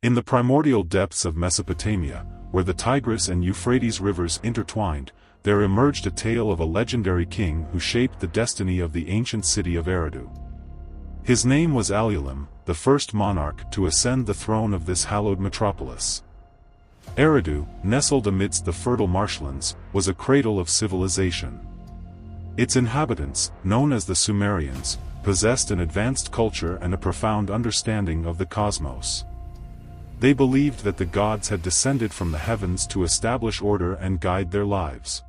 In the primordial depths of Mesopotamia, where the Tigris and Euphrates rivers intertwined, there emerged a tale of a legendary king who shaped the destiny of the ancient city of Eridu. His name was Alulim, the first monarch to ascend the throne of this hallowed metropolis. Eridu, nestled amidst the fertile marshlands, was a cradle of civilization. Its inhabitants, known as the Sumerians, possessed an advanced culture and a profound understanding of the cosmos. They believed that the gods had descended from the heavens to establish order and guide their lives.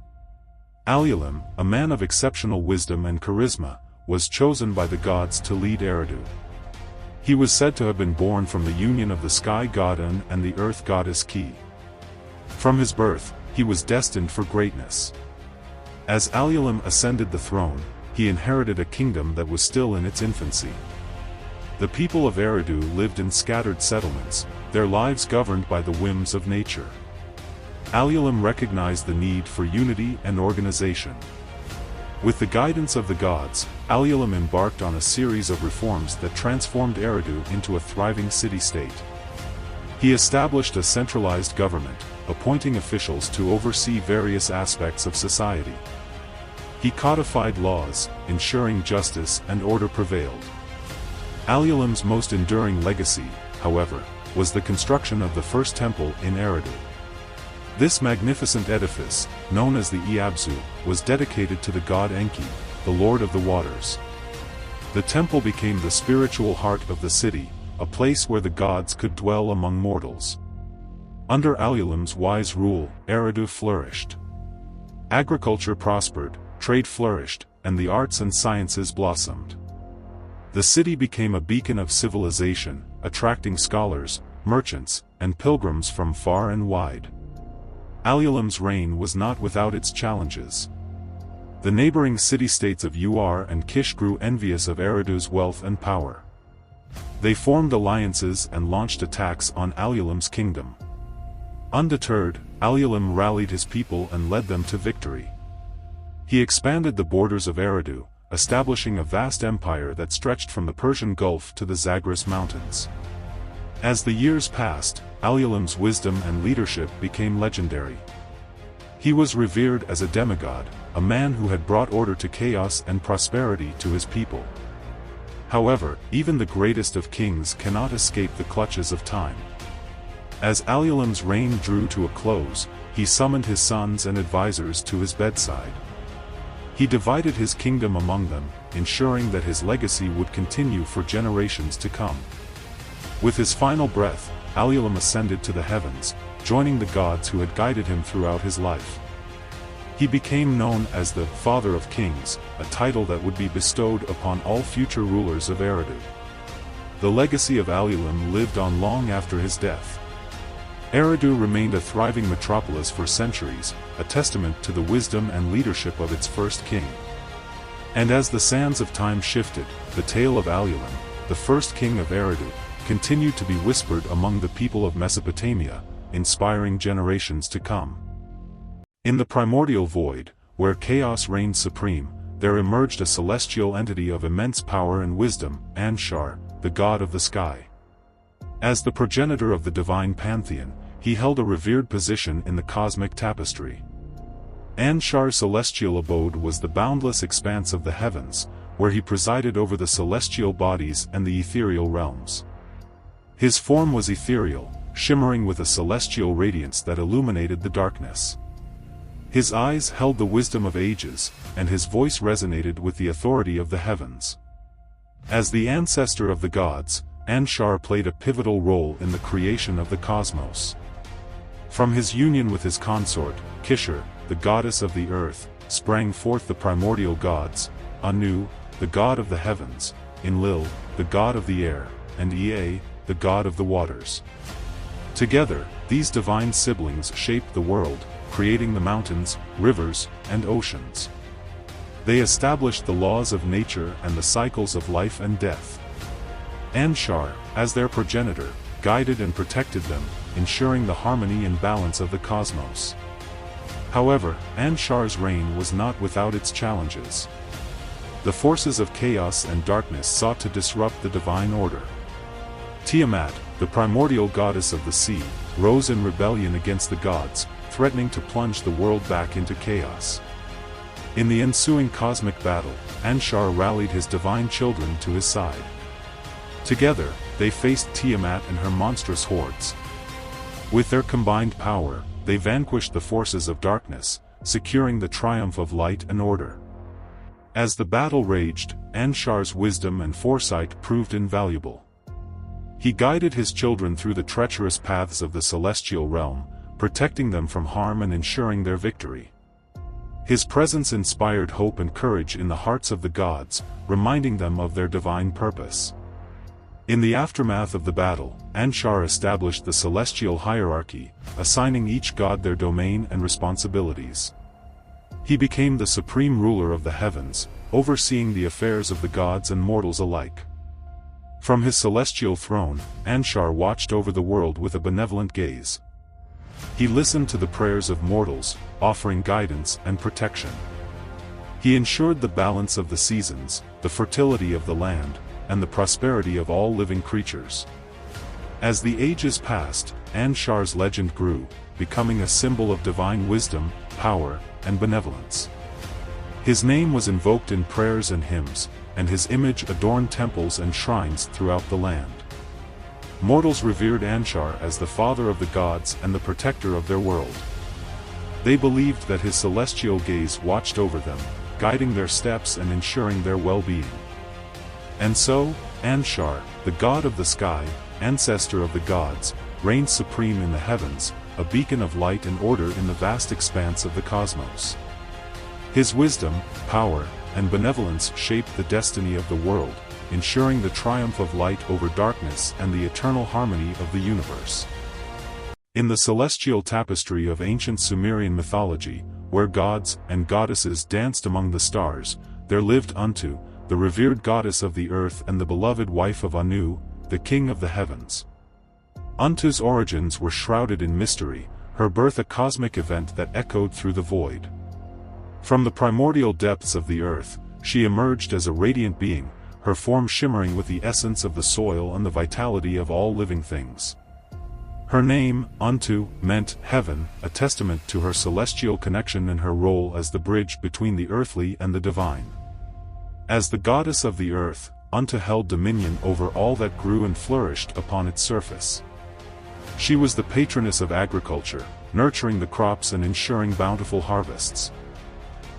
Alulim, a man of exceptional wisdom and charisma, was chosen by the gods to lead Eridu. He was said to have been born from the union of the sky god En and the earth goddess Ki. From his birth, he was destined for greatness. As Alulim ascended the throne, he inherited a kingdom that was still in its infancy. The people of Eridu lived in scattered settlements, their lives governed by the whims of nature. Alulim recognized the need for unity and organization. With the guidance of the gods, Alulim embarked on a series of reforms that transformed Eridu into a thriving city-state. He established a centralized government, appointing officials to oversee various aspects of society. He codified laws, ensuring justice and order prevailed. Alulim's most enduring legacy, however, was the construction of the first temple in Eridu. This magnificent edifice, known as the Iabzu, was dedicated to the god Enki, the lord of the waters. The temple became the spiritual heart of the city, a place where the gods could dwell among mortals. Under Alulim's wise rule, Eridu flourished. Agriculture prospered, trade flourished, and the arts and sciences blossomed. The city became a beacon of civilization, attracting scholars, merchants, and pilgrims from far and wide. Alulim's reign was not without its challenges. The neighboring city-states of Ur and Kish grew envious of Eridu's wealth and power. They formed alliances and launched attacks on Alulim's kingdom. Undeterred, Alulim rallied his people and led them to victory. He expanded the borders of Eridu, establishing a vast empire that stretched from the Persian Gulf to the Zagros Mountains. As the years passed, Alulim's wisdom and leadership became legendary. He was revered as a demigod, a man who had brought order to chaos and prosperity to his people. However, even the greatest of kings cannot escape the clutches of time. As Alulim's reign drew to a close, he summoned his sons and advisors to his bedside. He divided his kingdom among them, ensuring that his legacy would continue for generations to come. With his final breath, Alulim ascended to the heavens, joining the gods who had guided him throughout his life. He became known as the Father of Kings, a title that would be bestowed upon all future rulers of Eridu. The legacy of Alulim lived on long after his death. Eridu remained a thriving metropolis for centuries, a testament to the wisdom and leadership of its first king. And as the sands of time shifted, the tale of Alulim, the first king of Eridu, continued to be whispered among the people of Mesopotamia, inspiring generations to come. In the primordial void, where chaos reigned supreme, there emerged a celestial entity of immense power and wisdom, Anshar, the god of the sky. As the progenitor of the divine pantheon, he held a revered position in the cosmic tapestry. Anshar's celestial abode was the boundless expanse of the heavens, where he presided over the celestial bodies and the ethereal realms. His form was ethereal, shimmering with a celestial radiance that illuminated the darkness. His eyes held the wisdom of ages, and his voice resonated with the authority of the heavens. As the ancestor of the gods, Anshar played a pivotal role in the creation of the cosmos. From his union with his consort, Kishar, the goddess of the earth, sprang forth the primordial gods, Anu, the god of the heavens, Enlil, the god of the air, and Ea, the god of the waters. Together, these divine siblings shaped the world, creating the mountains, rivers, and oceans. They established the laws of nature and the cycles of life and death. Anshar, as their progenitor, guided and protected them, ensuring the harmony and balance of the cosmos. However, Anshar's reign was not without its challenges. The forces of chaos and darkness sought to disrupt the divine order. Tiamat, the primordial goddess of the sea, rose in rebellion against the gods, threatening to plunge the world back into chaos. In the ensuing cosmic battle, Anshar rallied his divine children to his side. Together, they faced Tiamat and her monstrous hordes. With their combined power, they vanquished the forces of darkness, securing the triumph of light and order. As the battle raged, Anshar's wisdom and foresight proved invaluable. He guided his children through the treacherous paths of the celestial realm, protecting them from harm and ensuring their victory. His presence inspired hope and courage in the hearts of the gods, reminding them of their divine purpose. In the aftermath of the battle, Anshar established the celestial hierarchy, assigning each god their domain and responsibilities. He became the supreme ruler of the heavens, overseeing the affairs of the gods and mortals alike. From his celestial throne, Anshar watched over the world with a benevolent gaze. He listened to the prayers of mortals, offering guidance and protection. He ensured the balance of the seasons, the fertility of the land, and the prosperity of all living creatures. As the ages passed, Anshar's legend grew, becoming a symbol of divine wisdom, power, and benevolence. His name was invoked in prayers and hymns, and his image adorned temples and shrines throughout the land. Mortals revered Anshar as the father of the gods and the protector of their world. They believed that his celestial gaze watched over them, guiding their steps and ensuring their well-being. And so, Anshar, the god of the sky, ancestor of the gods, reigned supreme in the heavens, a beacon of light and order in the vast expanse of the cosmos. His wisdom, power, and benevolence shaped the destiny of the world, ensuring the triumph of light over darkness and the eternal harmony of the universe. In the celestial tapestry of ancient Sumerian mythology, where gods and goddesses danced among the stars, there lived Antu, the revered goddess of the earth and the beloved wife of Anu, the king of the heavens. Antu's origins were shrouded in mystery, her birth a cosmic event that echoed through the void. From the primordial depths of the earth, she emerged as a radiant being, her form shimmering with the essence of the soil and the vitality of all living things. Her name, Antu, meant heaven, a testament to her celestial connection and her role as the bridge between the earthly and the divine. As the goddess of the earth, Antu held dominion over all that grew and flourished upon its surface. She was the patroness of agriculture, nurturing the crops and ensuring bountiful harvests.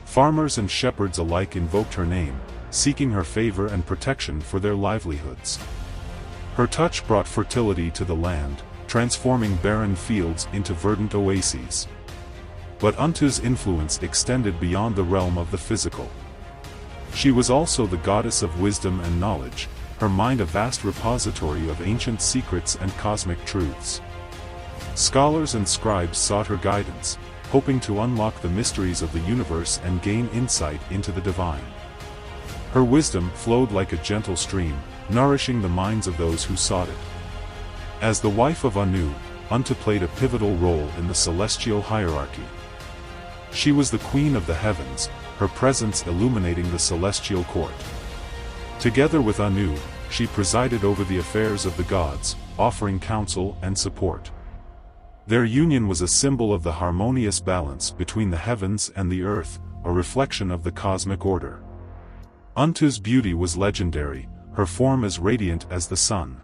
Farmers and shepherds alike invoked her name, seeking her favor and protection for their livelihoods. Her touch brought fertility to the land, transforming barren fields into verdant oases. But Antu's influence extended beyond the realm of the physical. She was also the goddess of wisdom and knowledge, her mind a vast repository of ancient secrets and cosmic truths. Scholars and scribes sought her guidance, hoping to unlock the mysteries of the universe and gain insight into the divine. Her wisdom flowed like a gentle stream, nourishing the minds of those who sought it. As the wife of Anu, Antu played a pivotal role in the celestial hierarchy. She was the queen of the heavens, her presence illuminating the celestial court. Together with Anu, she presided over the affairs of the gods, offering counsel and support. Their union was a symbol of the harmonious balance between the heavens and the earth, a reflection of the cosmic order. Antu's beauty was legendary, her form as radiant as the sun.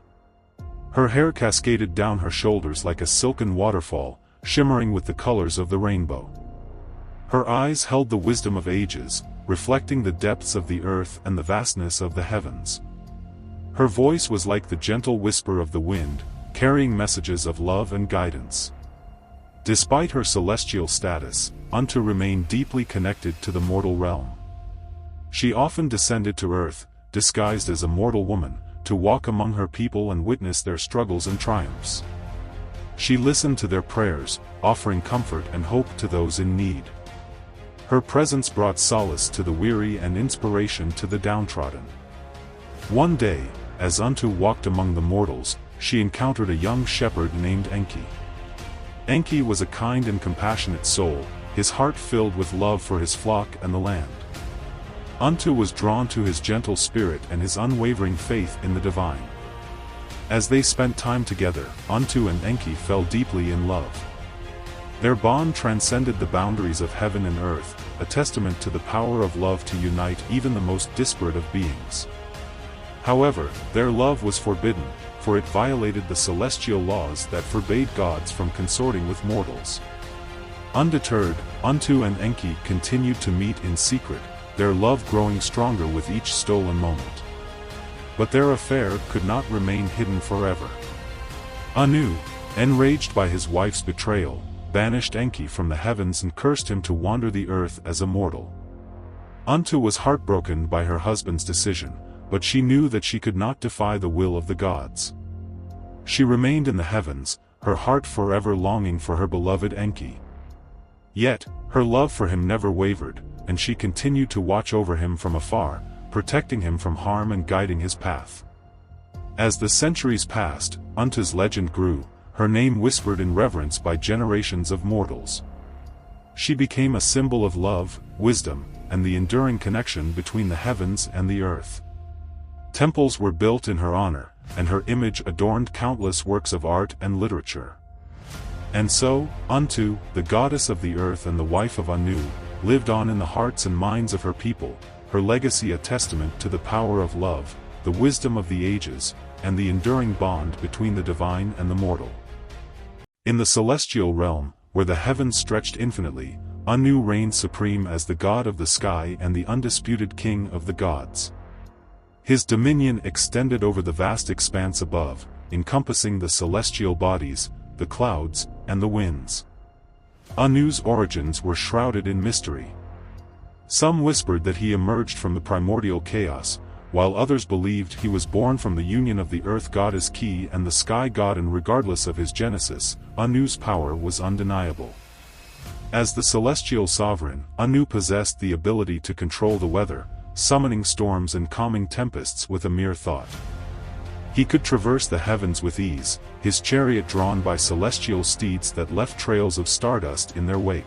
Her hair cascaded down her shoulders like a silken waterfall, shimmering with the colors of the rainbow. Her eyes held the wisdom of ages, reflecting the depths of the earth and the vastness of the heavens. Her voice was like the gentle whisper of the wind, carrying messages of love and guidance. Despite her celestial status, Antu remained deeply connected to the mortal realm. She often descended to earth, disguised as a mortal woman, to walk among her people and witness their struggles and triumphs. She listened to their prayers, offering comfort and hope to those in need. Her presence brought solace to the weary and inspiration to the downtrodden. One day, as Antu walked among the mortals, she encountered a young shepherd named Enki. Enki was a kind and compassionate soul, his heart filled with love for his flock and the land. Antu was drawn to his gentle spirit and his unwavering faith in the divine. As they spent time together, Antu and Enki fell deeply in love. Their bond transcended the boundaries of heaven and earth, a testament to the power of love to unite even the most disparate of beings. However, their love was forbidden, for it violated the celestial laws that forbade gods from consorting with mortals. Undeterred, Antu and Enki continued to meet in secret, their love growing stronger with each stolen moment. But their affair could not remain hidden forever. Anu, enraged by his wife's betrayal, banished Enki from the heavens and cursed him to wander the earth as a mortal. Antu was heartbroken by her husband's decision, but she knew that she could not defy the will of the gods. She remained in the heavens, her heart forever longing for her beloved Enki. Yet, her love for him never wavered, and she continued to watch over him from afar, protecting him from harm and guiding his path. As the centuries passed, Antu's legend grew, her name whispered in reverence by generations of mortals. She became a symbol of love, wisdom, and the enduring connection between the heavens and the earth. Temples were built in her honor, and her image adorned countless works of art and literature. And so, Antu, the goddess of the earth and the wife of Anu, lived on in the hearts and minds of her people, her legacy a testament to the power of love, the wisdom of the ages, and the enduring bond between the divine and the mortal. In the celestial realm, where the heavens stretched infinitely, Anu reigned supreme as the god of the sky and the undisputed king of the gods. His dominion extended over the vast expanse above, encompassing the celestial bodies, the clouds, and the winds. Anu's origins were shrouded in mystery. Some whispered that he emerged from the primordial chaos, while others believed he was born from the union of the earth goddess Ki and the sky god, and regardless of his genesis, Anu's power was undeniable. As the celestial sovereign, Anu possessed the ability to control the weather, summoning storms and calming tempests with a mere thought. He could traverse the heavens with ease, his chariot drawn by celestial steeds that left trails of stardust in their wake.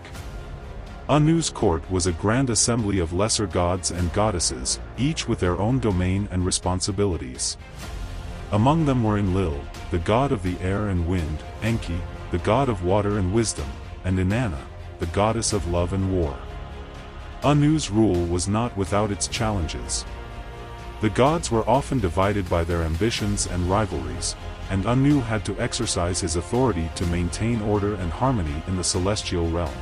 Anu's court was a grand assembly of lesser gods and goddesses, each with their own domain and responsibilities. Among them were Enlil, the god of the air and wind, Enki, the god of water and wisdom, and Inanna, the goddess of love and war. Anu's rule was not without its challenges. The gods were often divided by their ambitions and rivalries, and Anu had to exercise his authority to maintain order and harmony in the celestial realm.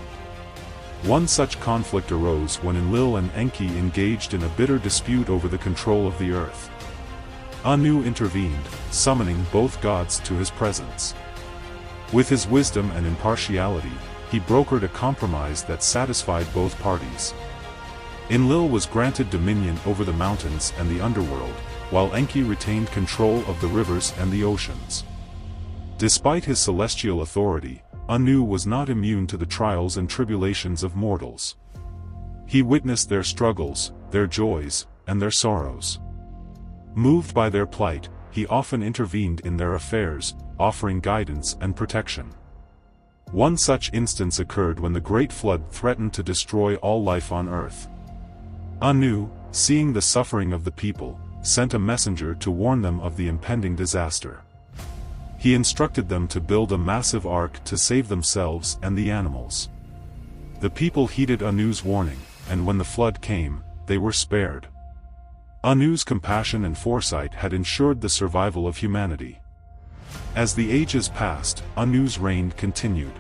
One such conflict arose when Enlil and Enki engaged in a bitter dispute over the control of the earth. Anu intervened, summoning both gods to his presence. With his wisdom and impartiality, he brokered a compromise that satisfied both parties. Enlil was granted dominion over the mountains and the underworld, while Enki retained control of the rivers and the oceans. Despite his celestial authority, Anu was not immune to the trials and tribulations of mortals. He witnessed their struggles, their joys, and their sorrows. Moved by their plight, he often intervened in their affairs, offering guidance and protection. One such instance occurred when the Great Flood threatened to destroy all life on earth. Anu, seeing the suffering of the people, sent a messenger to warn them of the impending disaster. He instructed them to build a massive ark to save themselves and the animals. The people heeded Anu's warning, and when the flood came, they were spared. Anu's compassion and foresight had ensured the survival of humanity. As the ages passed, Anu's reign continued.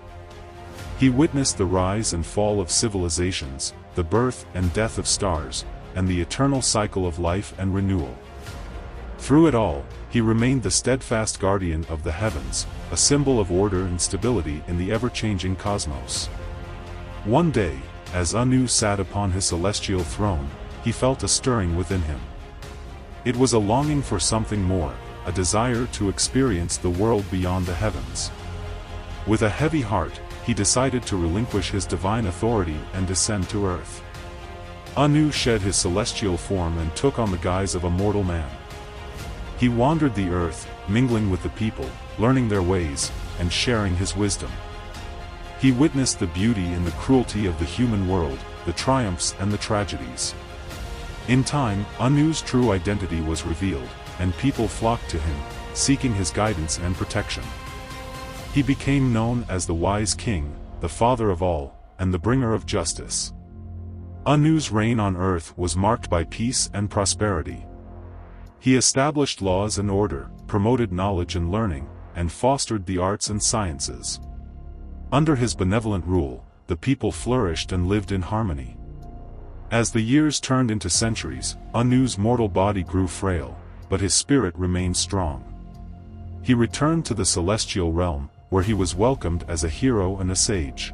He witnessed the rise and fall of civilizations, the birth and death of stars, and the eternal cycle of life and renewal. Through it all, he remained the steadfast guardian of the heavens, a symbol of order and stability in the ever-changing cosmos. One day, as Anu sat upon his celestial throne, he felt a stirring within him. It was a longing for something more, a desire to experience the world beyond the heavens. With a heavy heart, he decided to relinquish his divine authority and descend to earth. Anu shed his celestial form and took on the guise of a mortal man. He wandered the earth, mingling with the people, learning their ways, and sharing his wisdom. He witnessed the beauty and the cruelty of the human world, the triumphs and the tragedies. In time, Anu's true identity was revealed, and people flocked to him, seeking his guidance and protection. He became known as the wise king, the father of all, and the bringer of justice. Anu's reign on earth was marked by peace and prosperity. He established laws and order, promoted knowledge and learning, and fostered the arts and sciences. Under his benevolent rule, the people flourished and lived in harmony. As the years turned into centuries, Anu's mortal body grew frail, but his spirit remained strong. He returned to the celestial realm, where he was welcomed as a hero and a sage.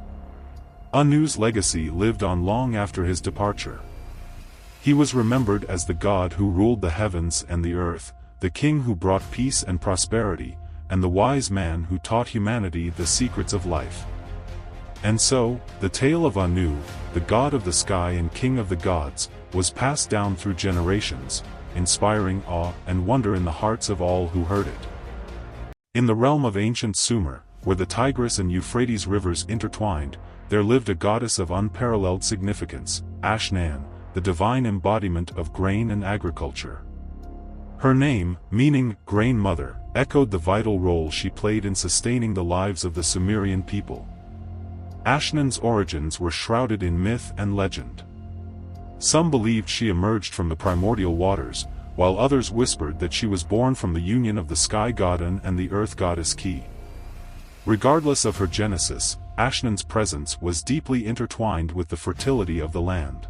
Anu's legacy lived on long after his departure. He was remembered as the god who ruled the heavens and the earth, the king who brought peace and prosperity, and the wise man who taught humanity the secrets of life. And so, the tale of Anu, the god of the sky and king of the gods, was passed down through generations, inspiring awe and wonder in the hearts of all who heard it. In the realm of ancient Sumer, where the Tigris and Euphrates rivers intertwined, there lived a goddess of unparalleled significance, Ashnan, the divine embodiment of grain and agriculture. Her name, meaning grain mother, echoed the vital role she played in sustaining the lives of the Sumerian people. Ashnan's origins were shrouded in myth and legend. Some believed she emerged from the primordial waters, while others whispered that she was born from the union of the sky god En and the earth goddess Ki. Regardless of her genesis, Ashnan's presence was deeply intertwined with the fertility of the land.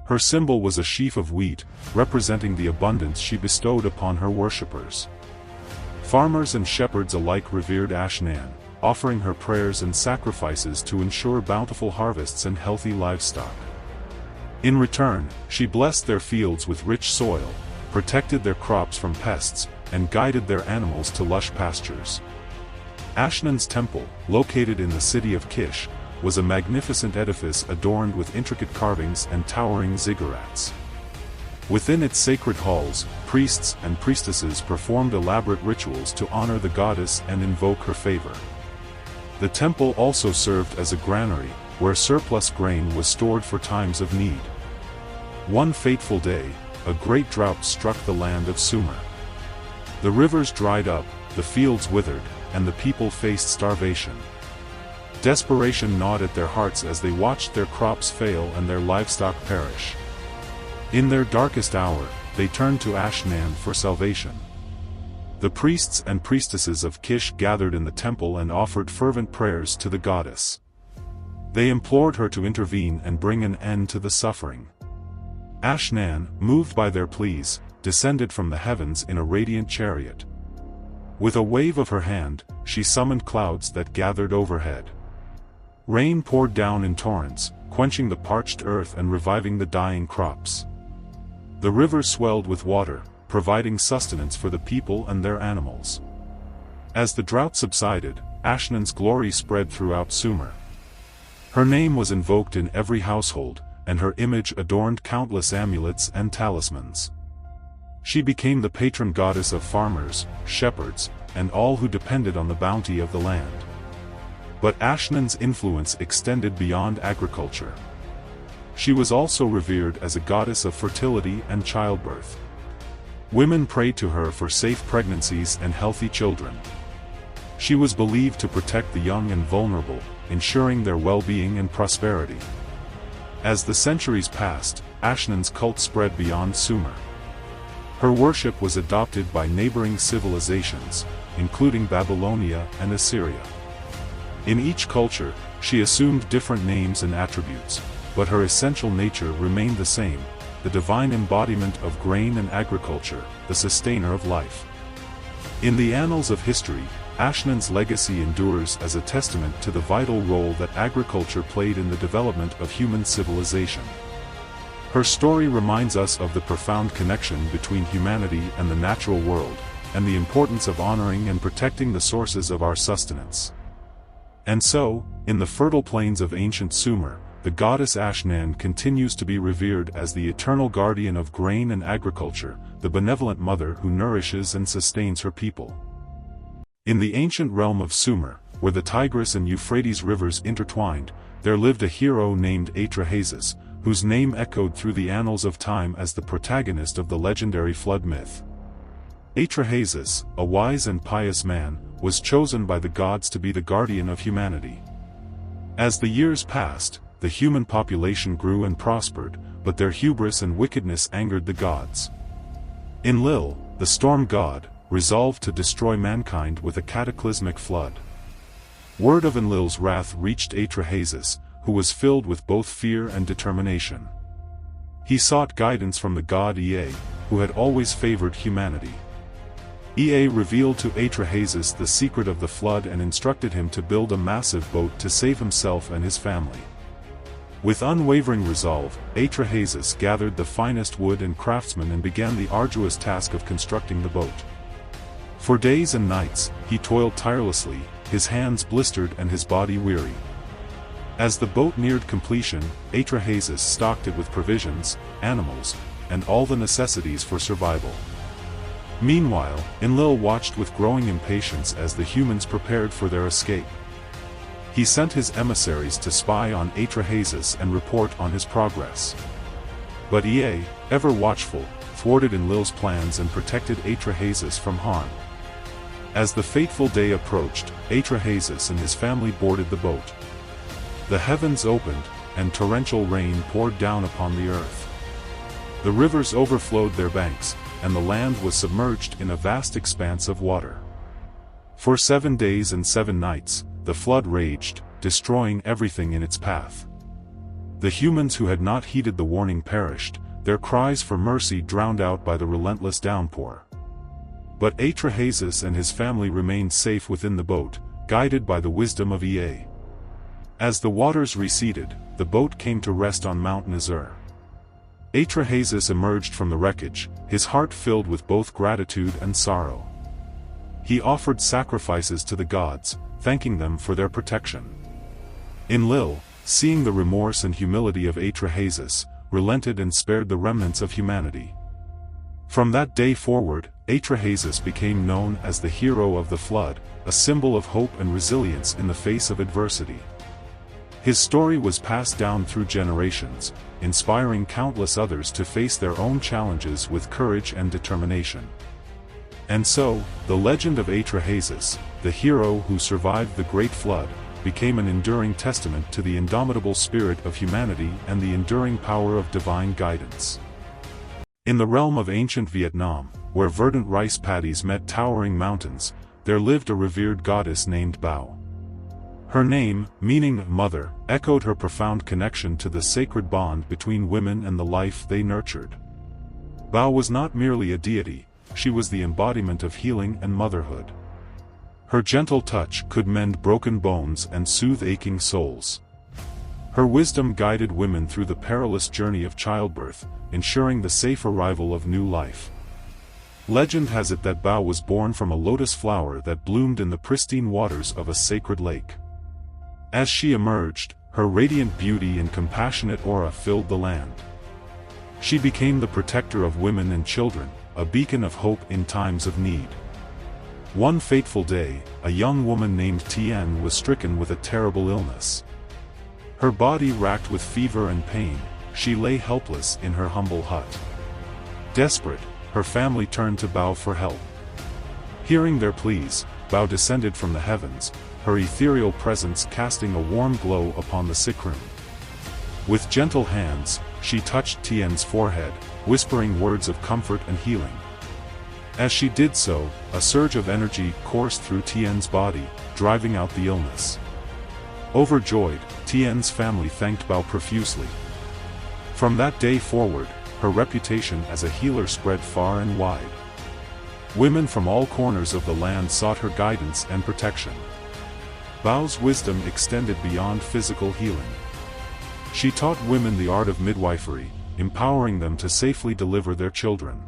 Her symbol was a sheaf of wheat, representing the abundance she bestowed upon her worshippers. Farmers and shepherds alike revered Ashnan, offering her prayers and sacrifices to ensure bountiful harvests and healthy livestock. In return, she blessed their fields with rich soil, protected their crops from pests, and guided their animals to lush pastures. Ashnan's temple, located in the city of Kish, was a magnificent edifice adorned with intricate carvings and towering ziggurats. Within its sacred halls, priests and priestesses performed elaborate rituals to honor the goddess and invoke her favor. The temple also served as a granary, where surplus grain was stored for times of need. One fateful day, a great drought struck the land of Sumer. The rivers dried up, the fields withered, and the people faced starvation. Desperation gnawed at their hearts as they watched their crops fail and their livestock perish. In their darkest hour, they turned to Ashnan for salvation. The priests and priestesses of Kish gathered in the temple and offered fervent prayers to the goddess. They implored her to intervene and bring an end to the suffering. Ashnan, moved by their pleas, descended from the heavens in a radiant chariot. With a wave of her hand, she summoned clouds that gathered overhead. Rain poured down in torrents, quenching the parched earth and reviving the dying crops. The rivers swelled with water, providing sustenance for the people and their animals. As the drought subsided, Ashnan's glory spread throughout Sumer. Her name was invoked in every household, and her image adorned countless amulets and talismans. She became the patron goddess of farmers, shepherds, and all who depended on the bounty of the land. But Ashnan's influence extended beyond agriculture. She was also revered as a goddess of fertility and childbirth. Women prayed to her for safe pregnancies and healthy children. She was believed to protect the young and vulnerable, ensuring their well-being and prosperity. As the centuries passed, Ashnan's cult spread beyond Sumer. Her worship was adopted by neighboring civilizations, including Babylonia and Assyria. In each culture, she assumed different names and attributes, but her essential nature remained the same: the divine embodiment of grain and agriculture, the sustainer of life. In the annals of history, Ashnan's legacy endures as a testament to the vital role that agriculture played in the development of human civilization. Her story reminds us of the profound connection between humanity and the natural world, and the importance of honoring and protecting the sources of our sustenance. And so, in the fertile plains of ancient Sumer, the goddess Ashnan continues to be revered as the eternal guardian of grain and agriculture, the benevolent mother who nourishes and sustains her people. In the ancient realm of Sumer, where the Tigris and Euphrates rivers intertwined, there lived a hero named Atra-Hasis, whose name echoed through the annals of time as the protagonist of the legendary flood myth. Atra-Hasis, a wise and pious man, was chosen by the gods to be the guardian of humanity. As the years passed, the human population grew and prospered, but their hubris and wickedness angered the gods. Enlil, the storm god, resolved to destroy mankind with a cataclysmic flood. Word of Enlil's wrath reached Atra-Hasis, who was filled with both fear and determination. He sought guidance from the god Ea, who had always favored humanity. Ea revealed to Atra-Hasis the secret of the flood and instructed him to build a massive boat to save himself and his family. With unwavering resolve, Atra-Hasis gathered the finest wood and craftsmen and began the arduous task of constructing the boat. For days and nights, he toiled tirelessly, his hands blistered and his body weary. As the boat neared completion, Atra-Hasis stocked it with provisions, animals, and all the necessities for survival. Meanwhile, Enlil watched with growing impatience as the humans prepared for their escape. He sent his emissaries to spy on Atra-Hasis and report on his progress. But Ea, ever watchful, thwarted Enlil's plans and protected Atra-Hasis from harm. As the fateful day approached, Atra-Hasis and his family boarded the boat. The heavens opened, and torrential rain poured down upon the earth. The rivers overflowed their banks, and the land was submerged in a vast expanse of water. For 7 days and 7 nights, the flood raged, destroying everything in its path. The humans who had not heeded the warning perished, their cries for mercy drowned out by the relentless downpour. But Atra-Hasis and his family remained safe within the boat, guided by the wisdom of Ea. As the waters receded, the boat came to rest on Mount Nazur. Atra-Hasis emerged from the wreckage, his heart filled with both gratitude and sorrow. He offered sacrifices to the gods, thanking them for their protection. Enlil, seeing the remorse and humility of Atra-Hasis, relented and spared the remnants of humanity. From that day forward, Atra-Hasis became known as the hero of the flood, a symbol of hope and resilience in the face of adversity. His story was passed down through generations, inspiring countless others to face their own challenges with courage and determination. And so, the legend of Atra-Hasis, the hero who survived the Great Flood, became an enduring testament to the indomitable spirit of humanity and the enduring power of divine guidance. In the realm of ancient Vietnam, where verdant rice paddies met towering mountains, there lived a revered goddess named Bao. Her name, meaning mother, echoed her profound connection to the sacred bond between women and the life they nurtured. Bao was not merely a deity, she was the embodiment of healing and motherhood. Her gentle touch could mend broken bones and soothe aching souls. Her wisdom guided women through the perilous journey of childbirth, ensuring the safe arrival of new life. Legend has it that Bao was born from a lotus flower that bloomed in the pristine waters of a sacred lake. As she emerged, her radiant beauty and compassionate aura filled the land. She became the protector of women and children, a beacon of hope in times of need. One fateful day, a young woman named Tien was stricken with a terrible illness. Her body racked with fever and pain, she lay helpless in her humble hut. Desperate, her family turned to Bao for help. Hearing their pleas, Bao descended from the heavens, her ethereal presence casting a warm glow upon the sick room. With gentle hands, she touched Tien's forehead, whispering words of comfort and healing. As she did so, a surge of energy coursed through Tien's body, driving out the illness. Overjoyed, Tien's family thanked Bao profusely. From that day forward, her reputation as a healer spread far and wide. Women from all corners of the land sought her guidance and protection. Bao's wisdom extended beyond physical healing. She taught women the art of midwifery, empowering them to safely deliver their children.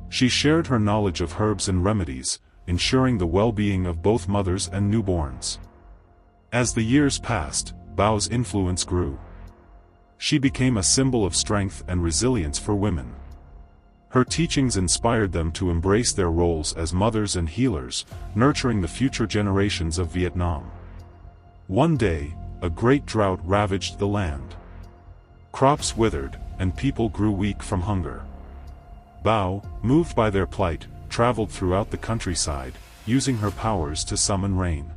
She shared her knowledge of herbs and remedies, ensuring the well-being of both mothers and newborns. As the years passed, Bao's influence grew. She became a symbol of strength and resilience for women. Her teachings inspired them to embrace their roles as mothers and healers, nurturing the future generations of Vietnam. One day, a great drought ravaged the land. Crops withered, and people grew weak from hunger. Bao, moved by their plight, traveled throughout the countryside, using her powers to summon rain.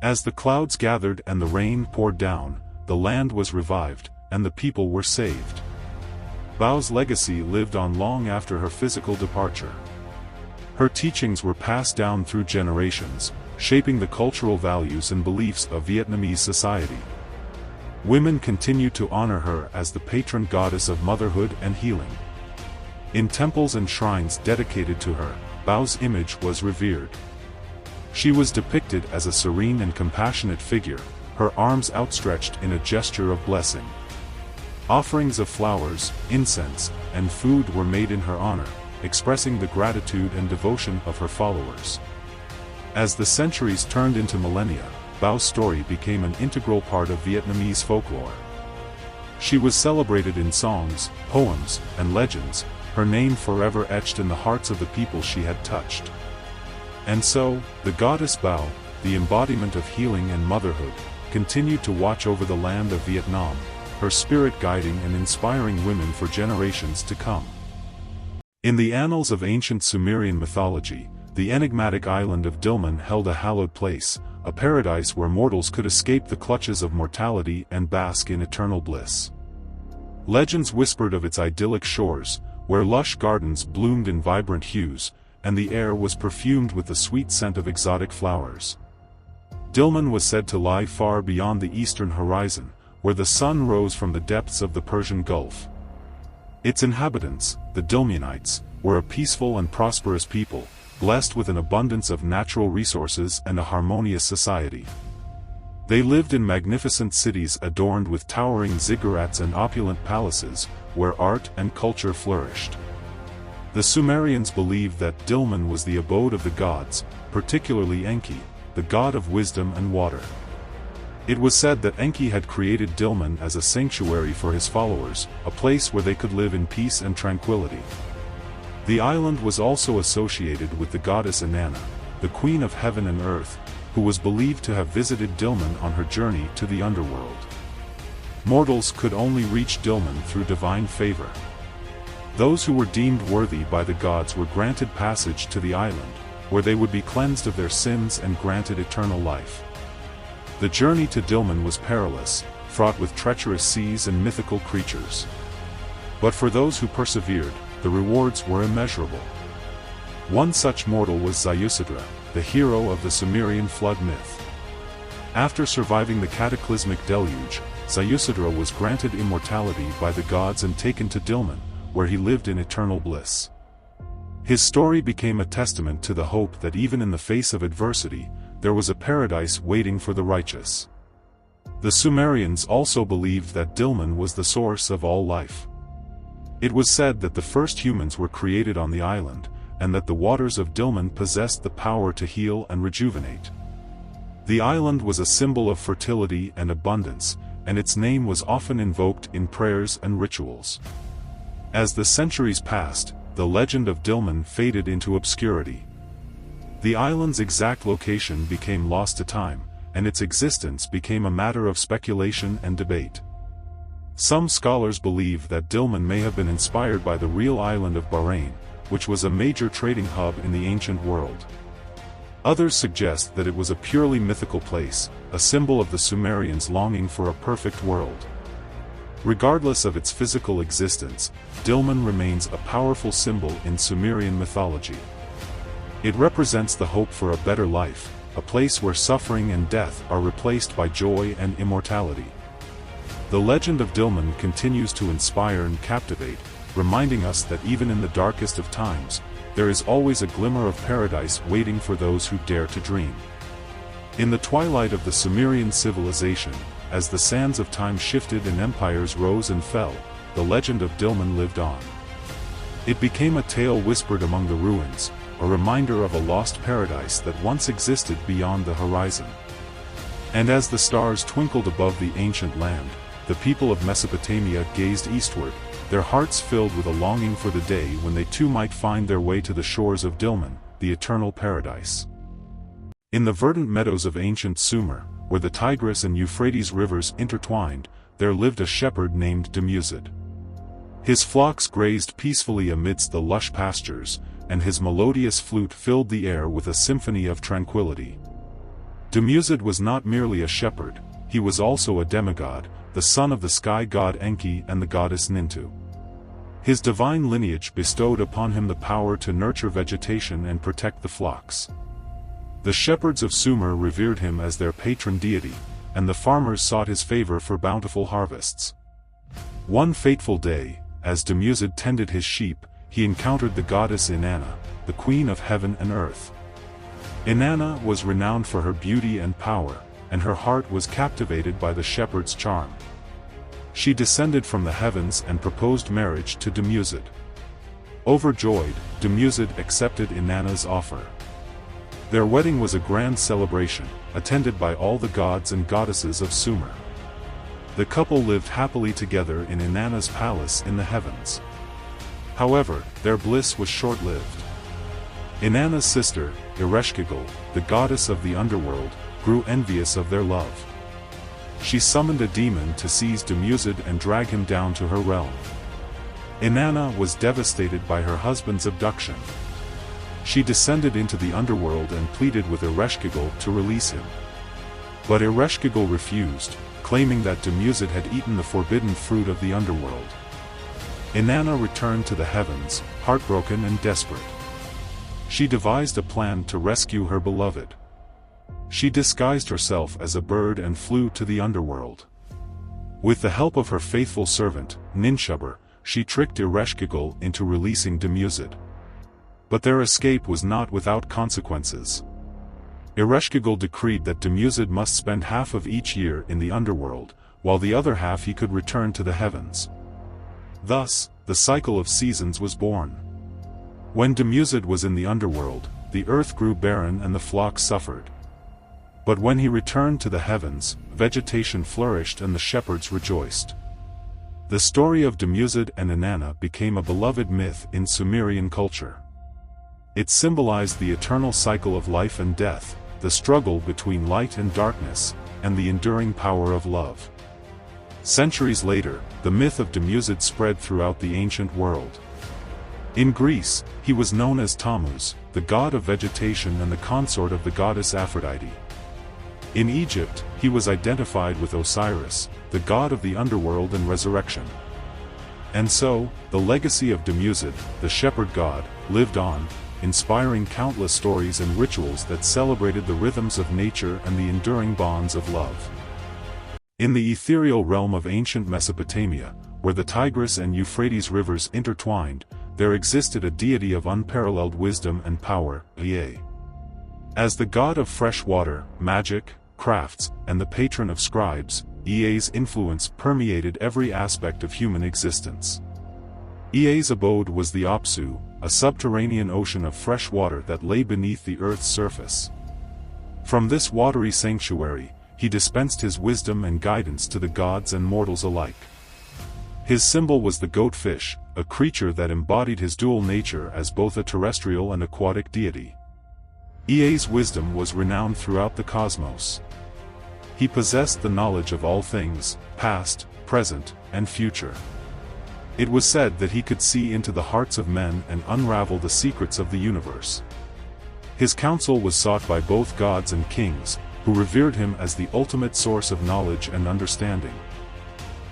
As the clouds gathered and the rain poured down, the land was revived, and the people were saved. Bao's legacy lived on long after her physical departure. Her teachings were passed down through generations, shaping the cultural values and beliefs of Vietnamese society. Women continue to honor her as the patron goddess of motherhood and healing. In temples and shrines dedicated to her, Bao's image was revered. She was depicted as a serene and compassionate figure, her arms outstretched in a gesture of blessing. Offerings of flowers, incense, and food were made in her honor, expressing the gratitude and devotion of her followers. As the centuries turned into millennia, Bao's story became an integral part of Vietnamese folklore. She was celebrated in songs, poems, and legends, her name forever etched in the hearts of the people she had touched. And so, the goddess Bao, the embodiment of healing and motherhood, continued to watch over the land of Vietnam, her spirit guiding and inspiring women for generations to come. In the annals of ancient Sumerian mythology, the enigmatic island of Dilmun held a hallowed place, a paradise where mortals could escape the clutches of mortality and bask in eternal bliss. Legends whispered of its idyllic shores, where lush gardens bloomed in vibrant hues, and the air was perfumed with the sweet scent of exotic flowers. Dilmun was said to lie far beyond the eastern horizon, where the sun rose from the depths of the Persian Gulf. Its inhabitants, the Dilmunites, were a peaceful and prosperous people, blessed with an abundance of natural resources and a harmonious society. They lived in magnificent cities adorned with towering ziggurats and opulent palaces, where art and culture flourished. The Sumerians believed that Dilmun was the abode of the gods, particularly Enki, the god of wisdom and water. It was said that Enki had created Dilmun as a sanctuary for his followers, a place where they could live in peace and tranquility. The island was also associated with the goddess Inanna, the queen of heaven and earth, who was believed to have visited Dilmun on her journey to the underworld. Mortals could only reach Dilmun through divine favor. Those who were deemed worthy by the gods were granted passage to the island, where they would be cleansed of their sins and granted eternal life. The journey to Dilmun was perilous, fraught with treacherous seas and mythical creatures. But for those who persevered, the rewards were immeasurable. One such mortal was Ziusidra, the hero of the Sumerian flood myth. After surviving the cataclysmic deluge, Ziusidra was granted immortality by the gods and taken to Dilmun, where he lived in eternal bliss. His story became a testament to the hope that even in the face of adversity, there was a paradise waiting for the righteous. The Sumerians also believed that Dilmun was the source of all life. It was said that the first humans were created on the island, and that the waters of Dilmun possessed the power to heal and rejuvenate. The island was a symbol of fertility and abundance, and its name was often invoked in prayers and rituals. As the centuries passed, the legend of Dilmun faded into obscurity. The island's exact location became lost to time, and its existence became a matter of speculation and debate. Some scholars believe that Dilmun may have been inspired by the real island of Bahrain, which was a major trading hub in the ancient world. Others suggest that it was a purely mythical place, a symbol of the Sumerians' longing for a perfect world. Regardless of its physical existence, Dilmun remains a powerful symbol in Sumerian mythology. It represents the hope for a better life, a place where suffering and death are replaced by joy and immortality. The legend of Dilmun continues to inspire and captivate, reminding us that even in the darkest of times, there is always a glimmer of paradise waiting for those who dare to dream. In the twilight of the Sumerian civilization, as the sands of time shifted and empires rose and fell, the legend of Dilmun lived on. It became a tale whispered among the ruins, a reminder of a lost paradise that once existed beyond the horizon. And as the stars twinkled above the ancient land, the people of Mesopotamia gazed eastward, their hearts filled with a longing for the day when they too might find their way to the shores of Dilmun, the eternal paradise. In the verdant meadows of ancient Sumer, where the Tigris and Euphrates rivers intertwined, there lived a shepherd named Dumuzid. His flocks grazed peacefully amidst the lush pastures, and his melodious flute filled the air with a symphony of tranquility. Dumuzid was not merely a shepherd, he was also a demigod, the son of the sky god Enki and the goddess Nintu. His divine lineage bestowed upon him the power to nurture vegetation and protect the flocks. The shepherds of Sumer revered him as their patron deity, and the farmers sought his favor for bountiful harvests. One fateful day, as Dumuzid tended his sheep, he encountered the goddess Inanna, the queen of heaven and earth. Inanna was renowned for her beauty and power, and her heart was captivated by the shepherd's charm. She descended from the heavens and proposed marriage to Dumuzid. Overjoyed, Dumuzid accepted Inanna's offer. Their wedding was a grand celebration, attended by all the gods and goddesses of Sumer. The couple lived happily together in Inanna's palace in the heavens. However, their bliss was short-lived. Inanna's sister, Ereshkigal, the goddess of the underworld, grew envious of their love. She summoned a demon to seize Dumuzid and drag him down to her realm. Inanna was devastated by her husband's abduction. She descended into the underworld and pleaded with Ereshkigal to release him. But Ereshkigal refused, claiming that Dumuzid had eaten the forbidden fruit of the underworld. Inanna returned to the heavens, heartbroken and desperate. She devised a plan to rescue her beloved. She disguised herself as a bird and flew to the underworld. With the help of her faithful servant, Ninshubur, she tricked Ereshkigal into releasing Dumuzid. But their escape was not without consequences. Ereshkigal decreed that Dumuzid must spend half of each year in the underworld, while the other half he could return to the heavens. Thus, the cycle of seasons was born. When Dumuzid was in the underworld, the earth grew barren and the flocks suffered. But when he returned to the heavens, vegetation flourished and the shepherds rejoiced. The story of Dumuzid and Inanna became a beloved myth in Sumerian culture. It symbolized the eternal cycle of life and death, the struggle between light and darkness, and the enduring power of love. Centuries later, the myth of Dumuzid spread throughout the ancient world. In Greece, he was known as Tammuz, the god of vegetation and the consort of the goddess Aphrodite. In Egypt, he was identified with Osiris, the god of the underworld and resurrection. And so, the legacy of Dumuzid, the shepherd god, lived on, inspiring countless stories and rituals that celebrated the rhythms of nature and the enduring bonds of love. In the ethereal realm of ancient Mesopotamia, where the Tigris and Euphrates rivers intertwined, there existed a deity of unparalleled wisdom and power, Ea. As the god of fresh water, magic, crafts, and the patron of scribes, Ea's influence permeated every aspect of human existence. Ea's abode was the Apsu, a subterranean ocean of fresh water that lay beneath the earth's surface. From this watery sanctuary, he dispensed his wisdom and guidance to the gods and mortals alike. His symbol was the goatfish, a creature that embodied his dual nature as both a terrestrial and aquatic deity. Ea's wisdom was renowned throughout the cosmos. He possessed the knowledge of all things, past, present, and future. It was said that he could see into the hearts of men and unravel the secrets of the universe. His counsel was sought by both gods and kings, who revered him as the ultimate source of knowledge and understanding.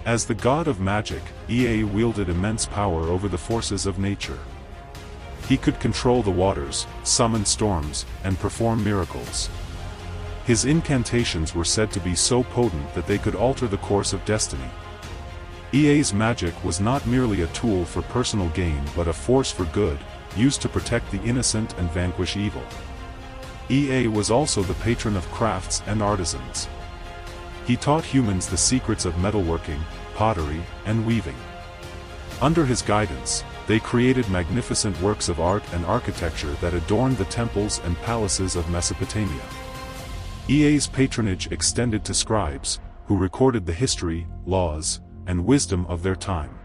As the god of magic, Ea wielded immense power over the forces of nature. He could control the waters, summon storms, and perform miracles. His incantations were said to be so potent that they could alter the course of destiny. Ea's magic was not merely a tool for personal gain but a force for good, used to protect the innocent and vanquish evil. Ea was also the patron of crafts and artisans. He taught humans the secrets of metalworking, pottery, and weaving. Under his guidance, they created magnificent works of art and architecture that adorned the temples and palaces of Mesopotamia. Ea's patronage extended to scribes, who recorded the history, laws, and wisdom of their time.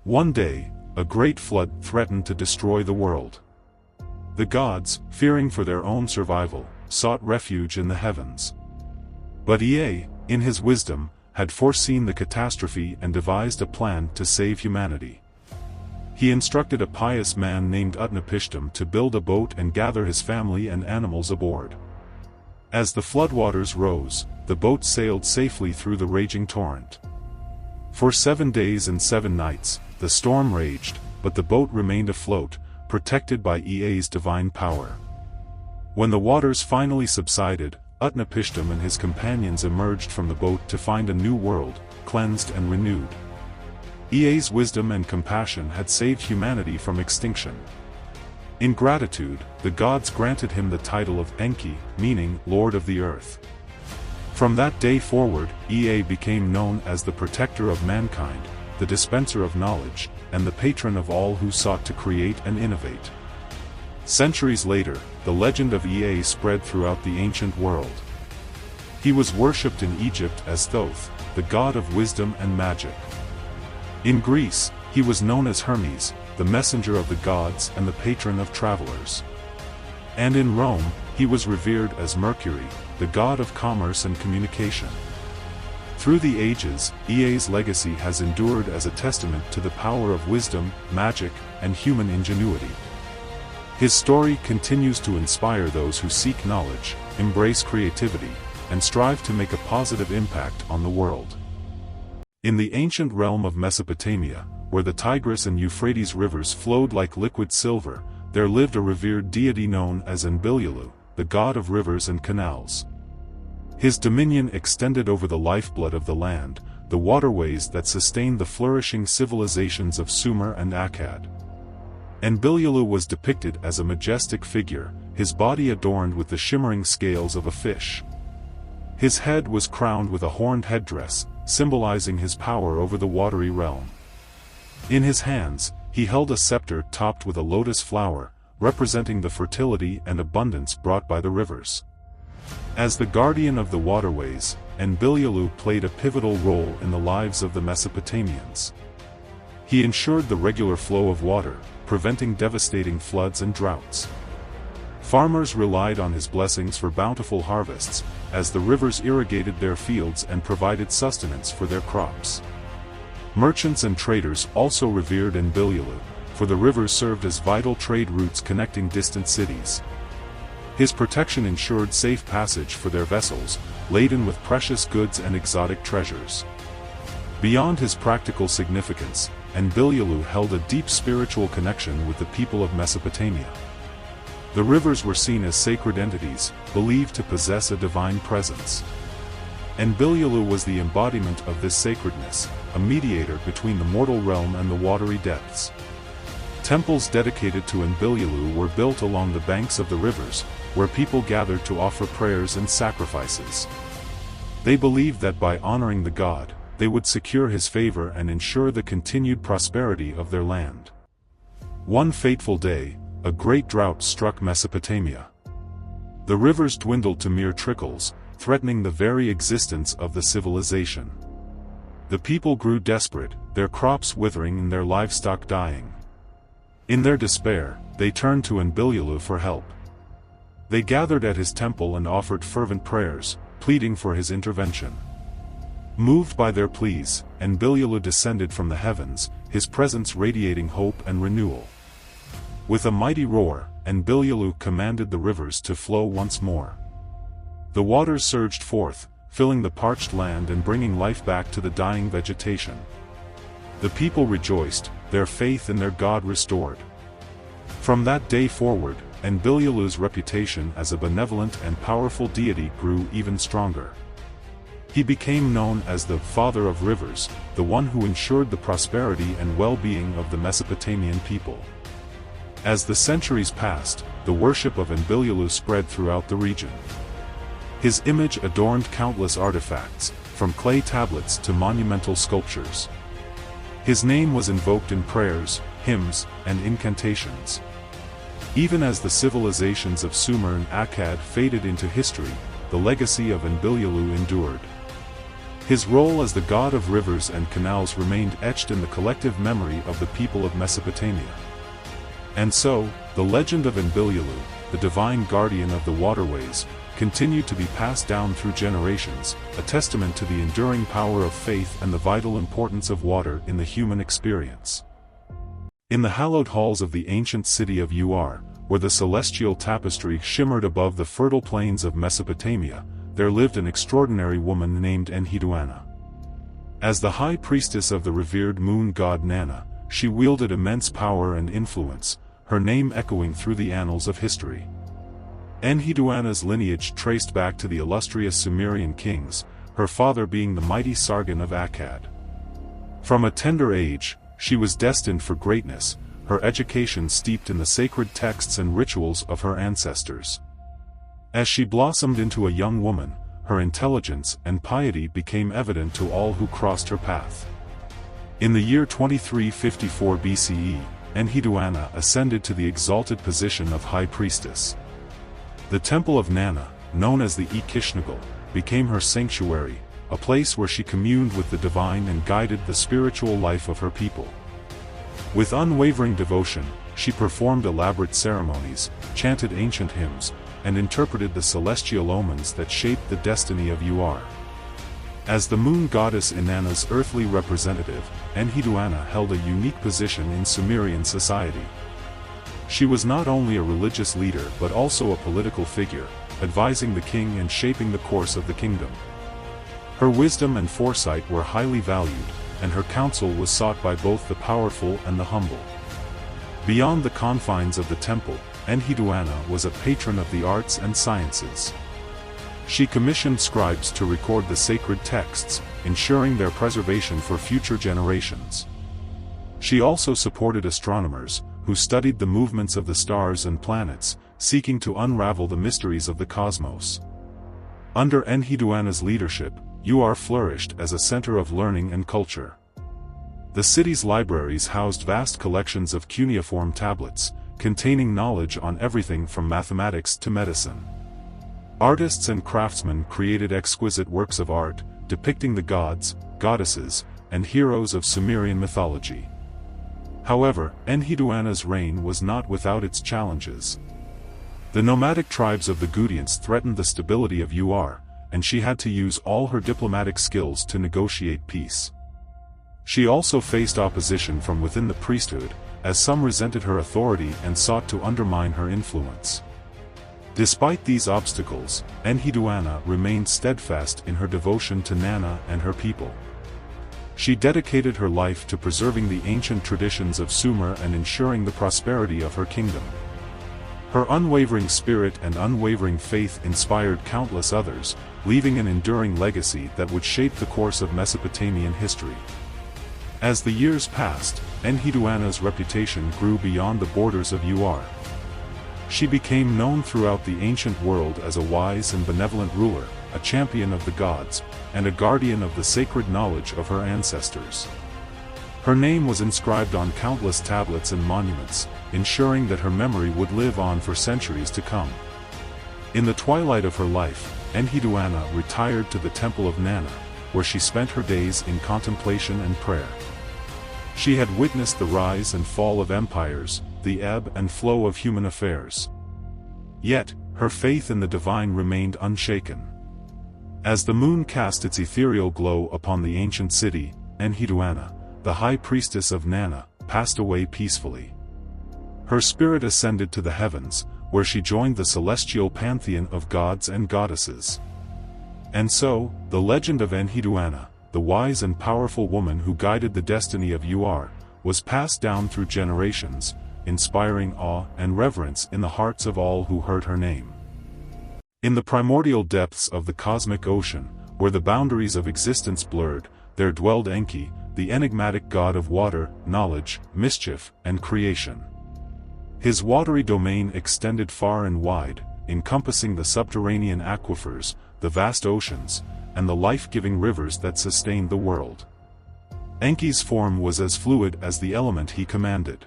One day, a great flood threatened to destroy the world. The gods, fearing for their own survival, sought refuge in the heavens. But Ea, in his wisdom, had foreseen the catastrophe and devised a plan to save humanity. He instructed a pious man named Utnapishtim to build a boat and gather his family and animals aboard. As the floodwaters rose, the boat sailed safely through the raging torrent. For 7 days and 7 nights, the storm raged, but the boat remained afloat, protected by Ea's divine power. When the waters finally subsided, Utnapishtim and his companions emerged from the boat to find a new world, cleansed and renewed. Ea's wisdom and compassion had saved humanity from extinction. In gratitude, the gods granted him the title of Enki, meaning Lord of the Earth. From that day forward, Ea became known as the protector of mankind, the dispenser of knowledge, and the patron of all who sought to create and innovate. Centuries later, the legend of Ea spread throughout the ancient world. He was worshipped in Egypt as Thoth, the god of wisdom and magic. In Greece, he was known as Hermes, the messenger of the gods and the patron of travelers. And in Rome, he was revered as Mercury, the god of commerce and communication. Through the ages, Ea's legacy has endured as a testament to the power of wisdom, magic, and human ingenuity. His story continues to inspire those who seek knowledge, embrace creativity, and strive to make a positive impact on the world. In the ancient realm of Mesopotamia, where the Tigris and Euphrates rivers flowed like liquid silver, there lived a revered deity known as Enbilulu, the god of rivers and canals. His dominion extended over the lifeblood of the land, the waterways that sustained the flourishing civilizations of Sumer and Akkad. Enbilulu was depicted as a majestic figure, his body adorned with the shimmering scales of a fish. His head was crowned with a horned headdress, symbolizing his power over the watery realm. In his hands, he held a scepter topped with a lotus flower, representing the fertility and abundance brought by the rivers. As the guardian of the waterways, Enbilulu played a pivotal role in the lives of the Mesopotamians. He ensured the regular flow of water, preventing devastating floods and droughts. Farmers relied on his blessings for bountiful harvests, as the rivers irrigated their fields and provided sustenance for their crops. Merchants and traders also revered Enbilulu, for the rivers served as vital trade routes connecting distant cities. His protection ensured safe passage for their vessels, laden with precious goods and exotic treasures. Beyond his practical significance, Enbilulu held a deep spiritual connection with the people of Mesopotamia. The rivers were seen as sacred entities, believed to possess a divine presence. Enbilulu was the embodiment of this sacredness, a mediator between the mortal realm and the watery depths. Temples dedicated to Enbilulu were built along the banks of the rivers, where people gathered to offer prayers and sacrifices. They believed that by honoring the god, they would secure his favor and ensure the continued prosperity of their land. One fateful day, a great drought struck Mesopotamia. The rivers dwindled to mere trickles, threatening the very existence of the civilization. The people grew desperate, their crops withering and their livestock dying. In their despair, they turned to Enbilulu for help. They gathered at his temple and offered fervent prayers, pleading for his intervention. Moved by their pleas, Enbilulu descended from the heavens, his presence radiating hope and renewal. With a mighty roar, Enbilulu commanded the rivers to flow once more. The waters surged forth, filling the parched land and bringing life back to the dying vegetation. The people rejoiced, their faith in their god restored. From that day forward, Enbilulu's reputation as a benevolent and powerful deity grew even stronger. He became known as the Father of Rivers, the one who ensured the prosperity and well-being of the Mesopotamian people. As the centuries passed, the worship of Enbilulu spread throughout the region. His image adorned countless artifacts, from clay tablets to monumental sculptures. His name was invoked in prayers, hymns, and incantations. Even as the civilizations of Sumer and Akkad faded into history, the legacy of Enbilulu endured. His role as the god of rivers and canals remained etched in the collective memory of the people of Mesopotamia. And so, the legend of Enbilulu, the divine guardian of the waterways, continued to be passed down through generations, a testament to the enduring power of faith and the vital importance of water in the human experience. In the hallowed halls of the ancient city of Ur, where the celestial tapestry shimmered above the fertile plains of Mesopotamia, there lived an extraordinary woman named En-hedu-ana. As the high priestess of the revered moon god Nanna, she wielded immense power and influence, her name echoing through the annals of history. En-hedu-ana's lineage traced back to the illustrious Sumerian kings, her father being the mighty Sargon of Akkad. From a tender age, she was destined for greatness, her education steeped in the sacred texts and rituals of her ancestors. As she blossomed into a young woman, her intelligence and piety became evident to all who crossed her path. In the year 2354 BCE, En-hedu-ana ascended to the exalted position of high priestess. The temple of Nanna, known as the Ereshkigal, became her sanctuary, a place where she communed with the divine and guided the spiritual life of her people. With unwavering devotion, she performed elaborate ceremonies, chanted ancient hymns, and interpreted the celestial omens that shaped the destiny of Ur. As the moon goddess Inanna's earthly representative, En-hedu-ana held a unique position in Sumerian society. She was not only a religious leader but also a political figure, advising the king and shaping the course of the kingdom. Her wisdom and foresight were highly valued, and her counsel was sought by both the powerful and the humble. Beyond the confines of the temple, En-hedu-ana was a patron of the arts and sciences. She commissioned scribes to record the sacred texts, ensuring their preservation for future generations. She also supported astronomers, who studied the movements of the stars and planets, seeking to unravel the mysteries of the cosmos. Under En-hedu-ana's leadership, Ur flourished as a center of learning and culture. The city's libraries housed vast collections of cuneiform tablets, containing knowledge on everything from mathematics to medicine. Artists and craftsmen created exquisite works of art, depicting the gods, goddesses, and heroes of Sumerian mythology. However, En-hedu-ana's reign was not without its challenges. The nomadic tribes of the Gudians threatened the stability of Ur, and she had to use all her diplomatic skills to negotiate peace. She also faced opposition from within the priesthood, as some resented her authority and sought to undermine her influence. Despite these obstacles, En-hedu-ana remained steadfast in her devotion to Nanna and her people. She dedicated her life to preserving the ancient traditions of Sumer and ensuring the prosperity of her kingdom. Her unwavering spirit and unwavering faith inspired countless others, leaving an enduring legacy that would shape the course of Mesopotamian history. As the years passed, En-hedu-ana's reputation grew beyond the borders of Ur. She became known throughout the ancient world as a wise and benevolent ruler, a champion of the gods, and a guardian of the sacred knowledge of her ancestors. Her name was inscribed on countless tablets and monuments, ensuring that her memory would live on for centuries to come. In the twilight of her life, En-hedu-ana retired to the temple of Nanna, where she spent her days in contemplation and prayer. She had witnessed the rise and fall of empires, the ebb and flow of human affairs. Yet, her faith in the divine remained unshaken. As the moon cast its ethereal glow upon the ancient city, En-hedu-ana, the high priestess of Nanna, passed away peacefully. Her spirit ascended to the heavens, where she joined the celestial pantheon of gods and goddesses. And so, the legend of En-hedu-ana, the wise and powerful woman who guided the destiny of Ur, was passed down through generations, inspiring awe and reverence in the hearts of all who heard her name. In the primordial depths of the cosmic ocean, where the boundaries of existence blurred, there dwelled Enki, the enigmatic god of water, knowledge, mischief, and creation. His watery domain extended far and wide, encompassing the subterranean aquifers, the vast oceans, and the life-giving rivers that sustained the world. Enki's form was as fluid as the element he commanded.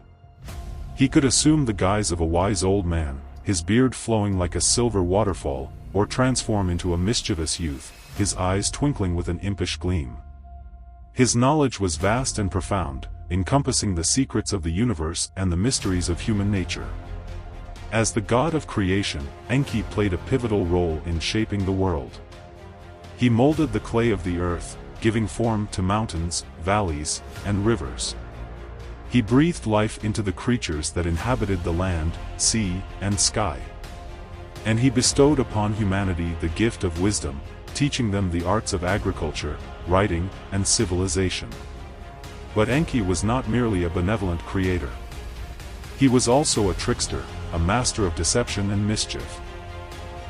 He could assume the guise of a wise old man, his beard flowing like a silver waterfall, or transform into a mischievous youth, his eyes twinkling with an impish gleam. His knowledge was vast and profound, encompassing the secrets of the universe and the mysteries of human nature. As the god of creation, Enki played a pivotal role in shaping the world. He molded the clay of the earth, giving form to mountains, valleys, and rivers. He breathed life into the creatures that inhabited the land, sea, and sky. And he bestowed upon humanity the gift of wisdom, teaching them the arts of agriculture, writing, and civilization. But Enki was not merely a benevolent creator. He was also a trickster, a master of deception and mischief.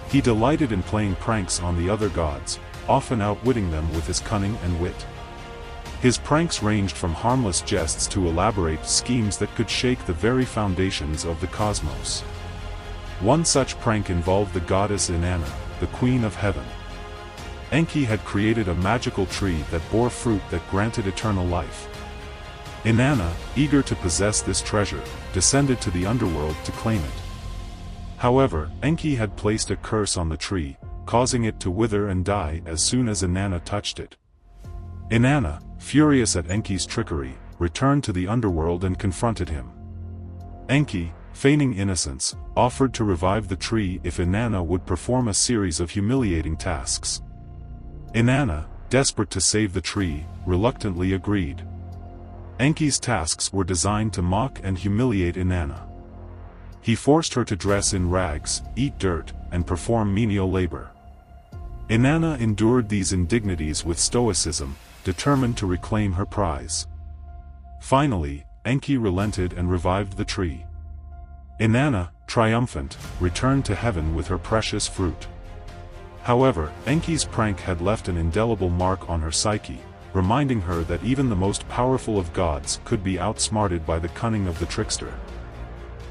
He delighted in playing pranks on the other gods, often outwitting them with his cunning and wit. His pranks ranged from harmless jests to elaborate schemes that could shake the very foundations of the cosmos. One such prank involved the goddess Inanna, the queen of heaven. Enki had created a magical tree that bore fruit that granted eternal life. Inanna, eager to possess this treasure, descended to the underworld to claim it. However, Enki had placed a curse on the tree, causing it to wither and die as soon as Inanna touched it. Inanna, furious at Enki's trickery, returned to the underworld and confronted him. Enki, feigning innocence, offered to revive the tree if Inanna would perform a series of humiliating tasks. Inanna, desperate to save the tree, reluctantly agreed. Enki's tasks were designed to mock and humiliate Inanna. He forced her to dress in rags, eat dirt, and perform menial labor. Inanna endured these indignities with stoicism, determined to reclaim her prize. Finally, Enki relented and revived the tree. Inanna, triumphant, returned to heaven with her precious fruit. However, Enki's prank had left an indelible mark on her psyche, reminding her that even the most powerful of gods could be outsmarted by the cunning of the trickster.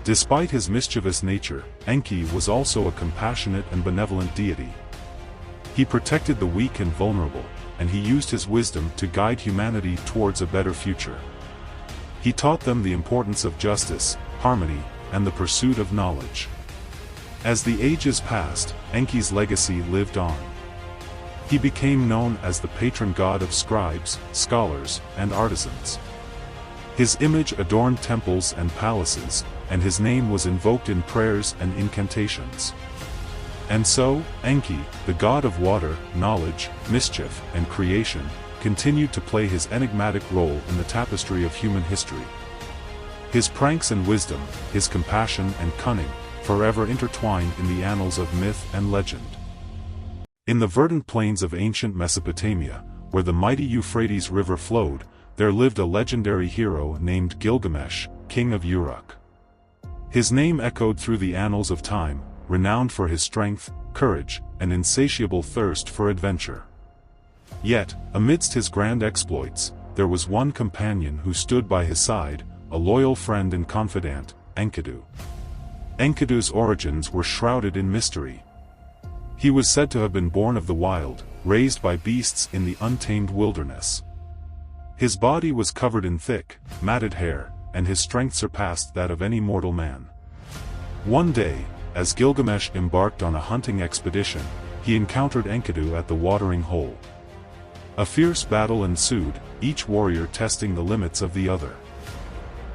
Despite his mischievous nature, Enki was also a compassionate and benevolent deity. He protected the weak and vulnerable, and he used his wisdom to guide humanity towards a better future. He taught them the importance of justice, harmony, and the pursuit of knowledge. As the ages passed, Enki's legacy lived on. He became known as the patron god of scribes, scholars, and artisans. His image adorned temples and palaces, and his name was invoked in prayers and incantations. And so, Enki, the god of water, knowledge, mischief, and creation, continued to play his enigmatic role in the tapestry of human history. His pranks and wisdom, his compassion and cunning, forever intertwined in the annals of myth and legend. In the verdant plains of ancient Mesopotamia, where the mighty Euphrates River flowed, there lived a legendary hero named Gilgamesh, king of Uruk. His name echoed through the annals of time, renowned for his strength, courage, and insatiable thirst for adventure. Yet, amidst his grand exploits, there was one companion who stood by his side, a loyal friend and confidant, Enkidu. Enkidu's origins were shrouded in mystery. He was said to have been born of the wild, raised by beasts in the untamed wilderness. His body was covered in thick, matted hair, and his strength surpassed that of any mortal man. One day, as Gilgamesh embarked on a hunting expedition, he encountered Enkidu at the watering hole. A fierce battle ensued, each warrior testing the limits of the other.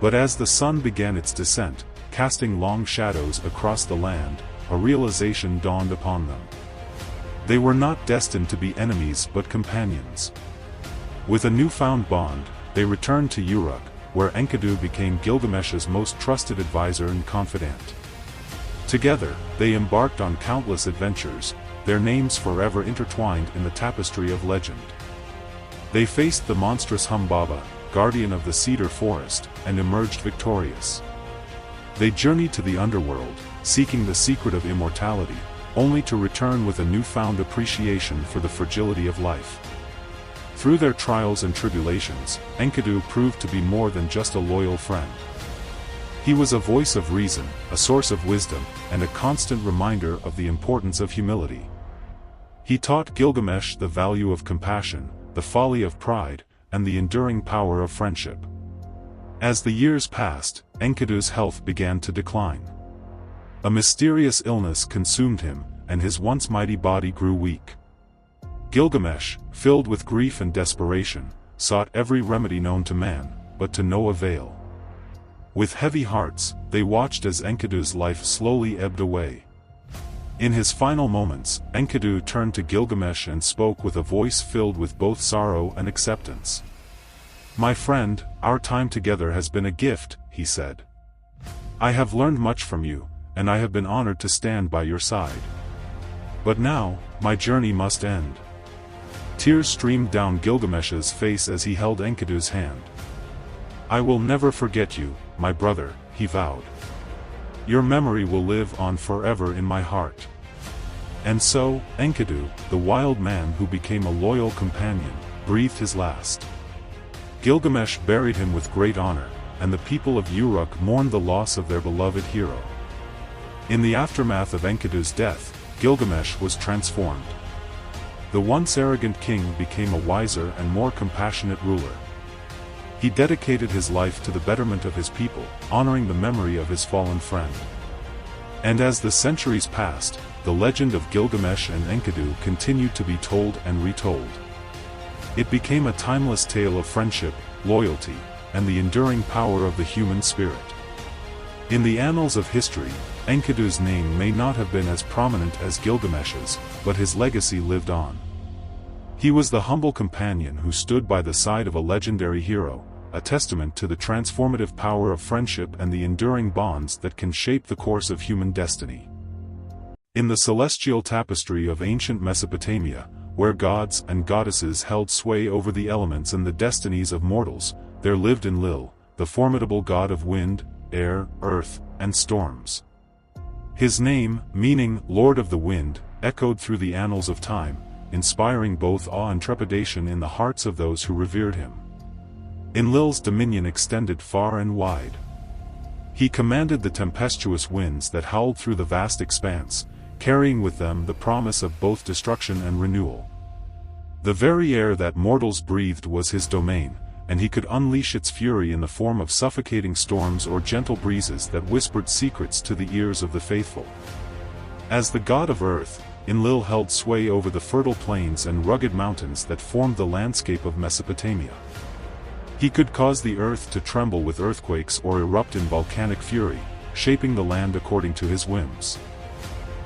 But as the sun began its descent, casting long shadows across the land, a realization dawned upon them. They were not destined to be enemies but companions. With a newfound bond, they returned to Uruk, where Enkidu became Gilgamesh's most trusted advisor and confidant. Together, they embarked on countless adventures, their names forever intertwined in the tapestry of legend. They faced the monstrous Humbaba, guardian of the cedar forest, and emerged victorious. They journeyed to the underworld, seeking the secret of immortality, only to return with a newfound appreciation for the fragility of life. Through their trials and tribulations, Enkidu proved to be more than just a loyal friend. He was a voice of reason, a source of wisdom, and a constant reminder of the importance of humility. He taught Gilgamesh the value of compassion, the folly of pride, and the enduring power of friendship. As the years passed, Enkidu's health began to decline. A mysterious illness consumed him, and his once mighty body grew weak. Gilgamesh, filled with grief and desperation, sought every remedy known to man, but to no avail. With heavy hearts, they watched as Enkidu's life slowly ebbed away. In his final moments, Enkidu turned to Gilgamesh and spoke with a voice filled with both sorrow and acceptance. "My friend, "Our time together has been a gift," he said. "I have learned much from you, and I have been honored to stand by your side. But now, my journey must end." Tears streamed down Gilgamesh's face as he held Enkidu's hand. "I will never forget you, my brother," he vowed. "Your memory will live on forever in my heart." And so, Enkidu, the wild man who became a loyal companion, breathed his last. Gilgamesh buried him with great honor, and the people of Uruk mourned the loss of their beloved hero. In the aftermath of Enkidu's death, Gilgamesh was transformed. The once arrogant king became a wiser and more compassionate ruler. He dedicated his life to the betterment of his people, honoring the memory of his fallen friend. And as the centuries passed, the legend of Gilgamesh and Enkidu continued to be told and retold. It became a timeless tale of friendship, loyalty, and the enduring power of the human spirit. In the annals of history, Enkidu's name may not have been as prominent as Gilgamesh's, but his legacy lived on. He was the humble companion who stood by the side of a legendary hero, a testament to the transformative power of friendship and the enduring bonds that can shape the course of human destiny. In the celestial tapestry of ancient Mesopotamia, where gods and goddesses held sway over the elements and the destinies of mortals, there lived Enlil, the formidable god of wind, air, earth, and storms. His name, meaning Lord of the Wind, echoed through the annals of time, inspiring both awe and trepidation in the hearts of those who revered him. Enlil's dominion extended far and wide. He commanded the tempestuous winds that howled through the vast expanse, carrying with them the promise of both destruction and renewal. The very air that mortals breathed was his domain, and he could unleash its fury in the form of suffocating storms or gentle breezes that whispered secrets to the ears of the faithful. As the god of earth, Enlil held sway over the fertile plains and rugged mountains that formed the landscape of Mesopotamia. He could cause the earth to tremble with earthquakes or erupt in volcanic fury, shaping the land according to his whims.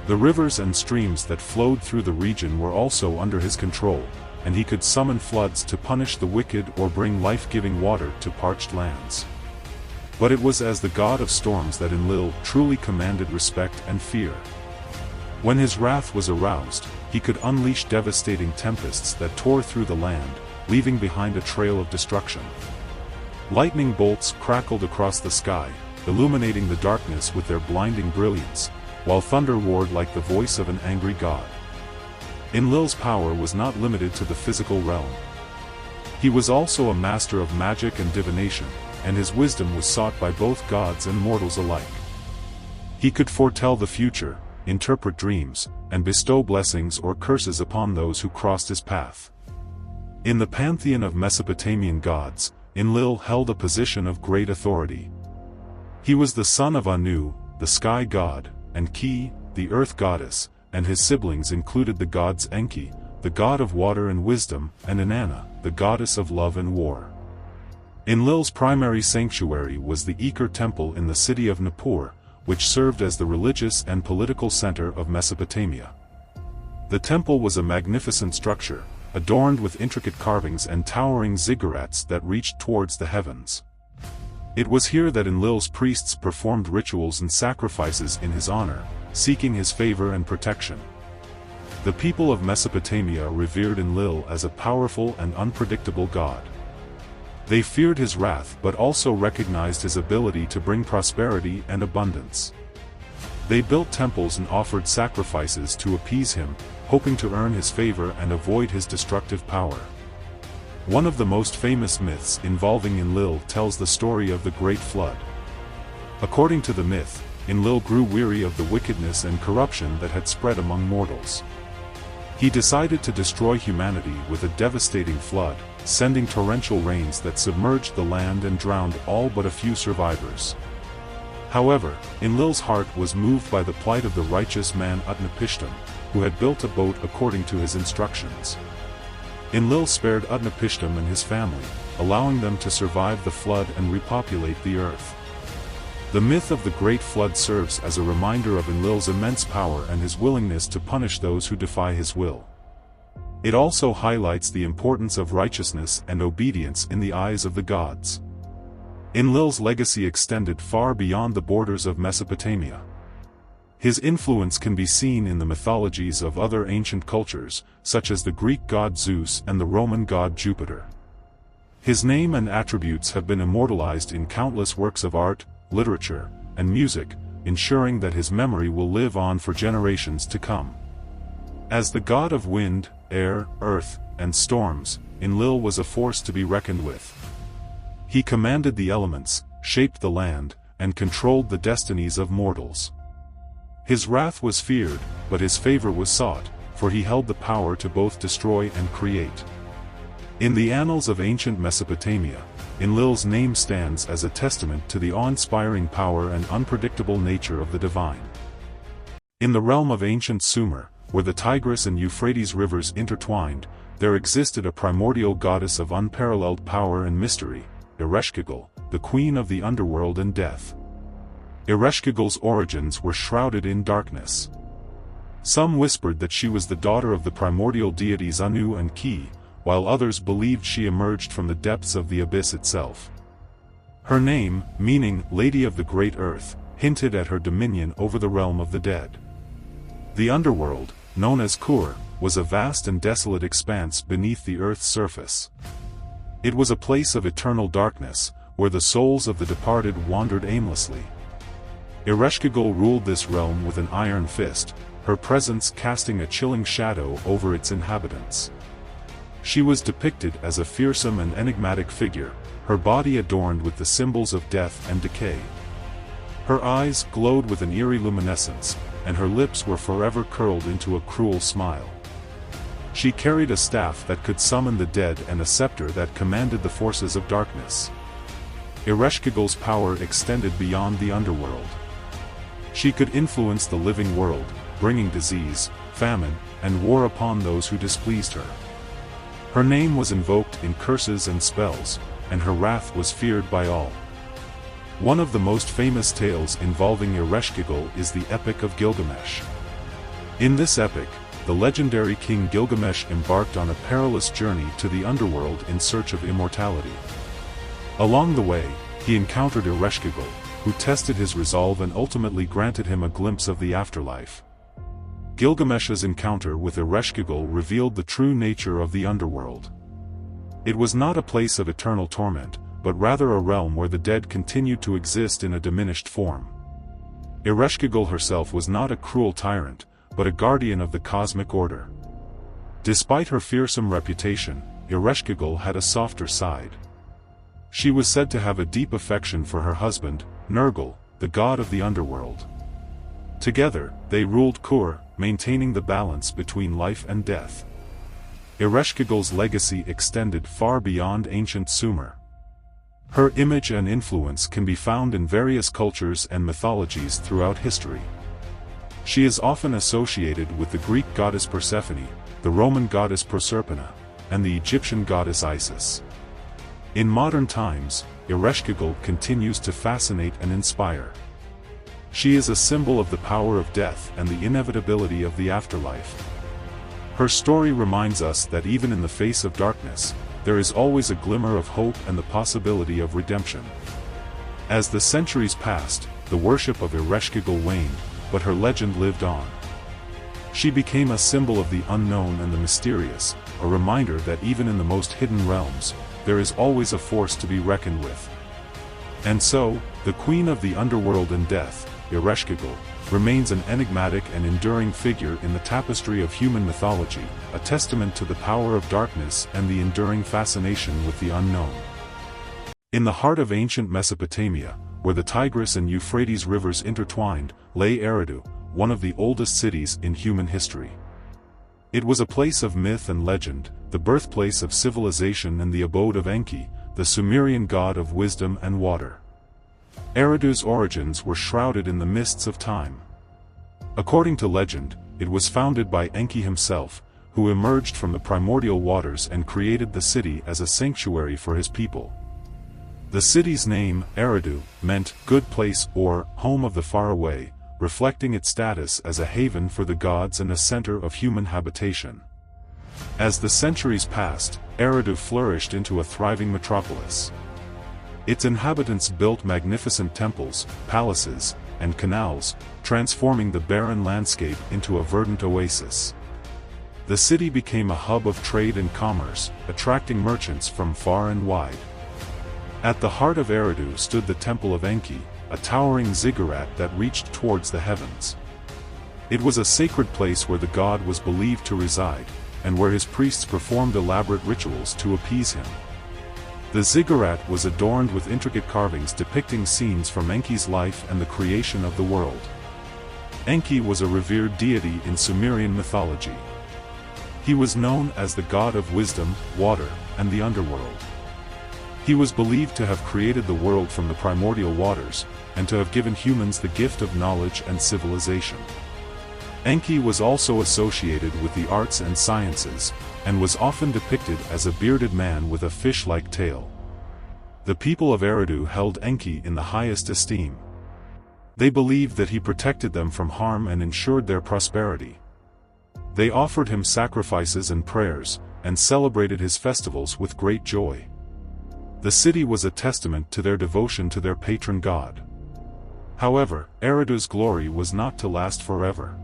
The rivers and streams that flowed through the region were also under his control, and he could summon floods to punish the wicked or bring life-giving water to parched lands. But it was as the god of storms that Enlil truly commanded respect and fear. When his wrath was aroused, he could unleash devastating tempests that tore through the land, leaving behind a trail of destruction. Lightning bolts crackled across the sky, illuminating the darkness with their blinding brilliance, while thunder roared like the voice of an angry god. Enlil's power was not limited to the physical realm. He was also a master of magic and divination, and his wisdom was sought by both gods and mortals alike. He could foretell the future, interpret dreams, and bestow blessings or curses upon those who crossed his path. In the pantheon of Mesopotamian gods, Enlil held a position of great authority. He was the son of Anu, the sky god, and Ki, the earth goddess, and his siblings included the gods Enki, the god of water and wisdom, and Inanna, the goddess of love and war. Enlil's primary sanctuary was the Eker temple in the city of Nippur, which served as the religious and political center of Mesopotamia. The temple was a magnificent structure, adorned with intricate carvings and towering ziggurats that reached towards the heavens. It was here that Enlil's priests performed rituals and sacrifices in his honor, seeking his favor and protection. The people of Mesopotamia revered Enlil as a powerful and unpredictable god. They feared his wrath but also recognized his ability to bring prosperity and abundance. They built temples and offered sacrifices to appease him, hoping to earn his favor and avoid his destructive power. One of the most famous myths involving Enlil tells the story of the Great Flood. According to the myth, Enlil grew weary of the wickedness and corruption that had spread among mortals. He decided to destroy humanity with a devastating flood, sending torrential rains that submerged the land and drowned all but a few survivors. However, Enlil's heart was moved by the plight of the righteous man Utnapishtim, who had built a boat according to his instructions. Enlil spared Utnapishtim and his family, allowing them to survive the flood and repopulate the earth. The myth of the Great Flood serves as a reminder of Enlil's immense power and his willingness to punish those who defy his will. It also highlights the importance of righteousness and obedience in the eyes of the gods. Enlil's legacy extended far beyond the borders of Mesopotamia. His influence can be seen in the mythologies of other ancient cultures, such as the Greek god Zeus and the Roman god Jupiter. His name and attributes have been immortalized in countless works of art, literature, and music, ensuring that his memory will live on for generations to come. As the god of wind, air, earth, and storms, Enlil was a force to be reckoned with. He commanded the elements, shaped the land, and controlled the destinies of mortals. His wrath was feared, but his favor was sought, for he held the power to both destroy and create. In the annals of ancient Mesopotamia, Enlil's name stands as a testament to the awe-inspiring power and unpredictable nature of the divine. In the realm of ancient Sumer, where the Tigris and Euphrates rivers intertwined, there existed a primordial goddess of unparalleled power and mystery, Ereshkigal, the queen of the underworld and death. Ereshkigal's origins were shrouded in darkness. Some whispered that she was the daughter of the primordial deities Anu and Ki, while others believed she emerged from the depths of the abyss itself. Her name, meaning Lady of the Great Earth, hinted at her dominion over the realm of the dead. The underworld, known as Kur, was a vast and desolate expanse beneath the earth's surface. It was a place of eternal darkness, where the souls of the departed wandered aimlessly. Ereshkigal ruled this realm with an iron fist, her presence casting a chilling shadow over its inhabitants. She was depicted as a fearsome and enigmatic figure, her body adorned with the symbols of death and decay. Her eyes glowed with an eerie luminescence, and her lips were forever curled into a cruel smile. She carried a staff that could summon the dead and a scepter that commanded the forces of darkness. Ereshkigal's power extended beyond the underworld. She could influence the living world, bringing disease, famine, and war upon those who displeased her. Her name was invoked in curses and spells, and her wrath was feared by all. One of the most famous tales involving Ereshkigal is the Epic of Gilgamesh. In this epic, the legendary king Gilgamesh embarked on a perilous journey to the underworld in search of immortality. Along the way, he encountered Ereshkigal, who tested his resolve and ultimately granted him a glimpse of the afterlife. Gilgamesh's encounter with Ereshkigal revealed the true nature of the underworld. It was not a place of eternal torment, but rather a realm where the dead continued to exist in a diminished form. Ereshkigal herself was not a cruel tyrant, but a guardian of the cosmic order. Despite her fearsome reputation, Ereshkigal had a softer side. She was said to have a deep affection for her husband, Nergal, the god of the underworld. Together, they ruled Kur, maintaining the balance between life and death. Ereshkigal's legacy extended far beyond ancient Sumer. Her image and influence can be found in various cultures and mythologies throughout history. She is often associated with the Greek goddess Persephone, the Roman goddess Proserpina, and the Egyptian goddess Isis. In modern times, Ereshkigal continues to fascinate and inspire. She is a symbol of the power of death and the inevitability of the afterlife. Her story reminds us that even in the face of darkness, there is always a glimmer of hope and the possibility of redemption. As the centuries passed, the worship of Ereshkigal waned, but her legend lived on. She became a symbol of the unknown and the mysterious, a reminder that even in the most hidden realms, there is always a force to be reckoned with. And so, the queen of the underworld and death, Ereshkigal, remains an enigmatic and enduring figure in the tapestry of human mythology, a testament to the power of darkness and the enduring fascination with the unknown. In the heart of ancient Mesopotamia, where the Tigris and Euphrates rivers intertwined, lay Eridu, one of the oldest cities in human history. It was a place of myth and legend, the birthplace of civilization and the abode of Enki, the Sumerian god of wisdom and water. Eridu's origins were shrouded in the mists of time. According to legend, it was founded by Enki himself, who emerged from the primordial waters and created the city as a sanctuary for his people. The city's name, Eridu, meant good place or home of the faraway, reflecting its status as a haven for the gods and a center of human habitation. As the centuries passed, Eridu flourished into a thriving metropolis. Its inhabitants built magnificent temples, palaces, and canals, transforming the barren landscape into a verdant oasis. The city became a hub of trade and commerce, attracting merchants from far and wide. At the heart of Eridu stood the temple of Enki, a towering ziggurat that reached towards the heavens. It was a sacred place where the god was believed to reside, and where his priests performed elaborate rituals to appease him. The ziggurat was adorned with intricate carvings depicting scenes from Enki's life and the creation of the world. Enki was a revered deity in Sumerian mythology. He was known as the god of wisdom, water, and the underworld. He was believed to have created the world from the primordial waters, and to have given humans the gift of knowledge and civilization. Enki was also associated with the arts and sciences, and was often depicted as a bearded man with a fish-like tail. The people of Eridu held Enki in the highest esteem. They believed that he protected them from harm and ensured their prosperity. They offered him sacrifices and prayers, and celebrated his festivals with great joy. The city was a testament to their devotion to their patron god. However, Eridu's glory was not to last forever.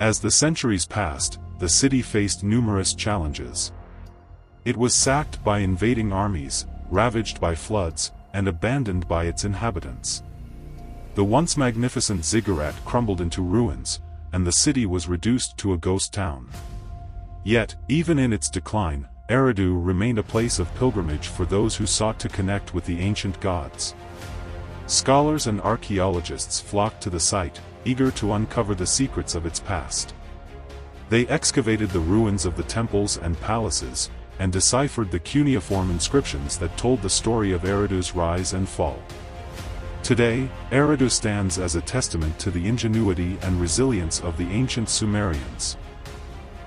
As the centuries passed, the city faced numerous challenges. It was sacked by invading armies, ravaged by floods, and abandoned by its inhabitants. The once magnificent ziggurat crumbled into ruins, and the city was reduced to a ghost town. Yet, even in its decline, Eridu remained a place of pilgrimage for those who sought to connect with the ancient gods. Scholars and archaeologists flocked to the site, eager to uncover the secrets of its past. They excavated the ruins of the temples and palaces, and deciphered the cuneiform inscriptions that told the story of Eridu's rise and fall. Today, Eridu stands as a testament to the ingenuity and resilience of the ancient Sumerians.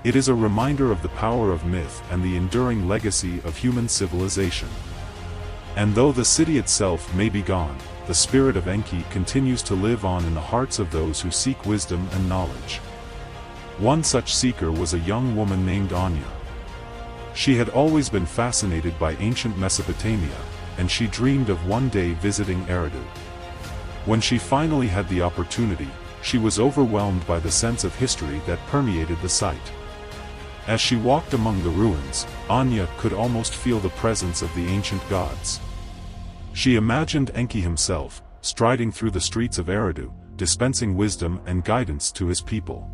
It is a reminder of the power of myth and the enduring legacy of human civilization. And though the city itself may be gone, the spirit of Enki continues to live on in the hearts of those who seek wisdom and knowledge. One such seeker was a young woman named Anya. She had always been fascinated by ancient Mesopotamia, and she dreamed of one day visiting Eridu. When she finally had the opportunity, she was overwhelmed by the sense of history that permeated the site. As she walked among the ruins, Anya could almost feel the presence of the ancient gods. She imagined Enki himself, striding through the streets of Eridu, dispensing wisdom and guidance to his people.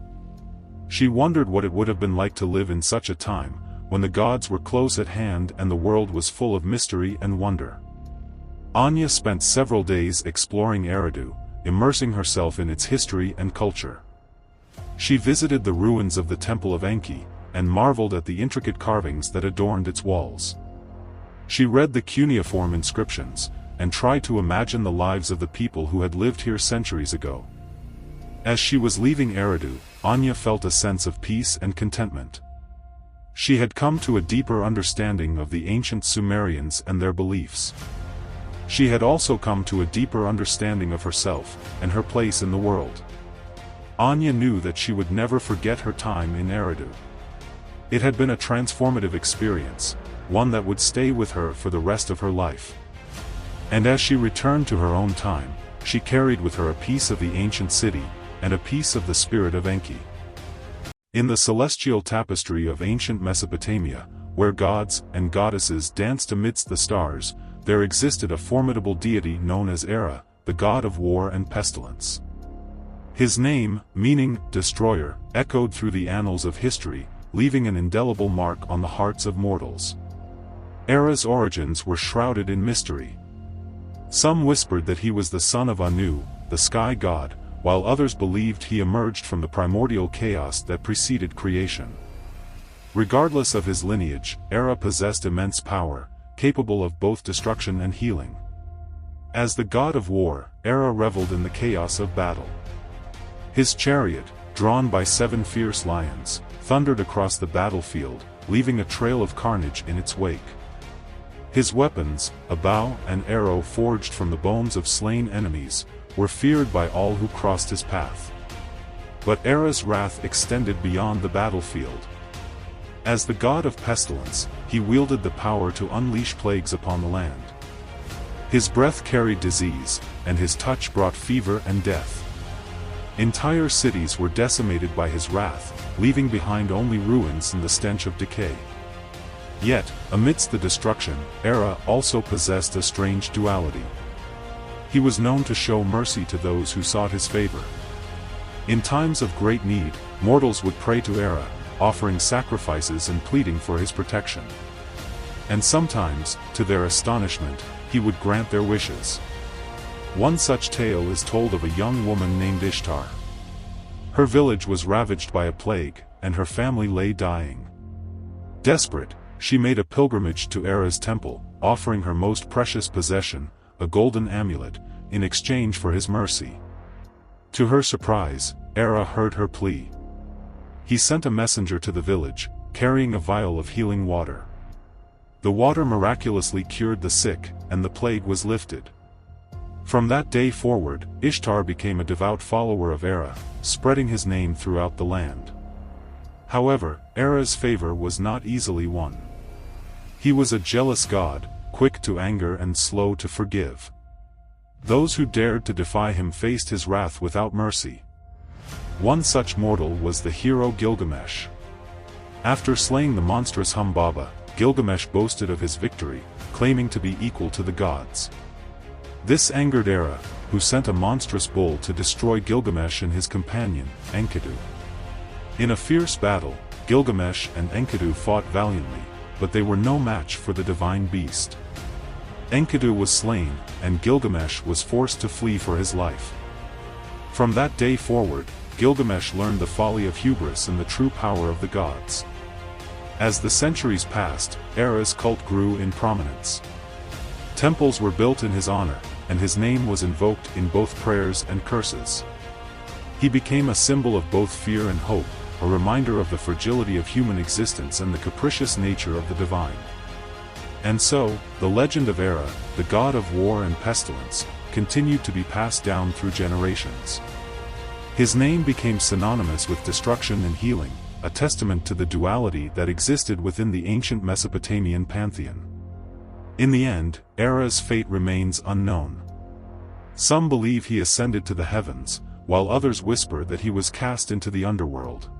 She wondered what it would have been like to live in such a time, when the gods were close at hand and the world was full of mystery and wonder. Anya spent several days exploring Eridu, immersing herself in its history and culture. She visited the ruins of the Temple of Enki, and marveled at the intricate carvings that adorned its walls. She read the cuneiform inscriptions, and tried to imagine the lives of the people who had lived here centuries ago. As she was leaving Eridu, Anya felt a sense of peace and contentment. She had come to a deeper understanding of the ancient Sumerians and their beliefs. She had also come to a deeper understanding of herself, and her place in the world. Anya knew that she would never forget her time in Eridu. It had been a transformative experience, one that would stay with her for the rest of her life. And as she returned to her own time, she carried with her a piece of the ancient city, and a piece of the spirit of Enki. In the celestial tapestry of ancient Mesopotamia, where gods and goddesses danced amidst the stars, there existed a formidable deity known as Era, the god of war and pestilence. His name, meaning destroyer, echoed through the annals of history, leaving an indelible mark on the hearts of mortals. Era's origins were shrouded in mystery. Some whispered that he was the son of Anu, the sky god, while others believed he emerged from the primordial chaos that preceded creation. Regardless of his lineage, Era possessed immense power, capable of both destruction and healing. As the god of war, Era reveled in the chaos of battle. His chariot, drawn by 7 fierce lions, thundered across the battlefield, leaving a trail of carnage in its wake. His weapons, a bow and arrow forged from the bones of slain enemies, were feared by all who crossed his path. But Era's wrath extended beyond the battlefield. As the god of pestilence, he wielded the power to unleash plagues upon the land. His breath carried disease, and his touch brought fever and death. Entire cities were decimated by his wrath, leaving behind only ruins and the stench of decay. Yet, amidst the destruction, Era also possessed a strange duality. He was known to show mercy to those who sought his favor. In times of great need, mortals would pray to Era, offering sacrifices and pleading for his protection. And sometimes, to their astonishment, he would grant their wishes. One such tale is told of a young woman named Ishtar. Her village was ravaged by a plague, and her family lay dying. Desperate, she made a pilgrimage to Era's temple, offering her most precious possession, a golden amulet, in exchange for his mercy. To her surprise, Era heard her plea. He sent a messenger to the village, carrying a vial of healing water. The water miraculously cured the sick, and the plague was lifted. From that day forward, Ishtar became a devout follower of Era, spreading his name throughout the land. However, Era's favor was not easily won. He was a jealous god, quick to anger and slow to forgive. Those who dared to defy him faced his wrath without mercy. One such mortal was the hero Gilgamesh. After slaying the monstrous Humbaba, Gilgamesh boasted of his victory, claiming to be equal to the gods. This angered Era, who sent a monstrous bull to destroy Gilgamesh and his companion, Enkidu. In a fierce battle, Gilgamesh and Enkidu fought valiantly, but they were no match for the divine beast. Enkidu was slain, and Gilgamesh was forced to flee for his life. From that day forward, Gilgamesh learned the folly of hubris and the true power of the gods. As the centuries passed, Era's cult grew in prominence. Temples were built in his honor, and his name was invoked in both prayers and curses. He became a symbol of both fear and hope, a reminder of the fragility of human existence and the capricious nature of the divine. And so, the legend of Era, the god of war and pestilence, continued to be passed down through generations. His name became synonymous with destruction and healing, a testament to the duality that existed within the ancient Mesopotamian pantheon. In the end, Era's fate remains unknown. Some believe he ascended to the heavens, while others whisper that he was cast into the underworld.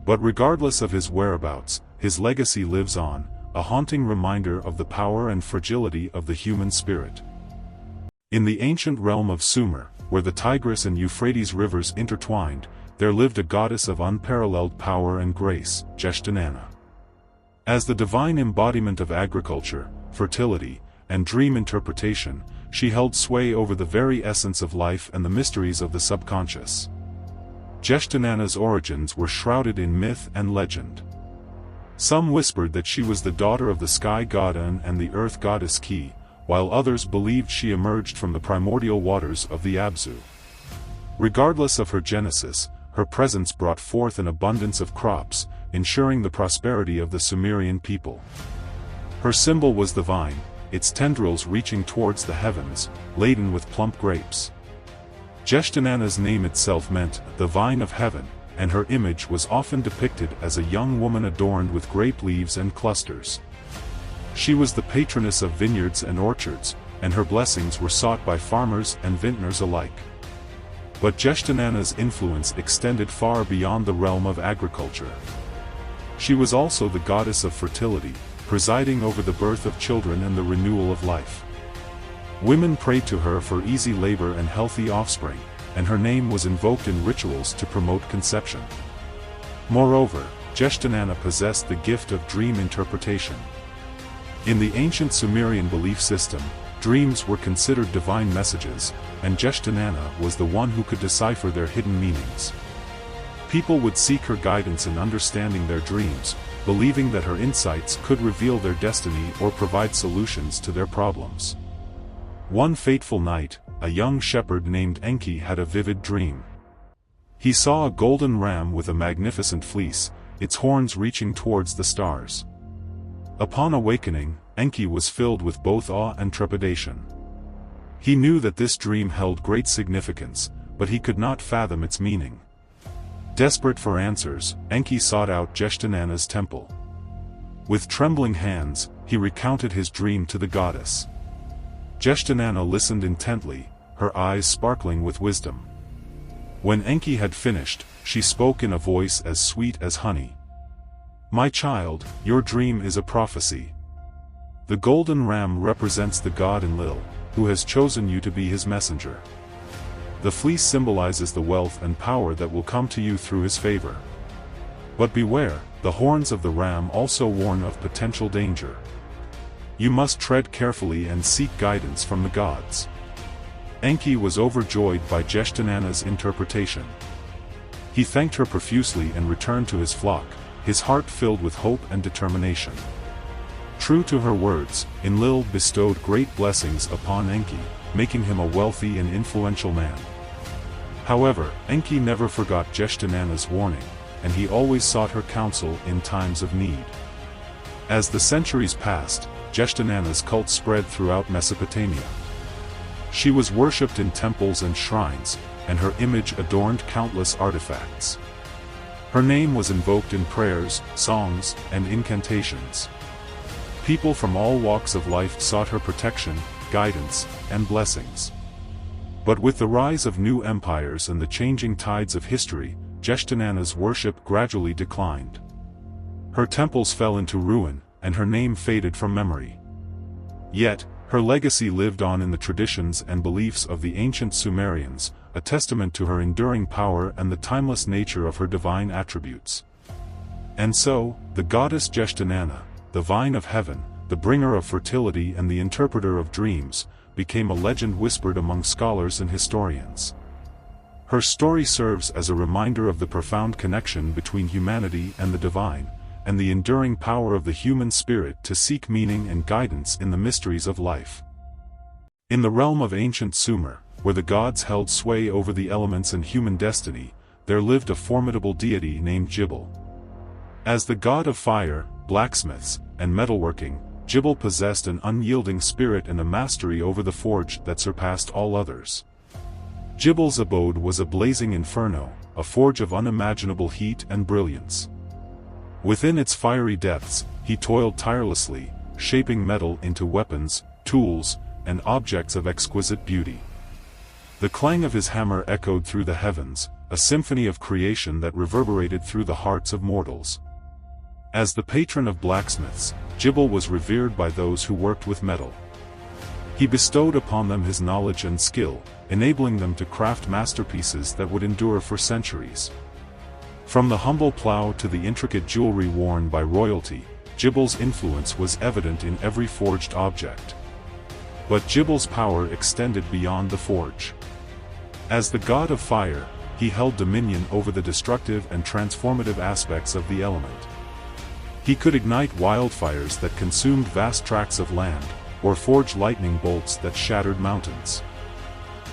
But regardless of his whereabouts, his legacy lives on, a haunting reminder of the power and fragility of the human spirit. In the ancient realm of Sumer, where the Tigris and Euphrates rivers intertwined, there lived a goddess of unparalleled power and grace, Inanna. As the divine embodiment of agriculture, fertility, and dream interpretation, she held sway over the very essence of life and the mysteries of the subconscious. Inanna's origins were shrouded in myth and legend. Some whispered that she was the daughter of the sky god En and the earth goddess Ki, while others believed she emerged from the primordial waters of the Abzu. Regardless of her genesis, her presence brought forth an abundance of crops, ensuring the prosperity of the Sumerian people. Her symbol was the vine, its tendrils reaching towards the heavens, laden with plump grapes. Inanna's name itself meant, the vine of heaven, and her image was often depicted as a young woman adorned with grape leaves and clusters. She was the patroness of vineyards and orchards, and her blessings were sought by farmers and vintners alike. But Inanna's influence extended far beyond the realm of agriculture. She was also the goddess of fertility, presiding over the birth of children and the renewal of life. Women prayed to her for easy labor and healthy offspring, and her name was invoked in rituals to promote conception. Moreover, Inanna possessed the gift of dream interpretation. In the ancient Sumerian belief system, dreams were considered divine messages, and Inanna was the one who could decipher their hidden meanings. People would seek her guidance in understanding their dreams, believing that her insights could reveal their destiny or provide solutions to their problems. One fateful night, a young shepherd named Enki had a vivid dream. He saw a golden ram with a magnificent fleece, its horns reaching towards the stars. Upon awakening, Enki was filled with both awe and trepidation. He knew that this dream held great significance, but he could not fathom its meaning. Desperate for answers, Enki sought out Inanna's temple. With trembling hands, he recounted his dream to the goddess. Inanna listened intently, her eyes sparkling with wisdom. When Enki had finished, she spoke in a voice as sweet as honey. "My child, your dream is a prophecy. The golden ram represents the god Enlil, who has chosen you to be his messenger. The fleece symbolizes the wealth and power that will come to you through his favor. But beware, the horns of the ram also warn of potential danger. You must tread carefully and seek guidance from the gods." Enki was overjoyed by Inanna's interpretation. He thanked her profusely and returned to his flock, his heart filled with hope and determination. True to her words, Enlil bestowed great blessings upon Enki, making him a wealthy and influential man. However, Enki never forgot Inanna's warning, and he always sought her counsel in times of need. As the centuries passed, Inanna's cult spread throughout Mesopotamia. She was worshipped in temples and shrines, and her image adorned countless artifacts. Her name was invoked in prayers, songs, and incantations. People from all walks of life sought her protection, guidance, and blessings. But with the rise of new empires and the changing tides of history, Inanna's worship gradually declined. Her temples fell into ruin, and her name faded from memory. Yet, her legacy lived on in the traditions and beliefs of the ancient Sumerians, a testament to her enduring power and the timeless nature of her divine attributes. And so, the goddess Inanna, the vine of heaven, the bringer of fertility and the interpreter of dreams, became a legend whispered among scholars and historians. Her story serves as a reminder of the profound connection between humanity and the divine, and the enduring power of the human spirit to seek meaning and guidance in the mysteries of life. In the realm of ancient Sumer, where the gods held sway over the elements and human destiny, there lived a formidable deity named Gibel. As the god of fire, blacksmiths, and metalworking, Gibel possessed an unyielding spirit and a mastery over the forge that surpassed all others. Gibel's abode was a blazing inferno, a forge of unimaginable heat and brilliance. Within its fiery depths, he toiled tirelessly, shaping metal into weapons, tools, and objects of exquisite beauty. The clang of his hammer echoed through the heavens, a symphony of creation that reverberated through the hearts of mortals. As the patron of blacksmiths, Gibel was revered by those who worked with metal. He bestowed upon them his knowledge and skill, enabling them to craft masterpieces that would endure for centuries. From the humble plow to the intricate jewelry worn by royalty, Gibel's influence was evident in every forged object. But Gibel's power extended beyond the forge. As the god of fire, he held dominion over the destructive and transformative aspects of the element. He could ignite wildfires that consumed vast tracts of land, or forge lightning bolts that shattered mountains.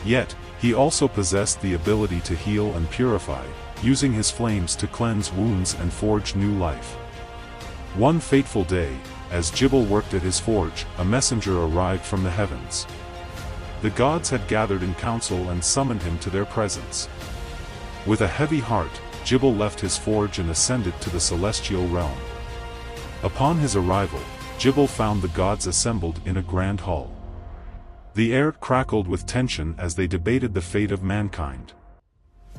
Yet, he also possessed the ability to heal and purify, using his flames to cleanse wounds and forge new life. One fateful day, as Gibel worked at his forge, a messenger arrived from the heavens. The gods had gathered in council and summoned him to their presence. With a heavy heart, Gibel left his forge and ascended to the celestial realm. Upon his arrival, Gibel found the gods assembled in a grand hall. The air crackled with tension as they debated the fate of mankind.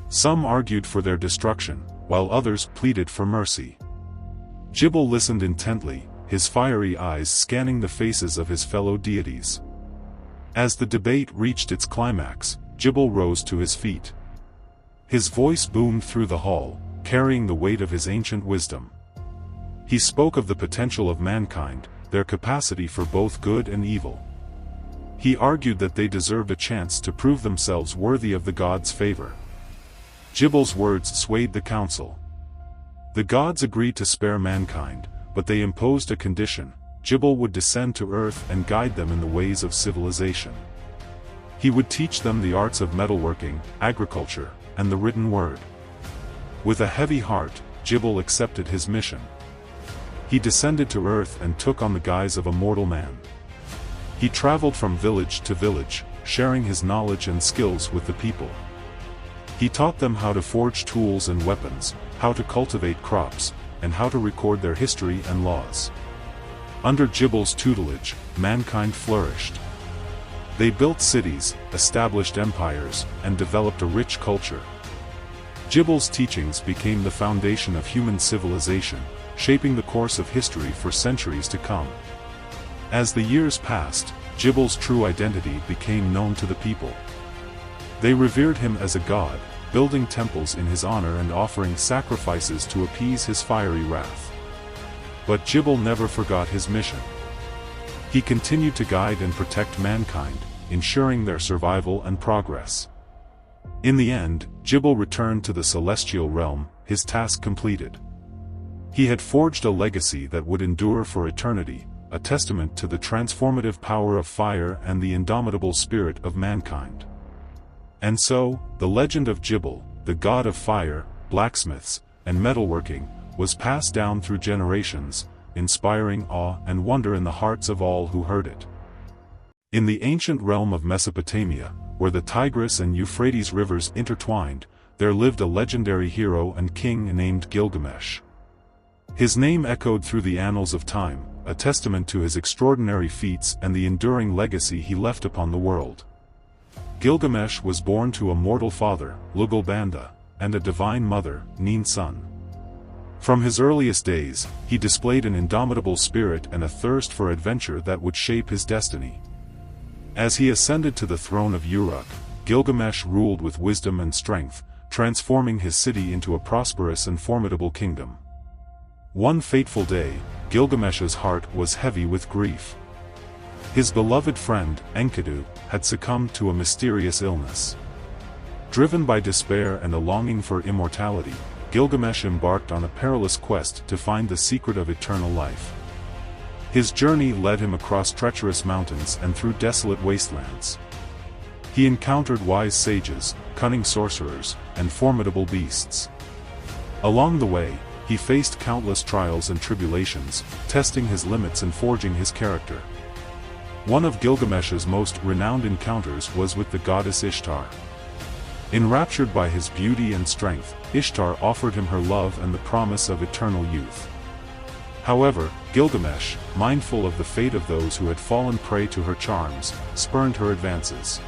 Some argued for their destruction, while others pleaded for mercy. Gibel listened intently, his fiery eyes scanning the faces of his fellow deities. As the debate reached its climax, Gibel rose to his feet. His voice boomed through the hall, carrying the weight of his ancient wisdom. He spoke of the potential of mankind, their capacity for both good and evil. He argued that they deserved a chance to prove themselves worthy of the gods' favor. Gibel's words swayed the council. The gods agreed to spare mankind, but they imposed a condition: Gibel would descend to earth and guide them in the ways of civilization. He would teach them the arts of metalworking, agriculture, and the written word. With a heavy heart, Gibel accepted his mission. He descended to earth and took on the guise of a mortal man. He traveled from village to village, sharing his knowledge and skills with the people. He taught them how to forge tools and weapons, how to cultivate crops, and how to record their history and laws. Under Gibel's tutelage, mankind flourished. They built cities, established empires, and developed a rich culture. Gibil's teachings became the foundation of human civilization, shaping the course of history for centuries to come. As the years passed, Gibil's true identity became known to the people. They revered him as a god, building temples in his honor and offering sacrifices to appease his fiery wrath. But Gibil never forgot his mission. He continued to guide and protect mankind, ensuring their survival and progress. In the end, Gibil returned to the celestial realm, his task completed. He had forged a legacy that would endure for eternity, a testament to the transformative power of fire and the indomitable spirit of mankind. And so, the legend of Gibil, the god of fire, blacksmiths, and metalworking, was passed down through generations, inspiring awe and wonder in the hearts of all who heard it. In the ancient realm of Mesopotamia, where the Tigris and Euphrates rivers intertwined, there lived a legendary hero and king named Gilgamesh. His name echoed through the annals of time, a testament to his extraordinary feats and the enduring legacy he left upon the world. Gilgamesh was born to a mortal father, Lugalbanda, and a divine mother, Nin-sun. From his earliest days, he displayed an indomitable spirit and a thirst for adventure that would shape his destiny. As he ascended to the throne of Uruk, Gilgamesh ruled with wisdom and strength, transforming his city into a prosperous and formidable kingdom. One fateful day, Gilgamesh's heart was heavy with grief. His beloved friend, Enkidu, had succumbed to a mysterious illness. Driven by despair and a longing for immortality, Gilgamesh embarked on a perilous quest to find the secret of eternal life. His journey led him across treacherous mountains and through desolate wastelands. He encountered wise sages, cunning sorcerers, and formidable beasts. Along the way, he faced countless trials and tribulations, testing his limits and forging his character. One of Gilgamesh's most renowned encounters was with the goddess Ishtar. Enraptured by his beauty and strength, Ishtar offered him her love and the promise of eternal youth. However, Gilgamesh, mindful of the fate of those who had fallen prey to her charms, spurned her advances.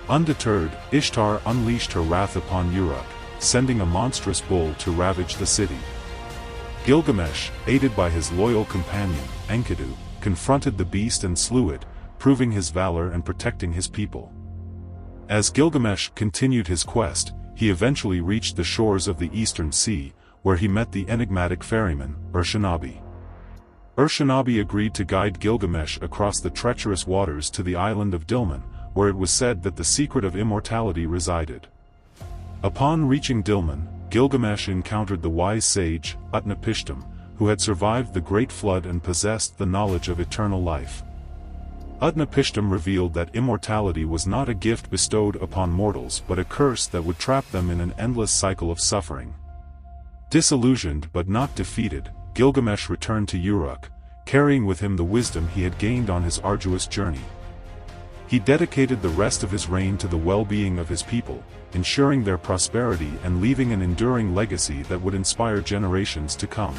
Undeterred, Ishtar unleashed her wrath upon Uruk, sending a monstrous bull to ravage the city. Gilgamesh, aided by his loyal companion, Enkidu, confronted the beast and slew it, proving his valor and protecting his people. As Gilgamesh continued his quest, he eventually reached the shores of the Eastern Sea, where he met the enigmatic ferryman, Urshanabi. Urshanabi agreed to guide Gilgamesh across the treacherous waters to the island of Dilmun, where it was said that the secret of immortality resided. Upon reaching Dilmun, Gilgamesh encountered the wise sage, Utnapishtim, who had survived the Great Flood and possessed the knowledge of eternal life. Utnapishtim revealed that immortality was not a gift bestowed upon mortals but a curse that would trap them in an endless cycle of suffering. Disillusioned but not defeated, Gilgamesh returned to Uruk, carrying with him the wisdom he had gained on his arduous journey. He dedicated the rest of his reign to the well-being of his people, ensuring their prosperity and leaving an enduring legacy that would inspire generations to come.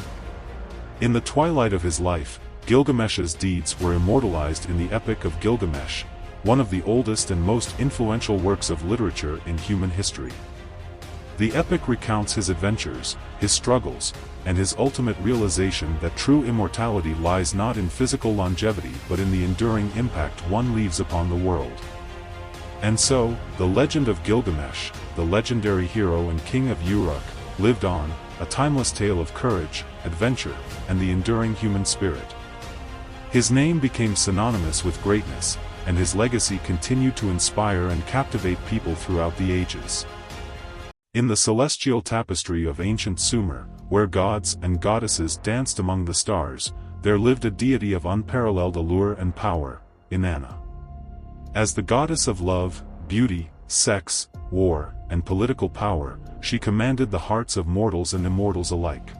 In the twilight of his life, Gilgamesh's deeds were immortalized in the Epic of Gilgamesh, one of the oldest and most influential works of literature in human history. The epic recounts his adventures, his struggles, and his ultimate realization that true immortality lies not in physical longevity but in the enduring impact one leaves upon the world. And so, the legend of Gilgamesh, the legendary hero and king of Uruk, lived on, a timeless tale of courage, adventure, and the enduring human spirit. His name became synonymous with greatness, and his legacy continued to inspire and captivate people throughout the ages. In the celestial tapestry of ancient Sumer, where gods and goddesses danced among the stars, there lived a deity of unparalleled allure and power, Inanna. As the goddess of love, beauty, sex, war, and political power, she commanded the hearts of mortals and immortals alike.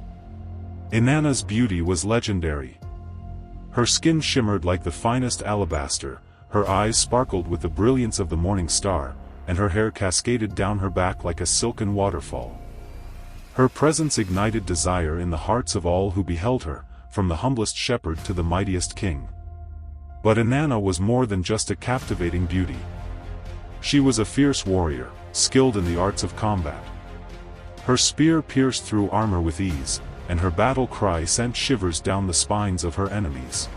Inanna's beauty was legendary. Her skin shimmered like the finest alabaster, her eyes sparkled with the brilliance of the morning star, and her hair cascaded down her back like a silken waterfall. Her presence ignited desire in the hearts of all who beheld her, from the humblest shepherd to the mightiest king. But Inanna was more than just a captivating beauty. She was a fierce warrior, skilled in the arts of combat. Her spear pierced through armor with ease, and her battle cry sent shivers down the spines of her enemies.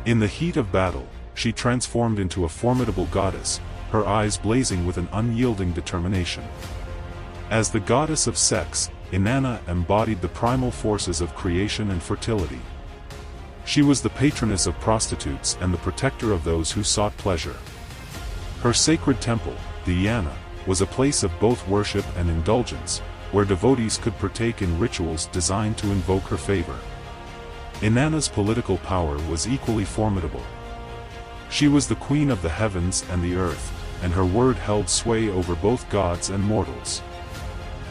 In the heat of battle, she transformed into a formidable goddess, her eyes blazing with an unyielding determination. As the goddess of sex, Inanna embodied the primal forces of creation and fertility. She was the patroness of prostitutes and the protector of those who sought pleasure. Her sacred temple, the Inanna, was a place of both worship and indulgence, where devotees could partake in rituals designed to invoke her favor. Inanna's political power was equally formidable. She was the queen of the heavens and the earth, and her word held sway over both gods and mortals.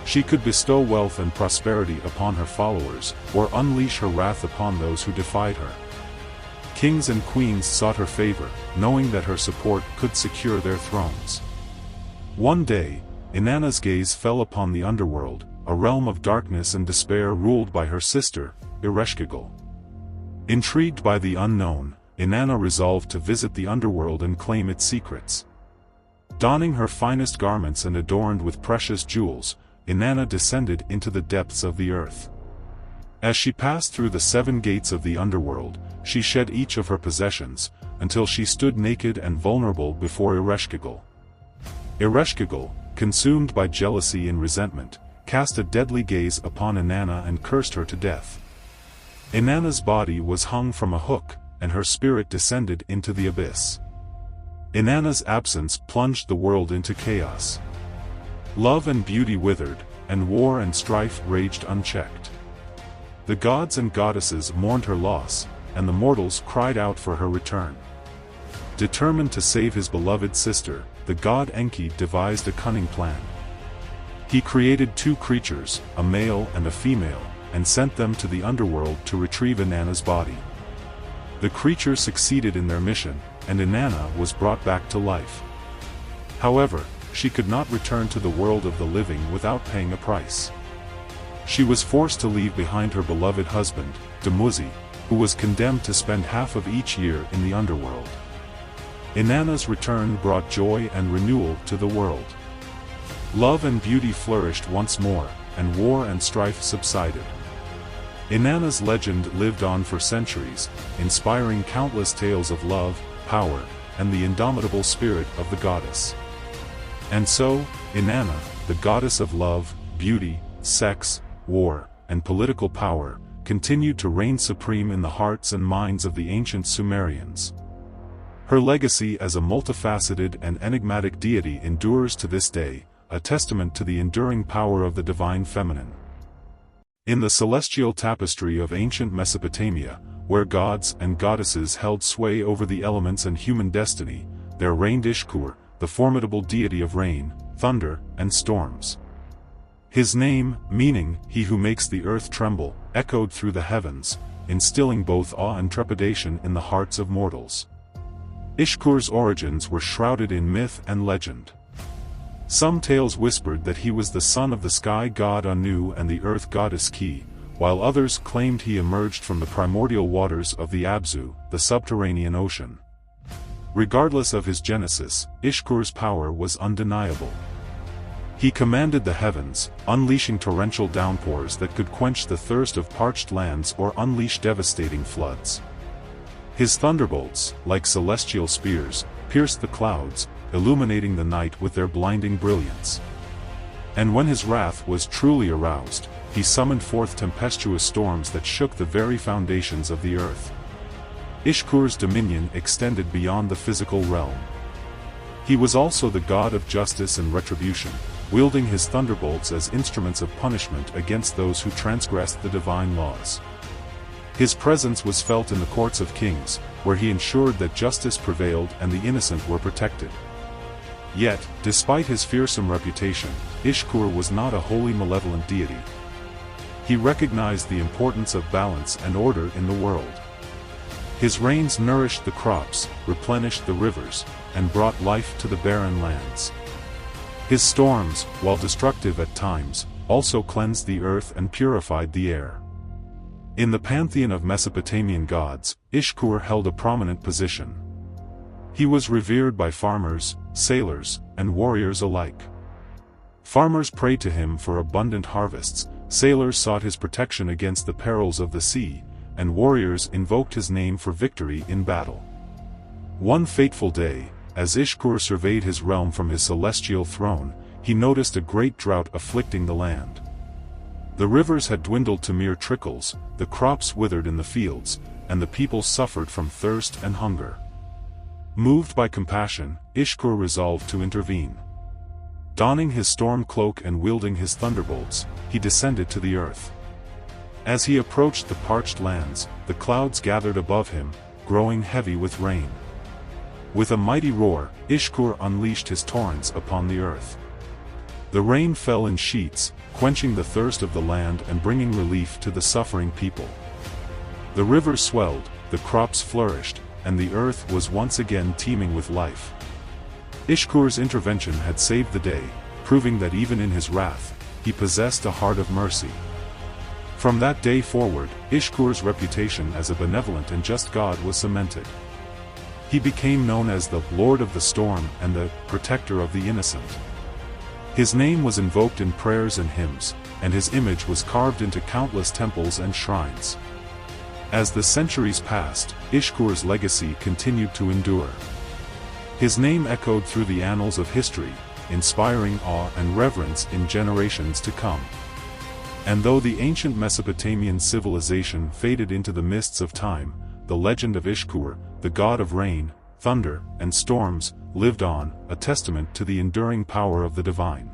She could bestow wealth and prosperity upon her followers, or unleash her wrath upon those who defied her. Kings and queens sought her favor, knowing that her support could secure their thrones. One day, Inanna's gaze fell upon the underworld, a realm of darkness and despair ruled by her sister, Ereshkigal. Intrigued by the unknown, Inanna resolved to visit the underworld and claim its secrets. Donning her finest garments and adorned with precious jewels, Inanna descended into the depths of the earth. As she passed through the 7 gates of the underworld, she shed each of her possessions, until she stood naked and vulnerable before Ereshkigal. Ereshkigal, consumed by jealousy and resentment, cast a deadly gaze upon Inanna and cursed her to death. Inanna's body was hung from a hook, and her spirit descended into the abyss. Inanna's absence plunged the world into chaos. Love and beauty withered, and war and strife raged unchecked. The gods and goddesses mourned her loss, and the mortals cried out for her return. Determined to save his beloved sister, the god Enki devised a cunning plan. He created 2 creatures, a male and a female, and sent them to the underworld to retrieve Inanna's body. The creatures succeeded in their mission, and Inanna was brought back to life. However, she could not return to the world of the living without paying a price. She was forced to leave behind her beloved husband, Dumuzid, who was condemned to spend half of each year in the underworld. Inanna's return brought joy and renewal to the world. Love and beauty flourished once more, and war and strife subsided. Inanna's legend lived on for centuries, inspiring countless tales of love, power, and the indomitable spirit of the goddess. And so, Inanna, the goddess of love, beauty, sex, war, and political power, continued to reign supreme in the hearts and minds of the ancient Sumerians. Her legacy as a multifaceted and enigmatic deity endures to this day, a testament to the enduring power of the divine feminine. In the celestial tapestry of ancient Mesopotamia, where gods and goddesses held sway over the elements and human destiny, there reigned Ishkur, the formidable deity of rain, thunder, and storms. His name, meaning, "he who makes the earth tremble," echoed through the heavens, instilling both awe and trepidation in the hearts of mortals. Ishkur's origins were shrouded in myth and legend. Some tales whispered that he was the son of the sky god Anu and the earth goddess Ki, while others claimed he emerged from the primordial waters of the Abzu, the subterranean ocean. Regardless of his genesis, Ishkur's power was undeniable. He commanded the heavens, unleashing torrential downpours that could quench the thirst of parched lands or unleash devastating floods. His thunderbolts, like celestial spears, pierced the clouds, illuminating the night with their blinding brilliance. And when his wrath was truly aroused, he summoned forth tempestuous storms that shook the very foundations of the earth. Ishkur's dominion extended beyond the physical realm. He was also the god of justice and retribution, wielding his thunderbolts as instruments of punishment against those who transgressed the divine laws. His presence was felt in the courts of kings, where he ensured that justice prevailed and the innocent were protected. Yet, despite his fearsome reputation, Ishkur was not a wholly malevolent deity. He recognized the importance of balance and order in the world. His rains nourished the crops, replenished the rivers, and brought life to the barren lands. His storms, while destructive at times, also cleansed the earth and purified the air. In the pantheon of Mesopotamian gods, Ishkur held a prominent position. He was revered by farmers, sailors, and warriors alike. Farmers prayed to him for abundant harvests, sailors sought his protection against the perils of the sea, and warriors invoked his name for victory in battle. One fateful day, as Ishkur surveyed his realm from his celestial throne, he noticed a great drought afflicting the land. The rivers had dwindled to mere trickles, the crops withered in the fields, and the people suffered from thirst and hunger. Moved by compassion, Ishkur resolved to intervene. Donning his storm cloak and wielding his thunderbolts, he descended to the earth. As he approached the parched lands, the clouds gathered above him, growing heavy with rain. With a mighty roar, Ishkur unleashed his torrents upon the earth. The rain fell in sheets, quenching the thirst of the land and bringing relief to the suffering people. The rivers swelled, the crops flourished, and the earth was once again teeming with life. Ishkur's intervention had saved the day, proving that even in his wrath, he possessed a heart of mercy. From that day forward, Ishkur's reputation as a benevolent and just god was cemented. He became known as the Lord of the Storm and the Protector of the Innocent. His name was invoked in prayers and hymns, and his image was carved into countless temples and shrines. As the centuries passed, Ishkur's legacy continued to endure. His name echoed through the annals of history, inspiring awe and reverence in generations to come. And though the ancient Mesopotamian civilization faded into the mists of time, the legend of Ishkur, the god of rain, thunder, and storms, lived on, a testament to the enduring power of the divine.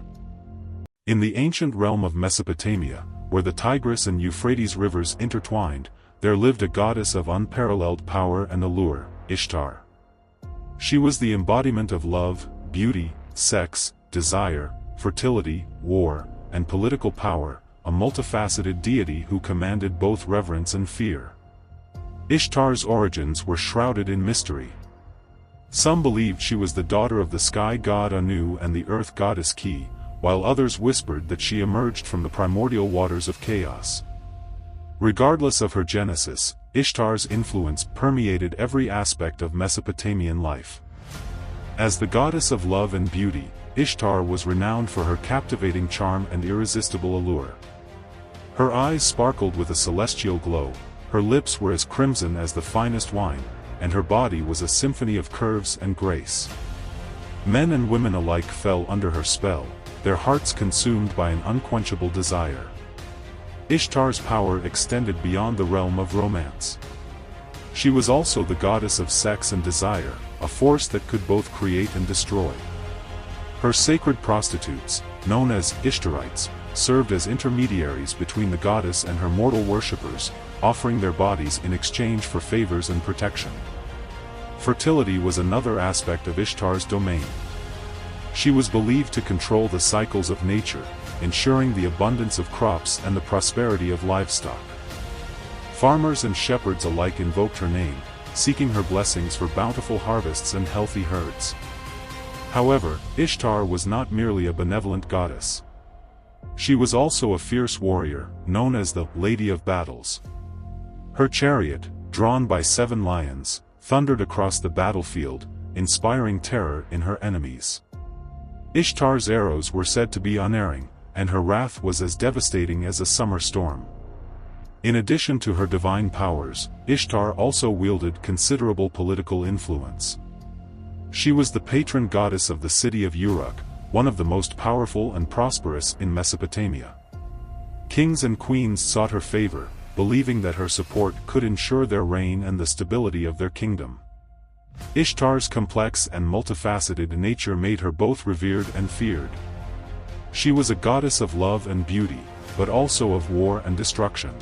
In the ancient realm of Mesopotamia, where the Tigris and Euphrates rivers intertwined, there lived a goddess of unparalleled power and allure, Ishtar. She was the embodiment of love, beauty, sex, desire, fertility, war, and political power, a multifaceted deity who commanded both reverence and fear. Ishtar's origins were shrouded in mystery. Some believed she was the daughter of the sky god Anu and the earth goddess Ki, while others whispered that she emerged from the primordial waters of chaos. Regardless of her genesis, Ishtar's influence permeated every aspect of Mesopotamian life. As the goddess of love and beauty, Ishtar was renowned for her captivating charm and irresistible allure. Her eyes sparkled with a celestial glow, her lips were as crimson as the finest wine, and her body was a symphony of curves and grace. Men and women alike fell under her spell, their hearts consumed by an unquenchable desire. Ishtar's power extended beyond the realm of romance. She was also the goddess of sex and desire, a force that could both create and destroy. Her sacred prostitutes, known as Ishtarites, served as intermediaries between the goddess and her mortal worshippers, offering their bodies in exchange for favors and protection. Fertility was another aspect of Ishtar's domain. She was believed to control the cycles of nature, ensuring the abundance of crops and the prosperity of livestock. Farmers and shepherds alike invoked her name, seeking her blessings for bountiful harvests and healthy herds. However, Ishtar was not merely a benevolent goddess. She was also a fierce warrior, known as the Lady of Battles. Her chariot, drawn by 7 lions, thundered across the battlefield, inspiring terror in her enemies. Ishtar's arrows were said to be unerring, and her wrath was as devastating as a summer storm. In addition to her divine powers, Ishtar also wielded considerable political influence. She was the patron goddess of the city of Uruk, one of the most powerful and prosperous in Mesopotamia. Kings and queens sought her favor, believing that her support could ensure their reign and the stability of their kingdom. Ishtar's complex and multifaceted nature made her both revered and feared. She was a goddess of love and beauty, but also of war and destruction.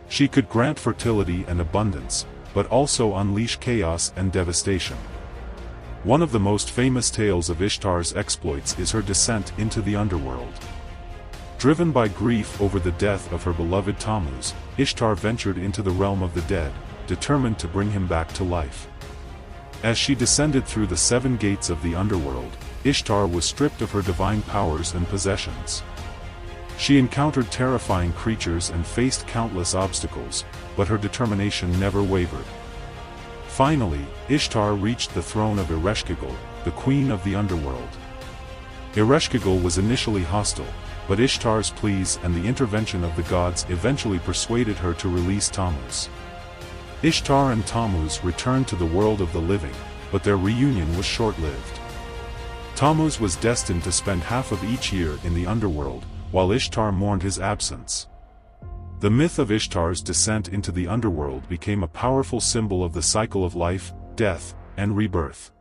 She could grant fertility and abundance, but also unleash chaos and devastation. One of the most famous tales of Ishtar's exploits is her descent into the underworld. Driven by grief over the death of her beloved Tammuz, Ishtar ventured into the realm of the dead, determined to bring him back to life. As she descended through the 7 gates of the underworld, Ishtar was stripped of her divine powers and possessions. She encountered terrifying creatures and faced countless obstacles, but her determination never wavered. Finally, Ishtar reached the throne of Ereshkigal, the queen of the underworld. Ereshkigal was initially hostile, but Ishtar's pleas and the intervention of the gods eventually persuaded her to release Tammuz. Ishtar and Tammuz returned to the world of the living, but their reunion was short-lived. Tammuz was destined to spend half of each year in the underworld, while Ishtar mourned his absence. The myth of Ishtar's descent into the underworld became a powerful symbol of the cycle of life, death, and rebirth.